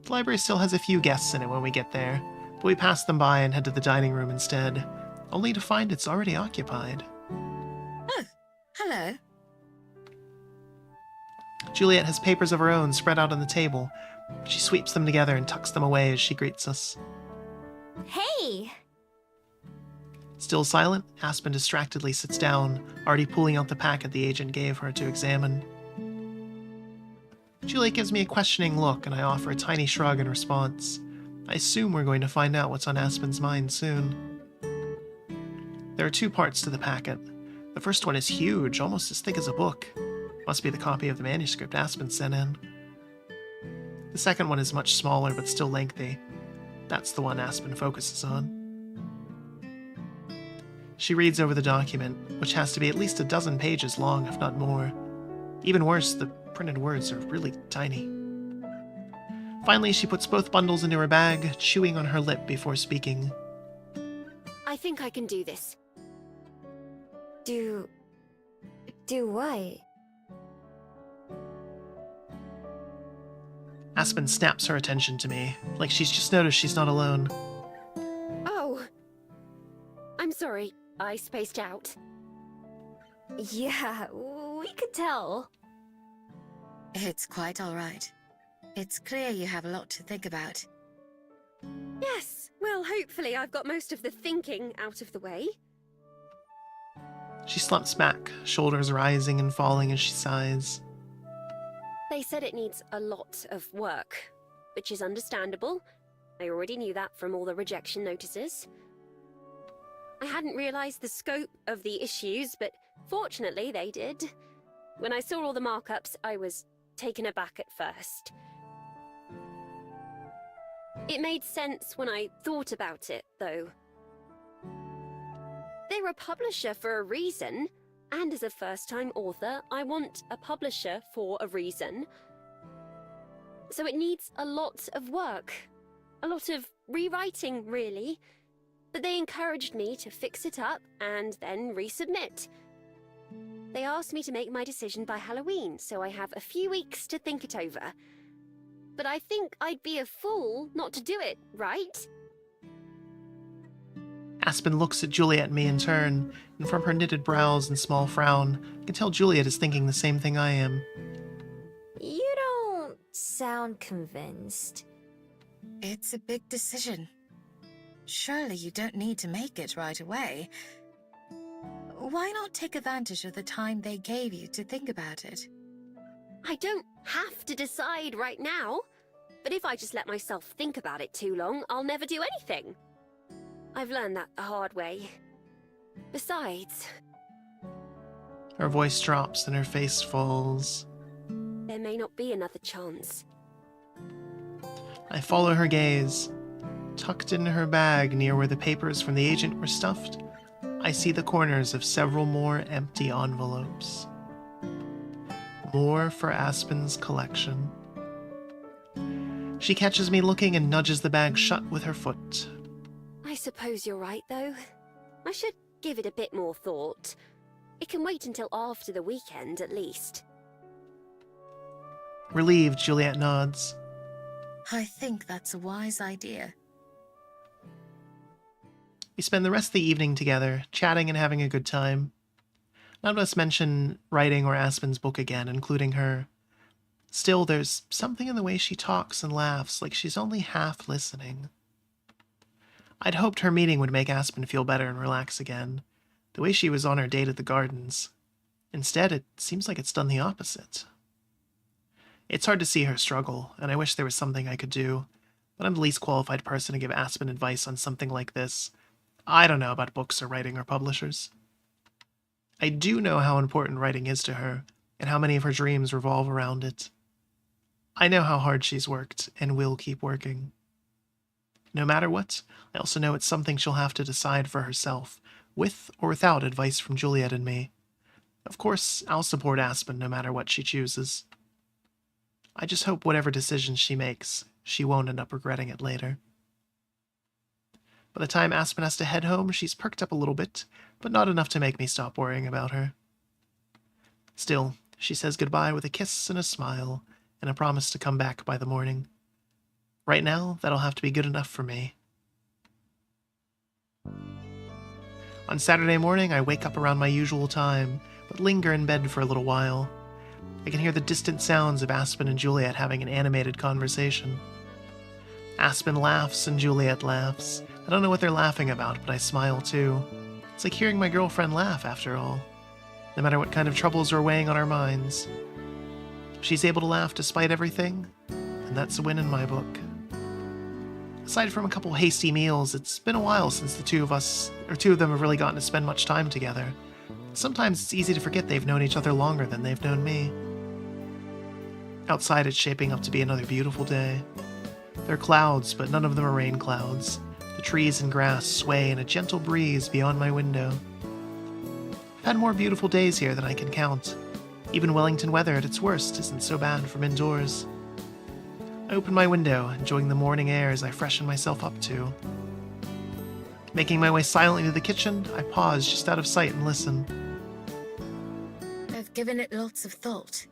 The library still has a few guests in it when we get there, but we pass them by and head to the dining room instead, only to find it's already occupied. Oh, hello. Juliet has papers of her own spread out on the table. She sweeps them together and tucks them away as she greets us. Hey! Still silent, Aspen distractedly sits down, already pulling out the packet the agent gave her to examine. Juliet gives me a questioning look, and I offer a tiny shrug in response. I assume we're going to find out what's on Aspen's mind soon. There are two parts to the packet. The first one is huge, almost as thick as a book. Must be the copy of the manuscript Aspen sent in. The second one is much smaller, but still lengthy. That's the one Aspen focuses on. She reads over the document, which has to be at least a dozen pages long, if not more. Even worse, the printed words are really tiny. Finally, she puts both bundles into her bag, chewing on her lip before speaking. I think I can do this. Do what? Aspen snaps her attention to me, like she's just noticed she's not alone. Oh. I'm sorry. I spaced out. Yeah, we could tell. It's quite all right. It's clear you have a lot to think about. Yes, well, hopefully I've got most of the thinking out of the way. She slumps back, shoulders rising and falling as she sighs. They said it needs a lot of work, which is understandable. I already knew that from all the rejection notices. I hadn't realized the scope of the issues, but fortunately they did. When I saw all the markups, I was taken aback at first. It made sense when I thought about it, though. They're a publisher for a reason, and as a first-time author, I want a publisher for a reason. So it needs a lot of work. A lot of rewriting, really. But they encouraged me to fix it up and then resubmit. They asked me to make my decision by Halloween, so I have a few weeks to think it over. But I think I'd be a fool not to do it, right? Aspen looks at Juliet and me in turn, and from her knitted brows and small frown, I can tell Juliet is thinking the same thing I am. You don't sound convinced. It's a big decision. Surely you don't need to make it right away. Why not take advantage of the time they gave you to think about it? I don't have to decide right now. But if I just let myself think about it too long, I'll never do anything. I've learned that the hard way. Besides... Her voice drops and her face falls. There may not be another chance. I follow her gaze. Tucked in her bag near where the papers from the agent were stuffed, I see the corners of several more empty envelopes. More for Aspen's collection. She catches me looking and nudges the bag shut with her foot. I suppose you're right, though. I should give it a bit more thought. It can wait until after the weekend, at least. Relieved, Juliet nods. I think that's a wise idea. We spend the rest of the evening together, chatting and having a good time. None of us mention writing or Aspen's book again, including her. Still, there's something in the way she talks and laughs, like she's only half listening. I'd hoped her meeting would make Aspen feel better and relax again, the way she was on her date at the gardens. Instead, it seems like it's done the opposite. It's hard to see her struggle, and I wish there was something I could do, but I'm the least qualified person to give Aspen advice on something like this. I don't know about books or writing or publishers. I do know how important writing is to her, and how many of her dreams revolve around it. I know how hard she's worked, and will keep working. No matter what, I also know it's something she'll have to decide for herself, with or without advice from Juliet and me. Of course, I'll support Aspen no matter what she chooses. I just hope whatever decisions she makes, she won't end up regretting it later. By the time Aspen has to head home, she's perked up a little bit, but not enough to make me stop worrying about her. Still, she says goodbye with a kiss and a smile, and a promise to come back by the morning. Right now, that'll have to be good enough for me. On Saturday morning, I wake up around my usual time, but linger in bed for a little while. I can hear the distant sounds of Aspen and Juliet having an animated conversation. Aspen laughs and Juliet laughs. I don't know what they're laughing about, but I smile too. It's like hearing my girlfriend laugh, after all. No matter what kind of troubles are weighing on our minds. If she's able to laugh despite everything, and that's a win in my book. Aside from a couple hasty meals, it's been a while since the two of them have really gotten to spend much time together. Sometimes it's easy to forget they've known each other longer than they've known me. Outside, it's shaping up to be another beautiful day. There are clouds, but none of them are rain clouds. The trees and grass sway in a gentle breeze beyond my window. I've had more beautiful days here than I can count. Even Wellington weather at its worst isn't so bad from indoors. I open my window, enjoying the morning air as I freshen myself up too. Making my way silently to the kitchen, I pause just out of sight and listen. I've given it lots of thought.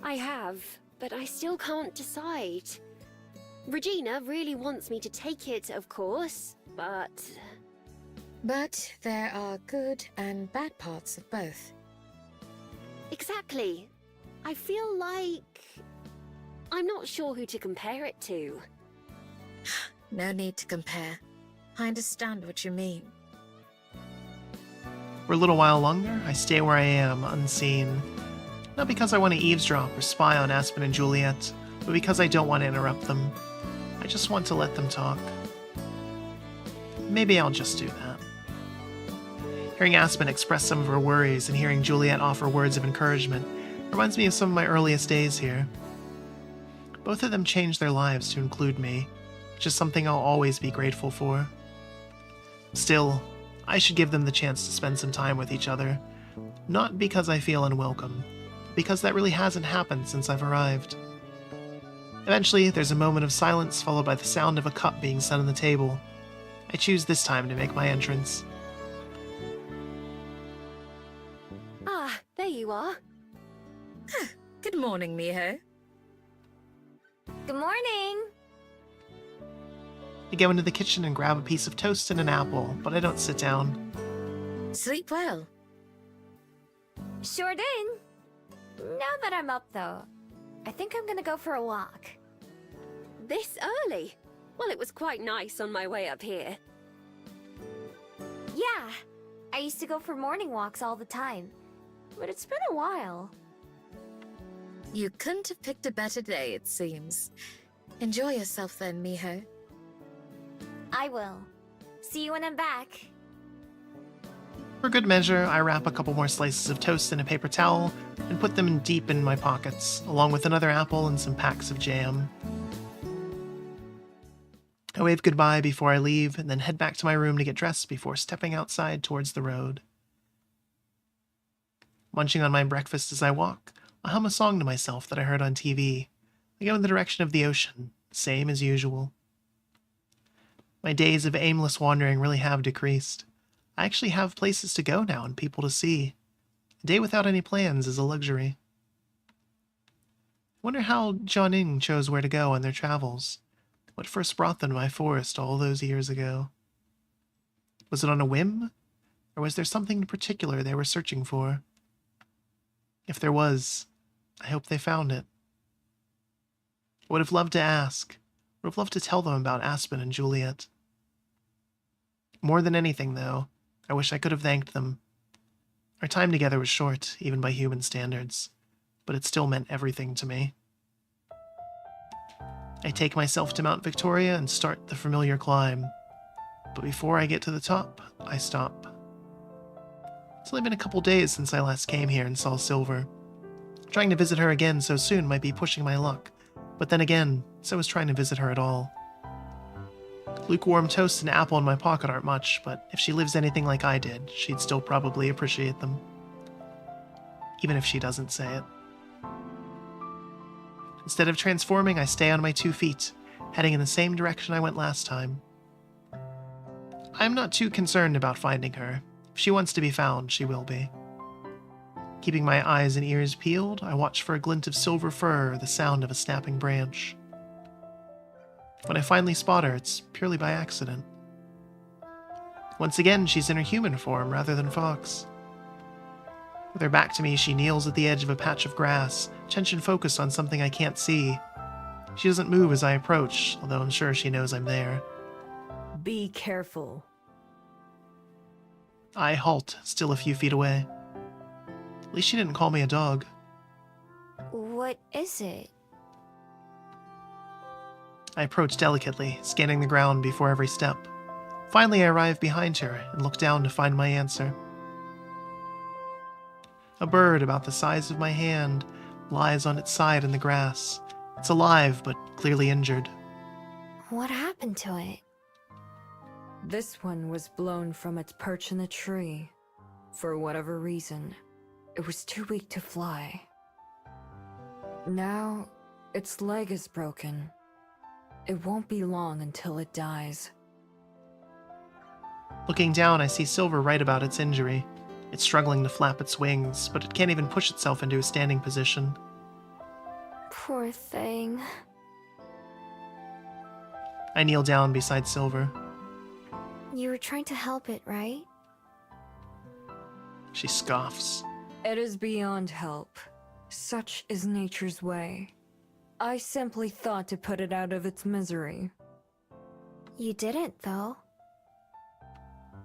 I have, but I still can't decide. Regina really wants me to take it, of course, but... But there are good and bad parts of both. Exactly. I feel like... I'm not sure who to compare it to. No need to compare. I understand what you mean. For a little while longer, I stay where I am, unseen. Not because I want to eavesdrop or spy on Aspen and Juliet, but because I don't want to interrupt them. I just want to let them talk. Maybe I'll just do that. Hearing Aspen express some of her worries and hearing Juliet offer words of encouragement reminds me of some of my earliest days here. Both of them changed their lives to include me, which is something I'll always be grateful for. Still, I should give them the chance to spend some time with each other, not because I feel unwelcome, but because that really hasn't happened since I've arrived. Eventually, there's a moment of silence followed by the sound of a cup being set on the table. I choose this time to make my entrance. Ah, there you are. Good morning, Miho. Good morning! I go into the kitchen and grab a piece of toast and an apple, but I don't sit down. Sleep well. Sure did. Now that I'm up, though, I think I'm gonna go for a walk. This early? Well, it was quite nice on my way up here. Yeah, I used to go for morning walks all the time, but it's been a while. You couldn't have picked a better day, it seems. Enjoy yourself then, Miho. I will. See you when I'm back. For good measure, I wrap a couple more slices of toast in a paper towel and put them deep in my pockets, along with another apple and some packs of jam. I wave goodbye before I leave, and then head back to my room to get dressed before stepping outside towards the road. Munching on my breakfast as I walk, I hum a song to myself that I heard on TV. I go in the direction of the ocean, same as usual. My days of aimless wandering really have decreased. I actually have places to go now and people to see. A day without any plans is a luxury. I wonder how Jianing chose where to go on their travels. What first brought them to my forest all those years ago? Was it on a whim? Or was there something in particular they were searching for? If there was, I hope they found it. I would have loved to ask. Would have loved to tell them about Aspen and Juliet. More than anything, though, I wish I could have thanked them. Our time together was short, even by human standards, but it still meant everything to me. I take myself to Mount Victoria and start the familiar climb, but before I get to the top, I stop. It's only been a couple days since I last came here and saw Silver. Trying to visit her again so soon might be pushing my luck, but then again, so is trying to visit her at all. Lukewarm toast and apple in my pocket aren't much, but if she lives anything like I did, she'd still probably appreciate them. Even if she doesn't say it. Instead of transforming, I stay on my 2 feet, heading in the same direction I went last time. I'm not too concerned about finding her. If she wants to be found, she will be. Keeping my eyes and ears peeled, I watch for a glint of silver fur or the sound of a snapping branch. When I finally spot her, it's purely by accident. Once again, she's in her human form rather than fox. With her back to me, she kneels at the edge of a patch of grass, attention focused on something I can't see. She doesn't move as I approach, although I'm sure she knows I'm there. Be careful. I halt, still a few feet away. At least she didn't call me a dog. What is it? I approach delicately, scanning the ground before every step. Finally, I arrive behind her and look down to find my answer. A bird about the size of my hand lies on its side in the grass. It's alive, but clearly injured. What happened to it? This one was blown from its perch in the tree. For whatever reason, it was too weak to fly. Now, its leg is broken. It won't be long until it dies. Looking down, I see Silver right about its injury. It's struggling to flap its wings, but it can't even push itself into a standing position. Poor thing. I kneel down beside Silver. You were trying to help it, right? She scoffs. It is beyond help. Such is nature's way. I simply thought to put it out of its misery. You didn't, though.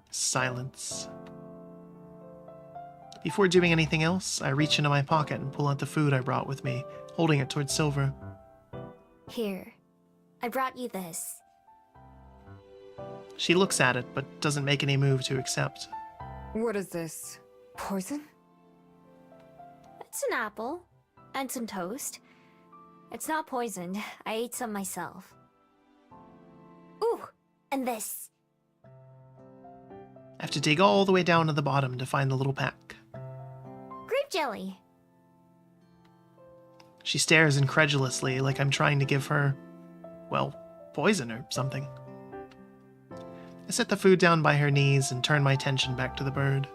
Silence. Before doing anything else, I reach into my pocket and pull out the food I brought with me, holding it towards Silver. Here. I brought you this. She looks at it, but doesn't make any move to accept. What is this? Poison? It's an apple. And some toast. It's not poisoned. I ate some myself. Ooh! And this. I have to dig all the way down to the bottom to find the little pack. Grape jelly. She stares incredulously, like I'm trying to give her, well, poison or something. I set the food down by her knees and turn my attention back to the bird.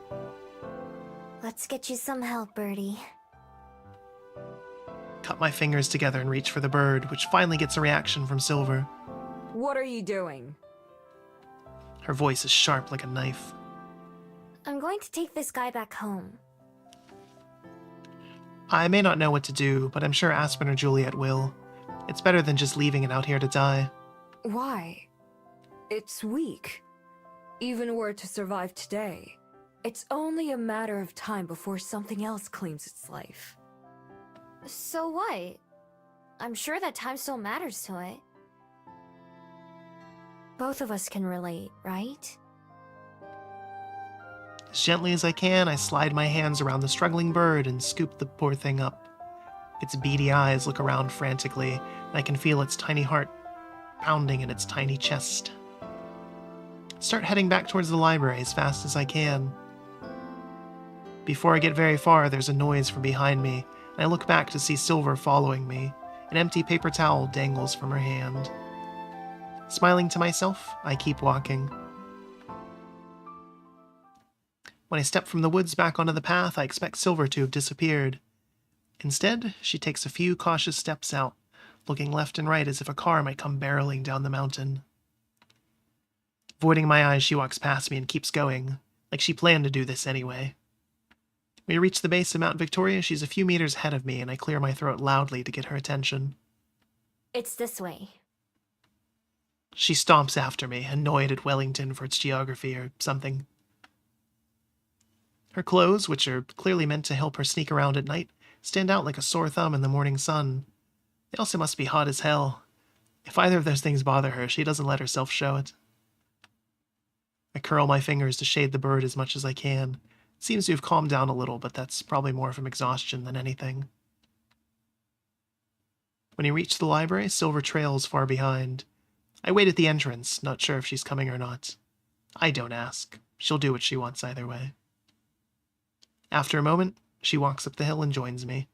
Let's get you some help, birdie. Cut my fingers together and reach for the bird, which finally gets a reaction from Silver. What are you doing? Her voice is sharp like a knife. I'm going to take this guy back home. I may not know what to do, but I'm sure Aspen or Juliet will. It's better than just leaving it out here to die. Why? It's weak. Even were it to survive today, it's only a matter of time before something else claims its life. So what? I'm sure that time still matters to it. Both of us can relate, right? As gently as I can, I slide my hands around the struggling bird and scoop the poor thing up. Its beady eyes look around frantically, and I can feel its tiny heart pounding in its tiny chest. I start heading back towards the library as fast as I can. Before I get very far, there's a noise from behind me, and I look back to see Silver following me. An empty paper towel dangles from her hand. Smiling to myself, I keep walking. When I step from the woods back onto the path, I expect Silver to have disappeared. Instead, she takes a few cautious steps out, looking left and right as if a car might come barreling down the mountain. Avoiding my eyes, she walks past me and keeps going, like she planned to do this anyway. We reach the base of Mount Victoria. She's a few meters ahead of me, and I clear my throat loudly to get her attention. It's this way. She stomps after me, annoyed at Wellington for its geography or something. Her clothes, which are clearly meant to help her sneak around at night, stand out like a sore thumb in the morning sun. They also must be hot as hell. If either of those things bother her, she doesn't let herself show it. I curl my fingers to shade the bird as much as I can. It seems to have calmed down a little, but that's probably more from exhaustion than anything. When we reach the library, Silver trails far behind. I wait at the entrance, not sure if she's coming or not. I don't ask. She'll do what she wants either way. After a moment, she walks up the hill and joins me.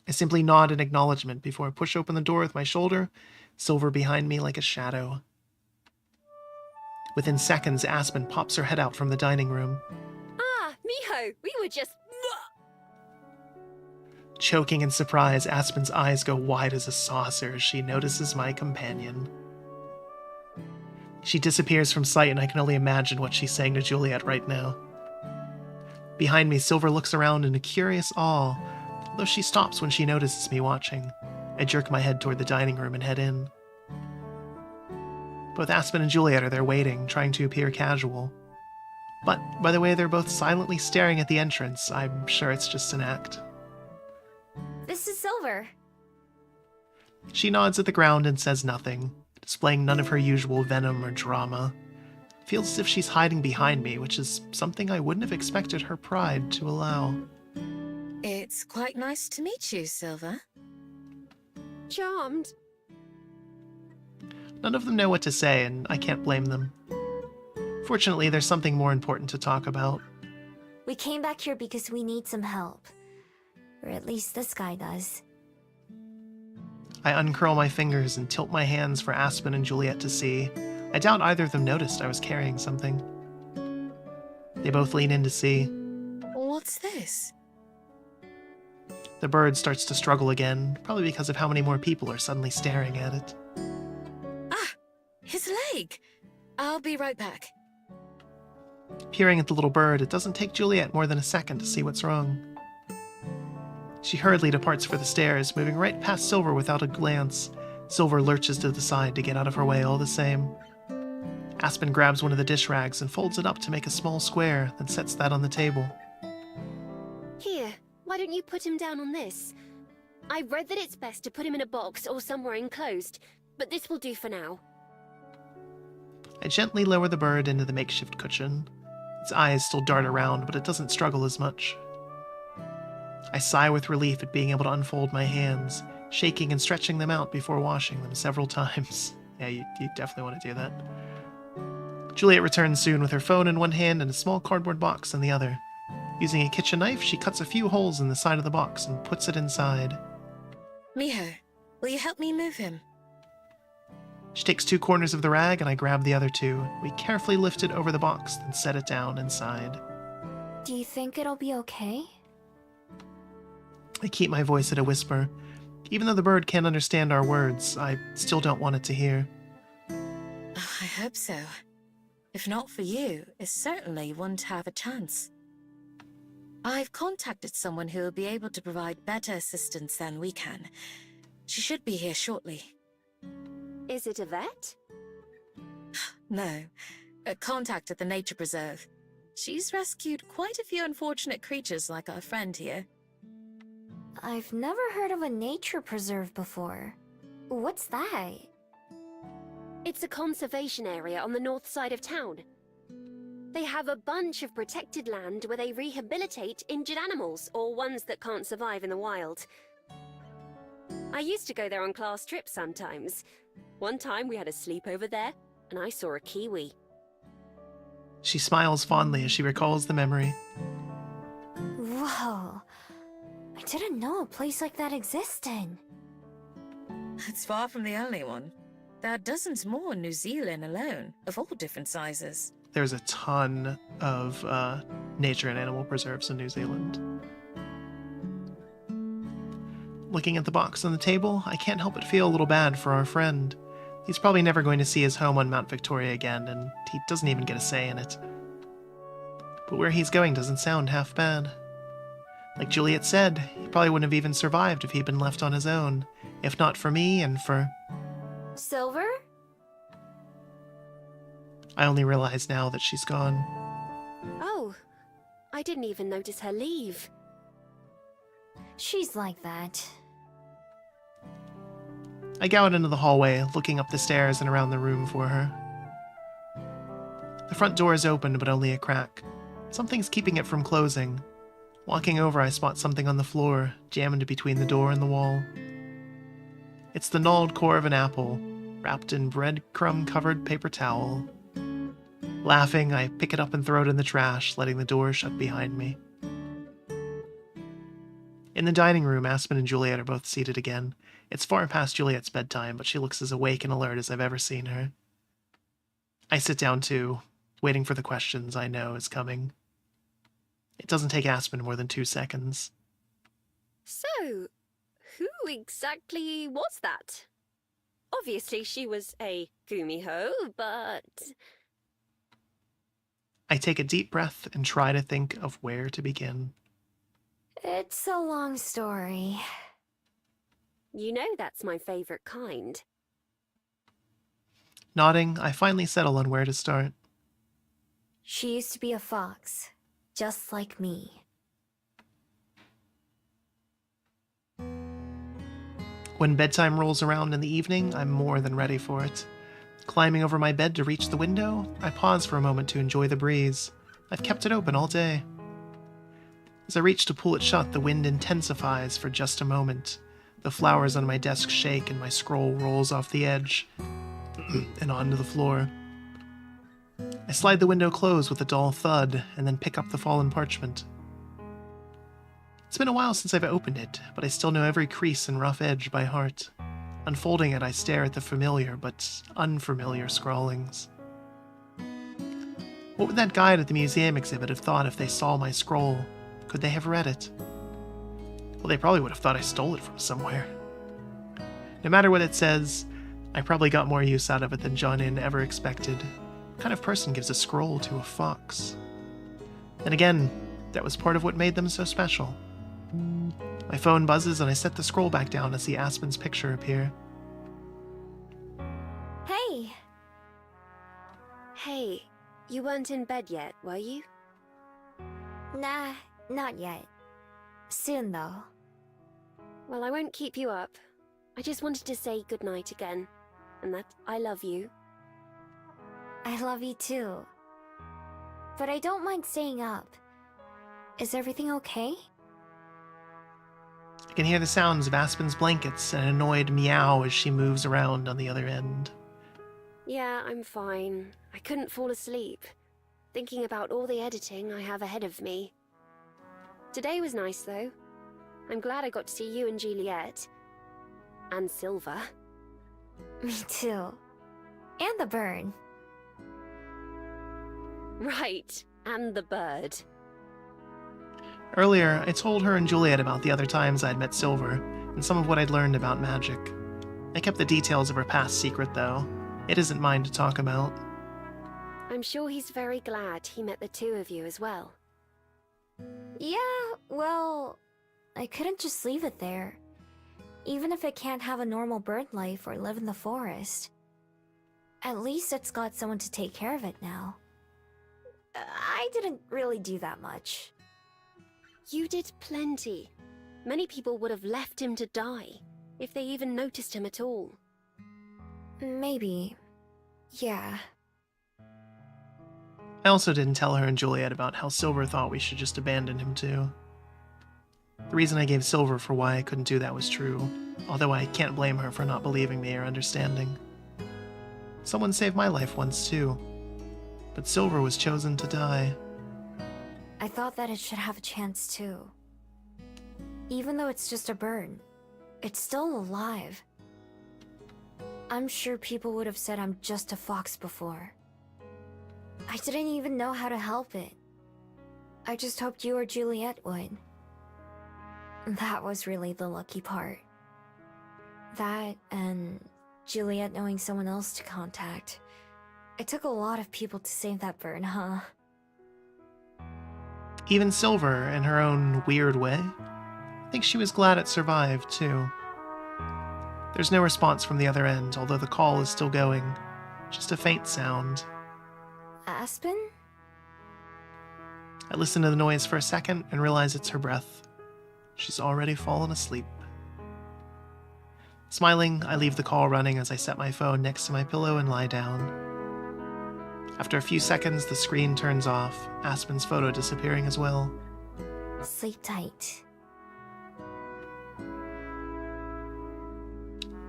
I simply nod in acknowledgement before I push open the door with my shoulder, Silver behind me like a shadow. Within seconds, Aspen pops her head out from the dining room. Ah, Miho, we were just... Choking in surprise, Aspen's eyes go wide as a saucer as she notices my companion. She disappears from sight, and I can only imagine what she's saying to Juliet right now. Behind me, Silver looks around in a curious awe, although she stops when she notices me watching. I jerk my head toward the dining room and head in. Both Aspen and Juliet are there waiting, trying to appear casual. But by the way they're both silently staring at the entrance, I'm sure it's just an act. This is Silver. She nods at the ground and says nothing, displaying none of her usual venom or drama. It feels as if she's hiding behind me, which is something I wouldn't have expected her pride to allow. It's quite nice to meet you, Silver. Charmed. None of them know what to say, and I can't blame them. Fortunately, there's something more important to talk about. We came back here because we need some help. Or at least this guy does. I uncurl my fingers and tilt my hands for Aspen and Juliet to see. I doubt either of them noticed I was carrying something. They both lean in to see. What's this? The bird starts to struggle again, probably because of how many more people are suddenly staring at it. Ah, his leg! I'll be right back. Peering at the little bird, it doesn't take Juliet more than a second to see what's wrong. She hurriedly departs for the stairs, moving right past Silver without a glance. Silver lurches to the side to get out of her way all the same. Aspen grabs one of the dish rags and folds it up to make a small square, then sets that on the table. Here, why don't you put him down on this? I read that it's best to put him in a box or somewhere enclosed, but this will do for now. I gently lower the bird into the makeshift cushion. Its eyes still dart around, but it doesn't struggle as much. I sigh with relief at being able to unfold my hands, shaking and stretching them out before washing them several times. Yeah, you definitely want to do that. Juliet returns soon with her phone in one hand and a small cardboard box in the other. Using a kitchen knife, she cuts a few holes in the side of the box and puts it inside. Miho, will you help me move him? She takes 2 corners of the rag and I grab the other 2. We carefully lift it over the box, then set it down inside. Do you think it'll be okay? I keep my voice at a whisper. Even though the bird can't understand our words, I still don't want it to hear. I hope so. If not for you, it certainly wouldn't have a chance. I've contacted someone who will be able to provide better assistance than we can. She should be here shortly. Is it a vet? No, a contact at the nature preserve. She's rescued quite a few unfortunate creatures like our friend here. I've never heard of a nature preserve before. What's that? It's a conservation area on the north side of town. They have a bunch of protected land where they rehabilitate injured animals or ones that can't survive in the wild. I used to go there on class trips sometimes. One time we had a sleepover there, and I saw a kiwi. She smiles fondly as she recalls the memory. Whoa. I didn't know a place like that existed. It's far from the only one. There are dozens more in New Zealand alone, of all different sizes. There's a ton of nature and animal preserves in New Zealand. Looking at the box on the table, I can't help but feel a little bad for our friend. He's probably never going to see his home on Mount Victoria again, and he doesn't even get a say in it. But where he's going doesn't sound half bad. Like Juliet said, he probably wouldn't have even survived if he'd been left on his own, if not for me and for... Silver? I only realize now that she's gone. Oh, I didn't even notice her leave. She's like that. I go out into the hallway, looking up the stairs and around the room for her. The front door is open, but only a crack. Something's keeping it from closing. Walking over, I spot something on the floor, jammed between the door and the wall. It's the gnawed core of an apple, wrapped in breadcrumb-covered paper towel. Laughing, I pick it up and throw it in the trash, letting the door shut behind me. In the dining room, Aspen and Juliet are both seated again. It's far past Juliet's bedtime, but she looks as awake and alert as I've ever seen her. I sit down too, waiting for the questions I know is coming. It doesn't take Aspen more than 2 seconds. So, who exactly was that? Obviously she was a Gumiho, but... I take a deep breath and try to think of where to begin. It's a long story. You know that's my favorite kind. Nodding, I finally settle on where to start. She used to be a fox, just like me. When bedtime rolls around in the evening, I'm more than ready for it. Climbing over my bed to reach the window, I pause for a moment to enjoy the breeze. I've kept it open all day. As I reach to pull it shut, the wind intensifies for just a moment. The flowers on my desk shake and my scroll rolls off the edge and onto the floor. I slide the window closed with a dull thud and then pick up the fallen parchment. It's been a while since I've opened it, but I still know every crease and rough edge by heart. Unfolding it, I stare at the familiar but unfamiliar scrawlings. What would that guide at the museum exhibit have thought if they saw my scroll? Could they have read it? Well, they probably would have thought I stole it from somewhere. No matter what it says, I probably got more use out of it than John-In ever expected. What kind of person gives a scroll to a fox? And again, that was part of what made them so special. My phone buzzes and I set the scroll back down to see Aspen's picture appear. Hey! Hey, you weren't in bed yet, were you? Nah, not yet. Soon, though. Well, I won't keep you up. I just wanted to say goodnight again, and that I love you. I love you too. But I don't mind staying up. Is everything okay? I can hear the sounds of Aspen's blankets and an annoyed meow as she moves around on the other end. Yeah, I'm fine. I couldn't fall asleep, thinking about all the editing I have ahead of me. Today was nice, though. I'm glad I got to see you and Juliet. And Silver. Me too. And the bird. Right, and the bird. Earlier, I told her and Juliet about the other times I'd met Silver, and some of what I'd learned about magic. I kept the details of her past secret, though. It isn't mine to talk about. I'm sure he's very glad he met the two of you as well. Yeah, well, I couldn't just leave it there. Even if it can't have a normal bird life or live in the forest. At least it's got someone to take care of it now. I didn't really do that much. You did plenty. Many people would have left him to die, if they even noticed him at all. Maybe. Yeah. I also didn't tell her and Juliet about how Silver thought we should just abandon him too. The reason I gave Silver for why I couldn't do that was true, although I can't blame her for not believing me or understanding. Someone saved my life once too, but Silver was chosen to die. I thought that it should have a chance too. Even though it's just a bird, it's still alive. I'm sure people would have said I'm just a fox before. I didn't even know how to help it. I just hoped you or Juliet would. That was really the lucky part. That and Juliet knowing someone else to contact. It took a lot of people to save that bird, huh? Even Silver, in her own weird way, I think she was glad it survived, too. There's no response from the other end, although the call is still going. Just a faint sound. Aspen? I listen to the noise for a second and realize it's her breath. She's already fallen asleep. Smiling, I leave the call running as I set my phone next to my pillow and lie down. After a few seconds, the screen turns off, Aspen's photo disappearing as well. Sleep tight.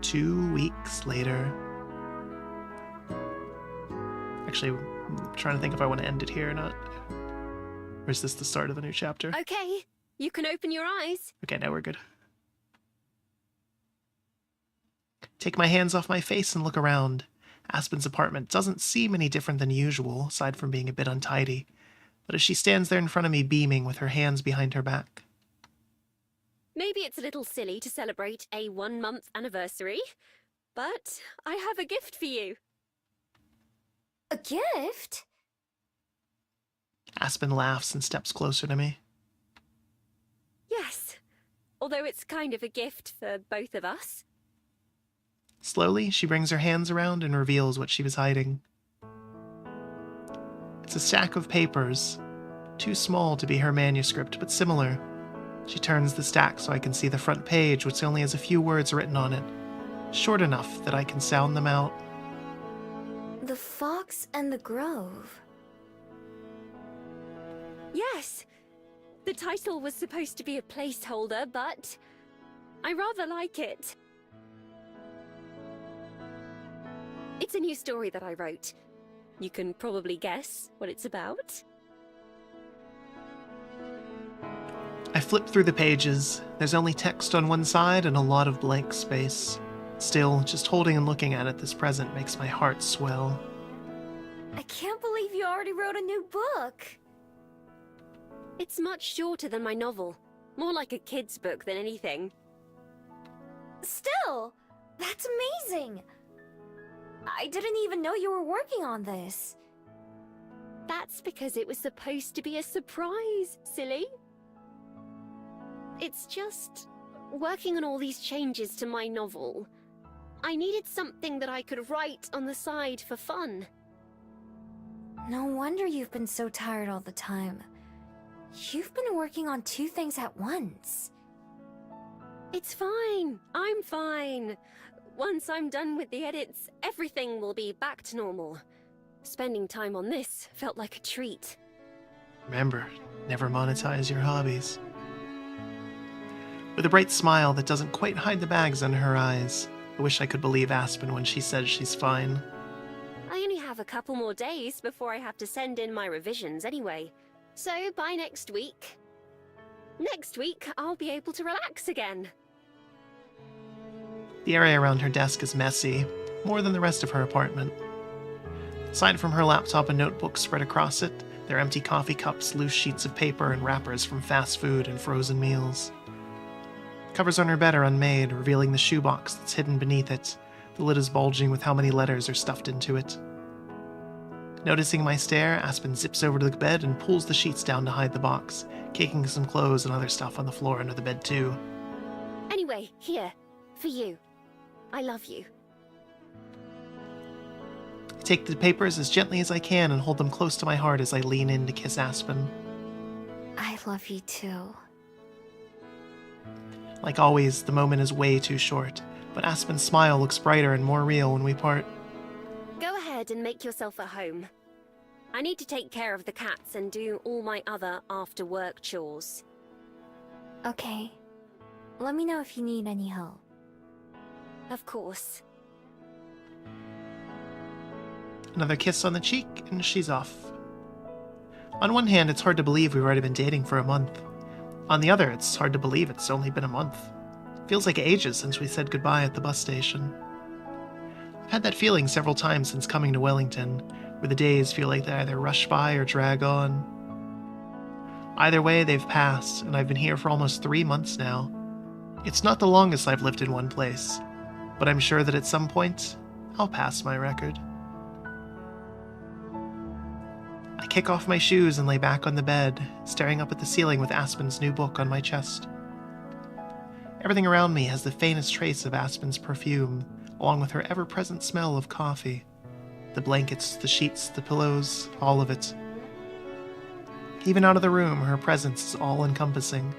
2 weeks later. Actually, I'm trying to think if I want to end it here or not. Or is this the start of the new chapter? Okay, you can open your eyes. Okay, now we're good. Take my hands off my face and look around. Aspen's apartment doesn't seem any different than usual, aside from being a bit untidy. But as she stands there in front of me beaming with her hands behind her back. Maybe it's a little silly to celebrate a 1-month anniversary, but I have a gift for you. A gift? Aspen laughs and steps closer to me. Yes, although it's kind of a gift for both of us. Slowly, she brings her hands around and reveals what she was hiding. It's a stack of papers, too small to be her manuscript, but similar. She turns the stack so I can see the front page, which only has a few words written on it, short enough that I can sound them out. The Fox and the Grove. Yes, the title was supposed to be a placeholder, but I rather like it. It's a new story that I wrote. You can probably guess what it's about. I flip through the pages. There's only text on one side and a lot of blank space. Still, just holding and looking at it this present makes my heart swell. I can't believe you already wrote a new book. It's much shorter than my novel. More like a kid's book than anything. Still, that's amazing. I didn't even know you were working on this. That's because it was supposed to be a surprise, silly. It's just working on all these changes to my novel. I needed something that I could write on the side for fun. No wonder you've been so tired all the time. You've been working on 2 things at once. It's fine. I'm fine. Once I'm done with the edits, everything will be back to normal. Spending time on this felt like a treat. Remember, never monetize your hobbies. With a bright smile that doesn't quite hide the bags under her eyes, I wish I could believe Aspen when she says she's fine. I only have a couple more days before I have to send in my revisions anyway. So by next week, I'll be able to relax again. The area around her desk is messy, more than the rest of her apartment. Aside from her laptop and notebooks spread across it, there are empty coffee cups, loose sheets of paper, and wrappers from fast food and frozen meals. Covers on her bed are unmade, revealing the shoebox that's hidden beneath it. The lid is bulging with how many letters are stuffed into it. Noticing my stare, Aspen zips over to the bed and pulls the sheets down to hide the box, kicking some clothes and other stuff on the floor under the bed too. Anyway, here, for you. I love you. I take the papers as gently as I can and hold them close to my heart as I lean in to kiss Aspen. I love you too. Like always, the moment is way too short, but Aspen's smile looks brighter and more real when we part. Go ahead and make yourself at home. I need to take care of the cats and do all my other after-work chores. Okay. Let me know if you need any help. Of course. Another kiss on the cheek, and she's off. On one hand, it's hard to believe we've already been dating for a month. On the other, it's hard to believe it's only been a month. Feels like ages since we said goodbye at the bus station. I've had that feeling several times since coming to Wellington, where the days feel like they either rush by or drag on. Either way, they've passed, and I've been here for almost 3 months now. It's not the longest I've lived in one place, but I'm sure that at some point, I'll pass my record. I kick off my shoes and lay back on the bed, staring up at the ceiling with Aspen's new book on my chest. Everything around me has the faintest trace of Aspen's perfume, along with her ever-present smell of coffee. The blankets, the sheets, the pillows, all of it. Even out of the room, her presence is all-encompassing.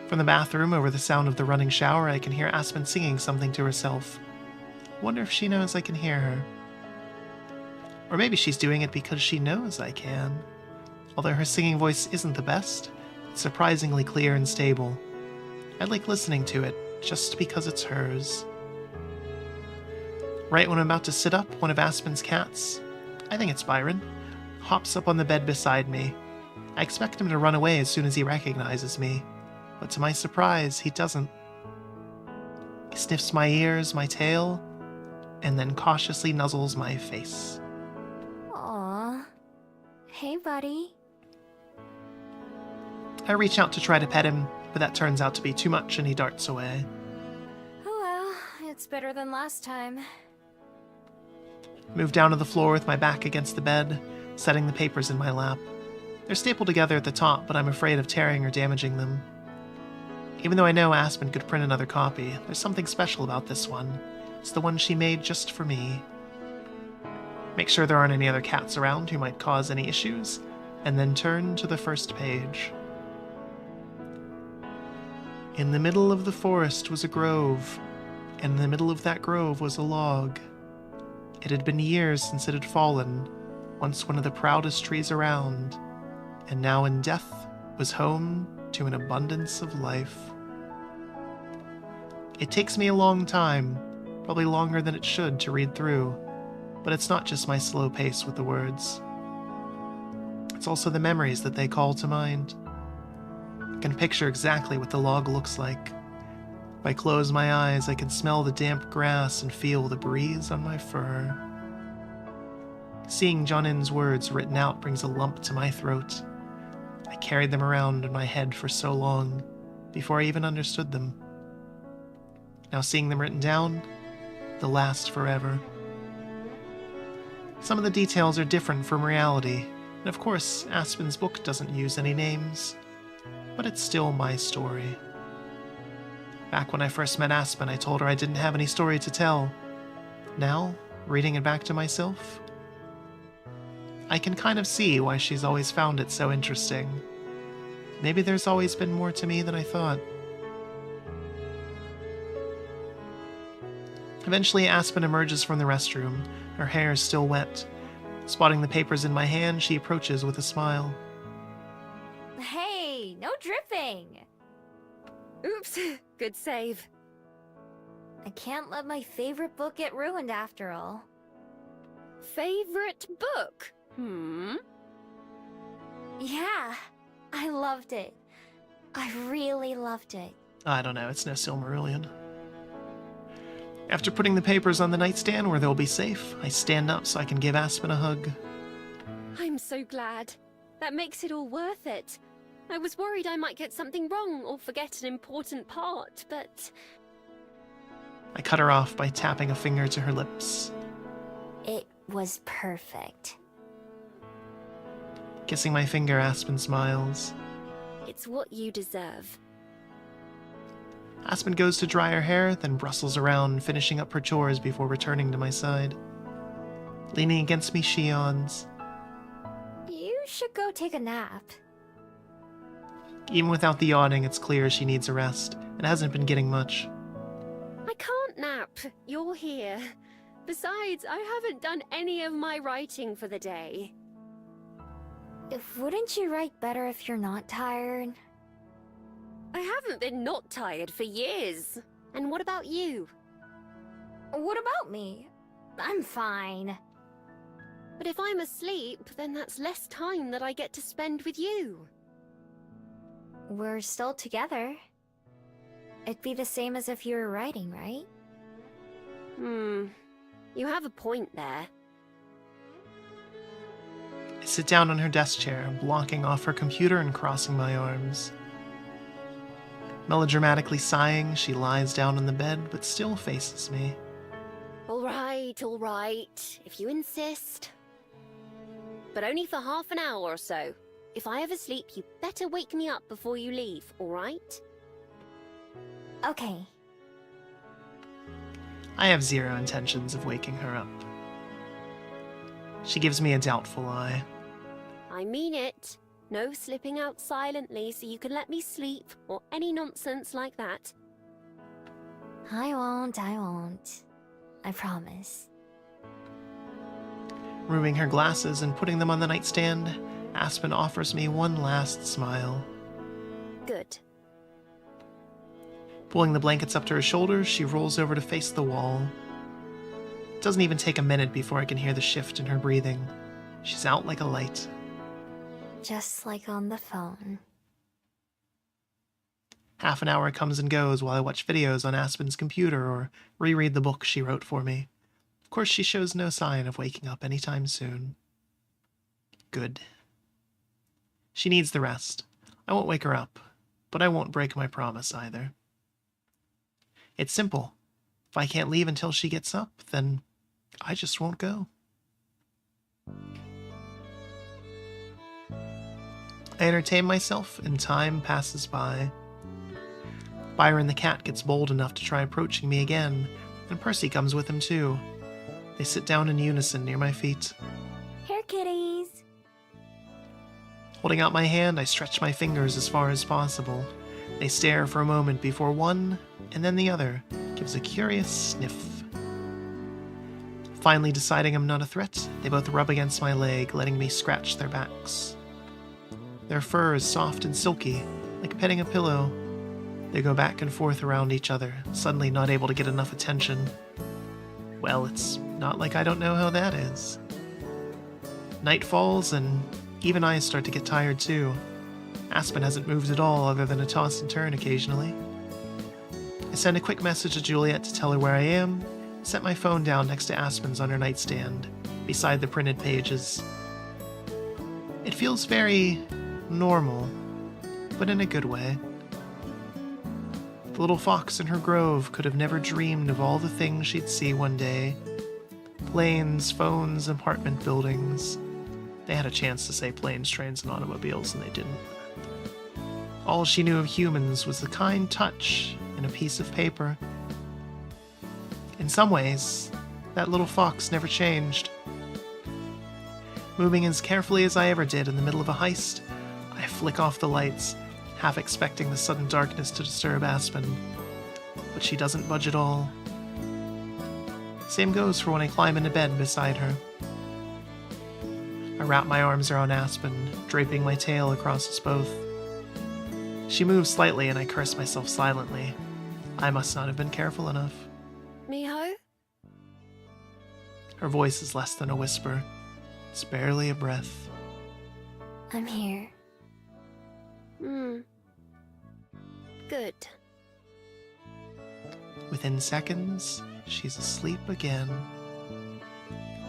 From the bathroom, over the sound of the running shower, I can hear Aspen singing something to herself. Wonder if she knows I can hear her. Or maybe she's doing it because she knows I can. Although her singing voice isn't the best, it's surprisingly clear and stable. I like listening to it, just because it's hers. Right when I'm about to sit up, one of Aspen's cats, I think it's Byron, hops up on the bed beside me. I expect him to run away as soon as he recognizes me, but to my surprise, he doesn't. He sniffs my ears, my tail, and then cautiously nuzzles my face. Aww. Hey, buddy. I reach out to try to pet him, but that turns out to be too much and he darts away. Oh well, it's better than last time. Move down to the floor with my back against the bed, setting the papers in my lap. They're stapled together at the top, but I'm afraid of tearing or damaging them. Even though I know Aspen could print another copy, there's something special about this one. It's the one she made just for me. Make sure there aren't any other cats around who might cause any issues, and then turn to the first page. In the middle of the forest was a grove, and in the middle of that grove was a log. It had been years since it had fallen, once one of the proudest trees around, and now in death was home to an abundance of life. It takes me a long time, probably longer than it should, to read through, but it's not just my slow pace with the words. It's also the memories that they call to mind. I can picture exactly what the log looks like. If I close my eyes, I can smell the damp grass and feel the breeze on my fur. Seeing Jonin's words written out brings a lump to my throat. I carried them around in my head for so long, before I even understood them. Now seeing them written down, they'll last forever. Some of the details are different from reality, and of course, Aspen's book doesn't use any names, but it's still my story. Back when I first met Aspen, I told her I didn't have any story to tell. Now, reading it back to myself, I can kind of see why she's always found it so interesting. Maybe there's always been more to me than I thought. Eventually, Aspen emerges from the restroom, her hair still wet. Spotting the papers in my hand, she approaches with a smile. Hey, no dripping! Oops, good save. I can't let my favorite book get ruined after all. Favorite book? Yeah, I loved it. I really loved it. I don't know, it's no Silmarillion. After putting the papers on the nightstand where they'll be safe, I stand up so I can give Aspen a hug. I'm so glad. That makes it all worth it. I was worried I might get something wrong or forget an important part, but... I cut her off by tapping a finger to her lips. It was perfect. Kissing my finger, Aspen smiles. It's what you deserve. Aspen goes to dry her hair, then brustles around, finishing up her chores before returning to my side. Leaning against me, she yawns. You should go take a nap. Even without the yawning, it's clear she needs a rest, and hasn't been getting much. I can't nap. You're here. Besides, I haven't done any of my writing for the day. Wouldn't you write better if you're not tired? I haven't been not tired for years. And what about you? What about me? I'm fine. But if I'm asleep, then that's less time that I get to spend with you. We're still together. It'd be the same as if you were writing, right? You have a point there. I sit down on her desk chair, blocking off her computer and crossing my arms. Melodramatically sighing, she lies down on the bed but still faces me. All right, if you insist. But only for half an hour or so. If I ever sleep, you better wake me up before you leave, all right? Okay. I have zero intentions of waking her up. She gives me a doubtful eye. I mean it. No slipping out silently so you can let me sleep, or any nonsense like that. I won't. I promise. Removing her glasses and putting them on the nightstand, Aspen offers me one last smile. Good. Pulling the blankets up to her shoulders, she rolls over to face the wall. It doesn't even take a minute before I can hear the shift in her breathing. She's out like a light. Just like on the phone. Half an hour comes and goes while I watch videos on Aspen's computer or reread the book she wrote for me. Of course, she shows no sign of waking up anytime soon. Good. She needs the rest. I won't wake her up, but I won't break my promise either. It's simple. If I can't leave until she gets up, then I just won't go. I entertain myself, and time passes by. Byron the cat gets bold enough to try approaching me again, and Percy comes with him too. They sit down in unison near my feet. Here, kitties. Holding out my hand, I stretch my fingers as far as possible. They stare for a moment before one, and then the other, gives a curious sniff. Finally deciding I'm not a threat, they both rub against my leg, letting me scratch their backs. Their fur is soft and silky, like petting a pillow. They go back and forth around each other, suddenly not able to get enough attention. Well, it's not like I don't know how that is. Night falls, and even I start to get tired too. Aspen hasn't moved at all other than a toss and turn occasionally. I send a quick message to Juliet to tell her where I am, set my phone down next to Aspen's on her nightstand, beside the printed pages. It feels very normal, but in a good way. The little fox in her grove could have never dreamed of all the things she'd see one day. Planes, phones, apartment buildings. They had a chance to say planes, trains, and automobiles, and they didn't. All she knew of humans was the kind touch in a piece of paper. In some ways, that little fox never changed. Moving as carefully as I ever did in the middle of a heist, I flick off the lights, half expecting the sudden darkness to disturb Aspen. But she doesn't budge at all. Same goes for when I climb into bed beside her. I wrap my arms around Aspen, draping my tail across us both. She moves slightly and I curse myself silently. I must not have been careful enough. Miho? Her voice is less than a whisper. It's barely a breath. I'm here. Good. Within seconds, she's asleep again.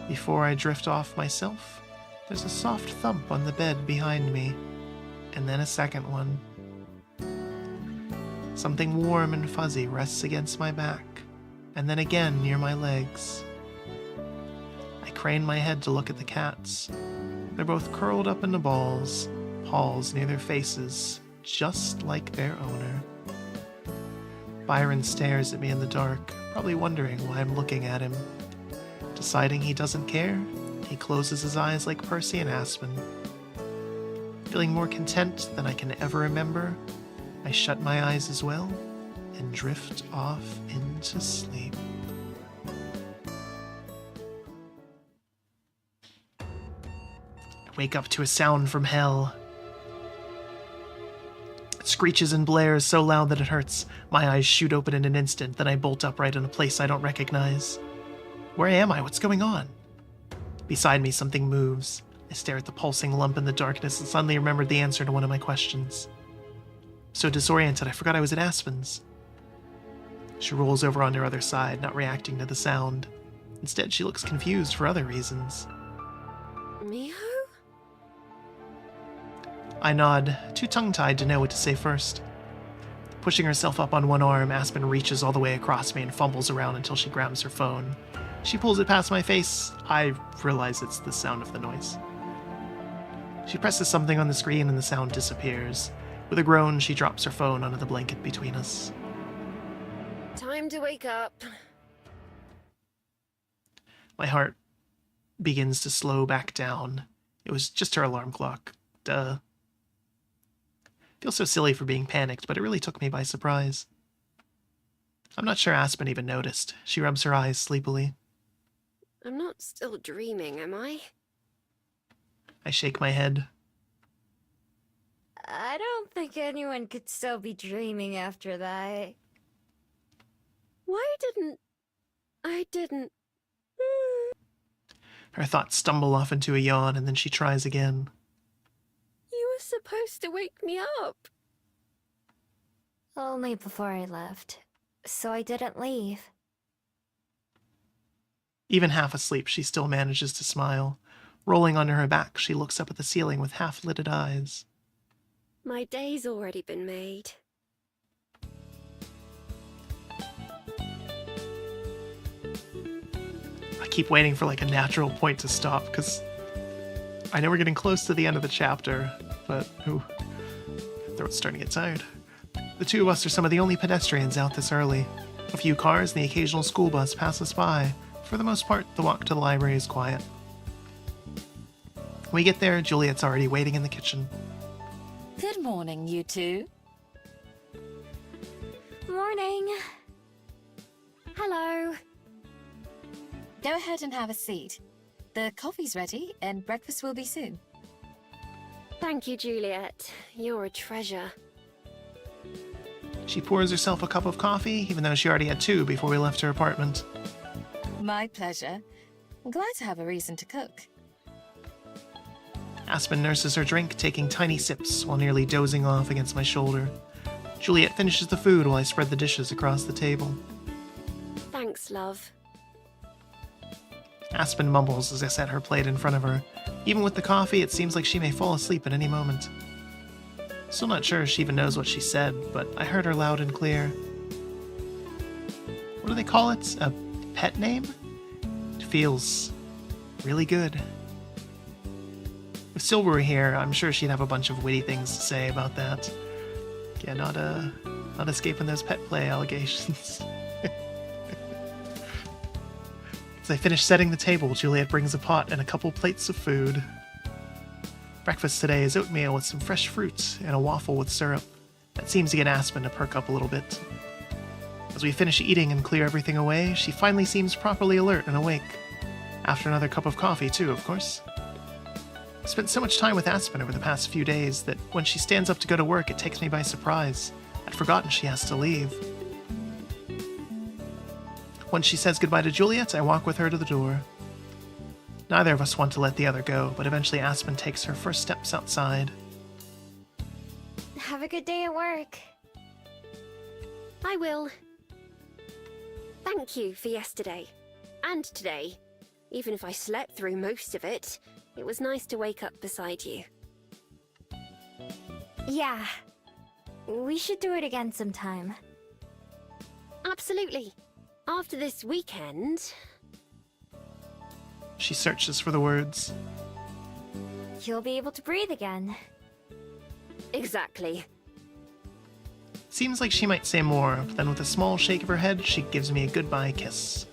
Before I drift off myself, there's a soft thump on the bed behind me, and then a second one. Something warm and fuzzy rests against my back, and then again near my legs. I crane my head to look at the cats. They're both curled up into balls, paws near their faces, just like their owner. Byron stares at me in the dark, probably wondering why I'm looking at him. Deciding he doesn't care, he closes his eyes like Percy and Aspen. Feeling more content than I can ever remember, I shut my eyes as well and drift off into sleep. I wake up to a sound from hell. It screeches and blares so loud that it hurts. My eyes shoot open in an instant, then I bolt upright in a place I don't recognize. Where am I? What's going on? Beside me, something moves. I stare at the pulsing lump in the darkness and suddenly remembered the answer to one of my questions. So disoriented, I forgot I was at Aspen's. She rolls over on her other side, not reacting to the sound. Instead, she looks confused for other reasons. Miho? I nod, too tongue-tied to know what to say first. Pushing herself up on one arm, Aspen reaches all the way across me and fumbles around until she grabs her phone. She pulls it past my face. I realize it's the sound of the noise. She presses something on the screen and the sound disappears. With a groan, she drops her phone onto the blanket between us. Time to wake up. My heart begins to slow back down. It was just her alarm clock. Duh. Feels so silly for being panicked, but it really took me by surprise. I'm not sure Aspen even noticed. She rubs her eyes sleepily. I'm not still dreaming, am I? I shake my head. I don't think anyone could still be dreaming after that. Why didn't... I didn't... Her thoughts stumble off into a yawn, and then she tries again. You were supposed to wake me up. Only before I left, so I didn't leave. Even half asleep, she still manages to smile. Rolling onto her back, she looks up at the ceiling with half-lidded eyes. My day's already been made. I keep waiting for like a natural point to stop, because I know we're getting close to the end of the chapter, but throat's starting to get tired. The two of us are some of the only pedestrians out this early. A few cars and the occasional school bus pass us by. For the most part, the walk to the library is quiet. When we get there, Juliet's already waiting in the kitchen. Good morning, you two. Morning. Hello. Go ahead and have a seat. The coffee's ready, and breakfast will be soon. Thank you, Juliet. You're a treasure. She pours herself a cup of coffee, even though she already had two before we left her apartment. My pleasure. I'm glad to have a reason to cook. Aspen nurses her drink, taking tiny sips while nearly dozing off against my shoulder. Juliet finishes the food while I spread the dishes across the table. Thanks, love. Aspen mumbles as I set her plate in front of her. Even with the coffee, it seems like she may fall asleep at any moment. Still not sure she even knows what she said, but I heard her loud and clear. What do they call it? A pet name? It feels really good. If Silver were here, I'm sure she'd have a bunch of witty things to say about that. Yeah, not escaping those pet play allegations. As I finish setting the table, Juliet brings a pot and a couple plates of food. Breakfast today is oatmeal with some fresh fruit and a waffle with syrup. That seems to get Aspen to perk up a little bit. As we finish eating and clear everything away, she finally seems properly alert and awake. After another cup of coffee, too, of course. I've spent so much time with Aspen over the past few days that when she stands up to go to work, it takes me by surprise. I'd forgotten she has to leave. When she says goodbye to Juliet, I walk with her to the door. Neither of us want to let the other go, but eventually Aspen takes her first steps outside. Have a good day at work. I will. Thank you for yesterday. And today. Even if I slept through most of it, it was nice to wake up beside you. Yeah. We should do it again sometime. Absolutely. After this weekend... She searches for the words. You'll be able to breathe again. Exactly. Seems like she might say more, but then with a small shake of her head, she gives me a goodbye kiss.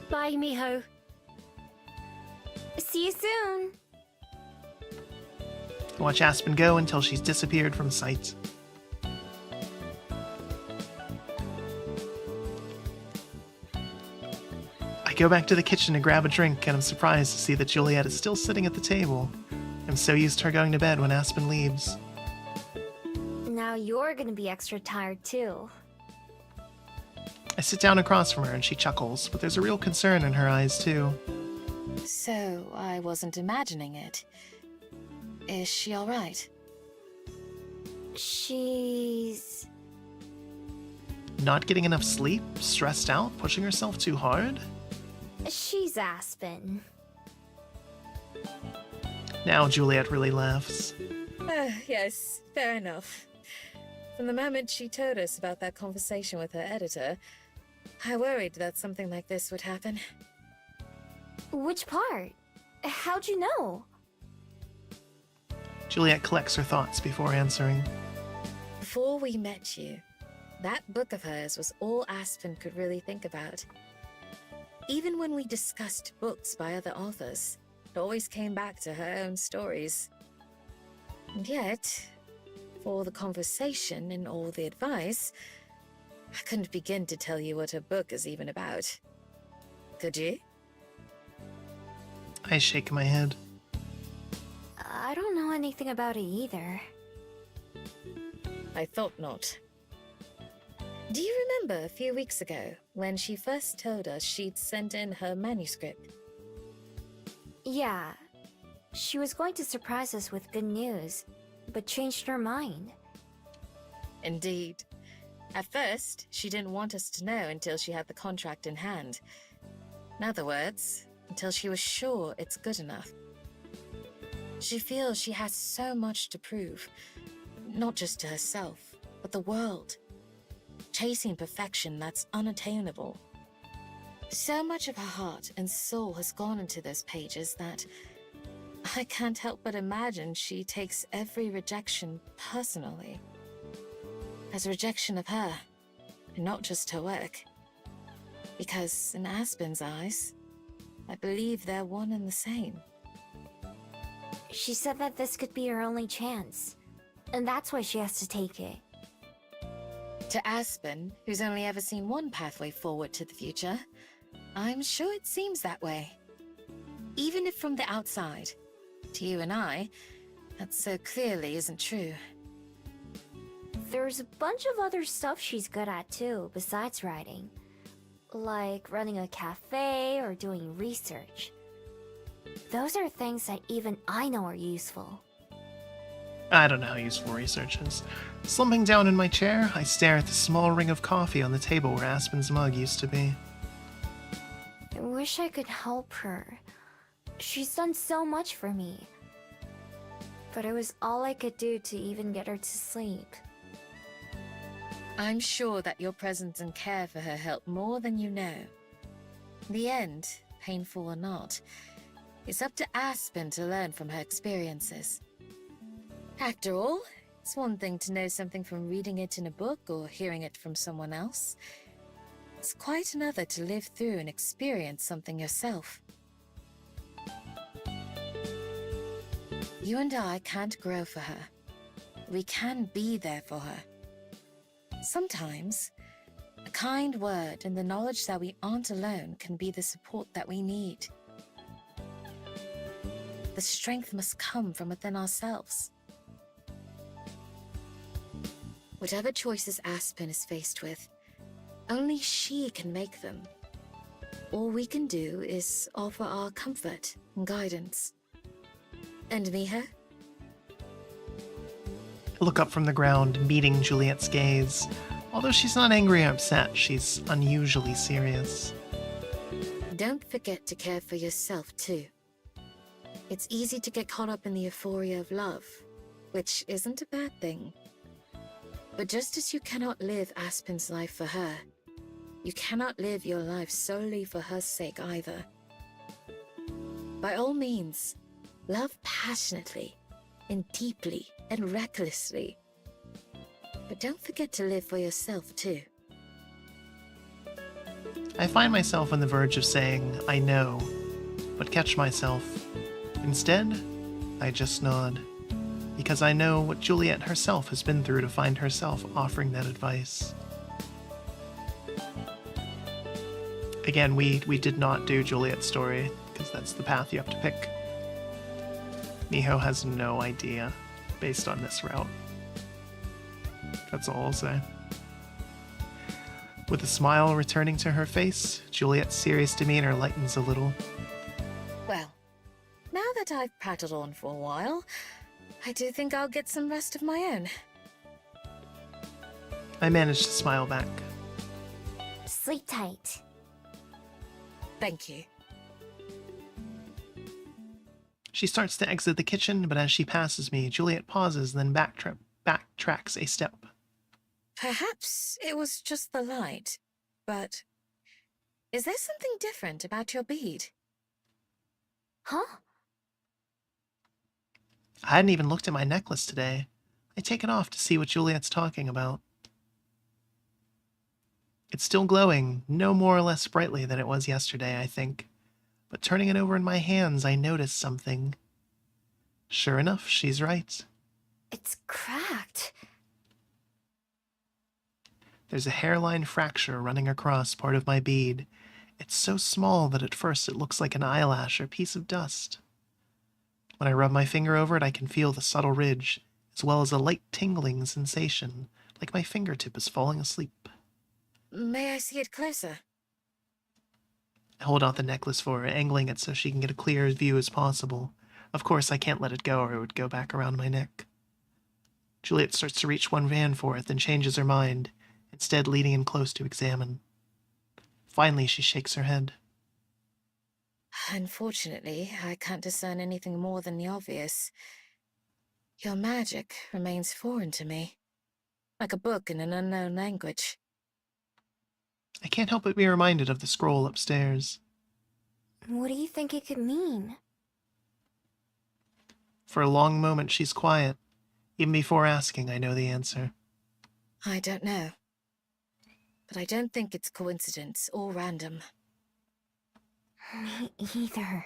Bye, Miho. See you soon. I watch Aspen go until she's disappeared from sight. I go back to the kitchen to grab a drink, and I'm surprised to see that Juliet is still sitting at the table. I'm so used to her going to bed when Aspen leaves. Now you're gonna be extra tired too. I sit down across from her and she chuckles, but there's a real concern in her eyes too. So, I wasn't imagining it. Is she alright? She's... Not getting enough sleep? Stressed out? Pushing herself too hard? She's Aspen. Now Juliet really laughs. Yes, fair enough. From the moment she told us about that conversation with her editor, I worried that something like this would happen. Which part? How'd you know? Juliet collects her thoughts before answering. Before we met you, that book of hers was all Aspen could really think about. Even when we discussed books by other authors, it always came back to her own stories. And yet, for all the conversation and all the advice, I couldn't begin to tell you what her book is even about. Could you? I shake my head. I don't know anything about it either. I thought not. Do you remember a few weeks ago when she first told us she'd sent in her manuscript? Yeah. She was going to surprise us with good news, but changed her mind. Indeed. At first, she didn't want us to know until she had the contract in hand. In other words, until she was sure it's good enough. She feels she has so much to prove, not just to herself, but the world. Chasing perfection that's unattainable. So much of her heart and soul has gone into those pages that I can't help but imagine she takes every rejection personally. As a rejection of her, and not just her work. Because in Aspen's eyes, I believe they're one and the same. She said that this could be her only chance, and that's why she has to take it. To Aspen, who's only ever seen one pathway forward to the future, I'm sure it seems that way. Even if from the outside, to you and I, that so clearly isn't true. There's a bunch of other stuff she's good at too, besides writing. Like running a cafe or doing research. Those are things that even I know are useful. I don't know how useful research is. Slumping down in my chair, I stare at the small ring of coffee on the table where Aspen's mug used to be. I wish I could help her. She's done so much for me. But it was all I could do to even get her to sleep. I'm sure that your presence and care for her helped more than you know. In the end, painful or not, it's up to Aspen to learn from her experiences. After all, it's one thing to know something from reading it in a book or hearing it from someone else. It's quite another to live through and experience something yourself. You and I can't grow for her. We can be there for her. Sometimes, a kind word and the knowledge that we aren't alone can be the support that we need. The strength must come from within ourselves. Whatever choices Aspen is faced with, only she can make them. All we can do is offer our comfort and guidance. And Miho? I look up from the ground, meeting Juliet's gaze. Although she's not angry or upset, she's unusually serious. Don't forget to care for yourself, too. It's easy to get caught up in the euphoria of love, which isn't a bad thing. But just as you cannot live Aspen's life for her, you cannot live your life solely for her sake either. By all means, love passionately, and deeply, and recklessly. But don't forget to live for yourself, too. I find myself on the verge of saying, I know, but catch myself. Instead, I just nod, because I know what Juliet herself has been through to find herself offering that advice. Again, we did not do Juliet's story, because that's the path you have to pick. Miho has no idea, based on this route. That's all I'll say. With a smile returning to her face, Juliet's serious demeanor lightens a little. Well, now that I've prattled on for a while, I do think I'll get some rest of my own. I managed to smile back. Sleep tight. Thank you. She starts to exit the kitchen, but as she passes me, Juliet pauses, then backtracks a step. Perhaps it was just the light, but is there something different about your bead? Huh? I hadn't even looked at my necklace today. I take it off to see what Juliet's talking about. It's still glowing, no more or less brightly than it was yesterday, I think. But turning it over in my hands, I notice something. Sure enough, she's right. It's cracked. There's a hairline fracture running across part of my bead. It's so small that at first it looks like an eyelash or piece of dust. When I rub my finger over it, I can feel the subtle ridge, as well as a light tingling sensation, like my fingertip is falling asleep. May I see it closer? I hold out the necklace for her, angling it so she can get a clear view as possible. Of course, I can't let it go or it would go back around my neck. Juliet starts to reach one hand for it, then changes her mind, instead leaning in close to examine. Finally, she shakes her head. Unfortunately, I can't discern anything more than the obvious. Your magic remains foreign to me, like a book in an unknown language. I can't help but be reminded of the scroll upstairs. What do you think it could mean? For a long moment, she's quiet. Even before asking, I know the answer. I don't know. But I don't think it's coincidence or random. Me either.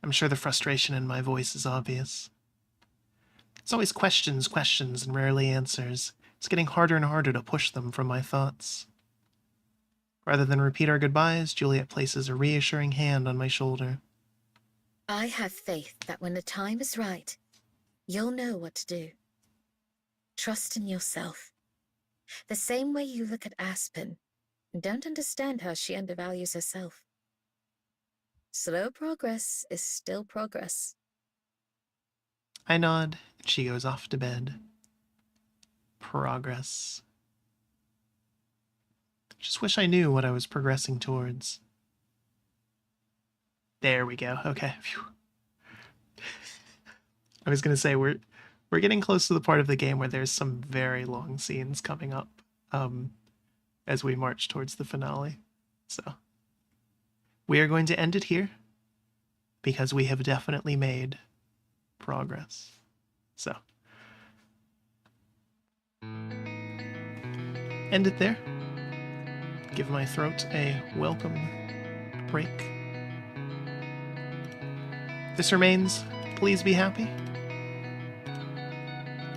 I'm sure the frustration in my voice is obvious. It's always questions, and rarely answers. It's getting harder and harder to push them from my thoughts. Rather than repeat our goodbyes, Juliet places a reassuring hand on my shoulder. I have faith that when the time is right, you'll know what to do. Trust in yourself. The same way you look at Aspen and don't understand how she undervalues herself. Slow progress is still progress. I nod, and she goes off to bed. Progress. Just wish I knew what I was progressing towards. There we go. Okay. Phew. I was going to say, we're getting close to the part of the game where there's some very long scenes coming up as we march towards the finale. So we are going to end it here because we have definitely made progress. So end it there. Give my throat a welcome break. This remains Please Be Happy.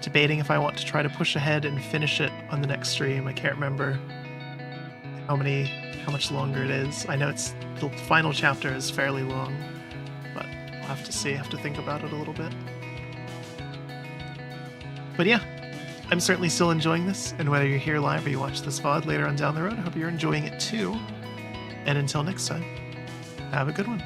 Debating if I want to try to push ahead and finish it on the next stream. I can't remember how much longer it is. I know the final chapter is fairly long, but I'll have to see. I have to think about it a little bit. But yeah, I'm certainly still enjoying this, and whether you're here live or you watch this VOD later on down the road, I hope you're enjoying it too. And until next time, have a good one.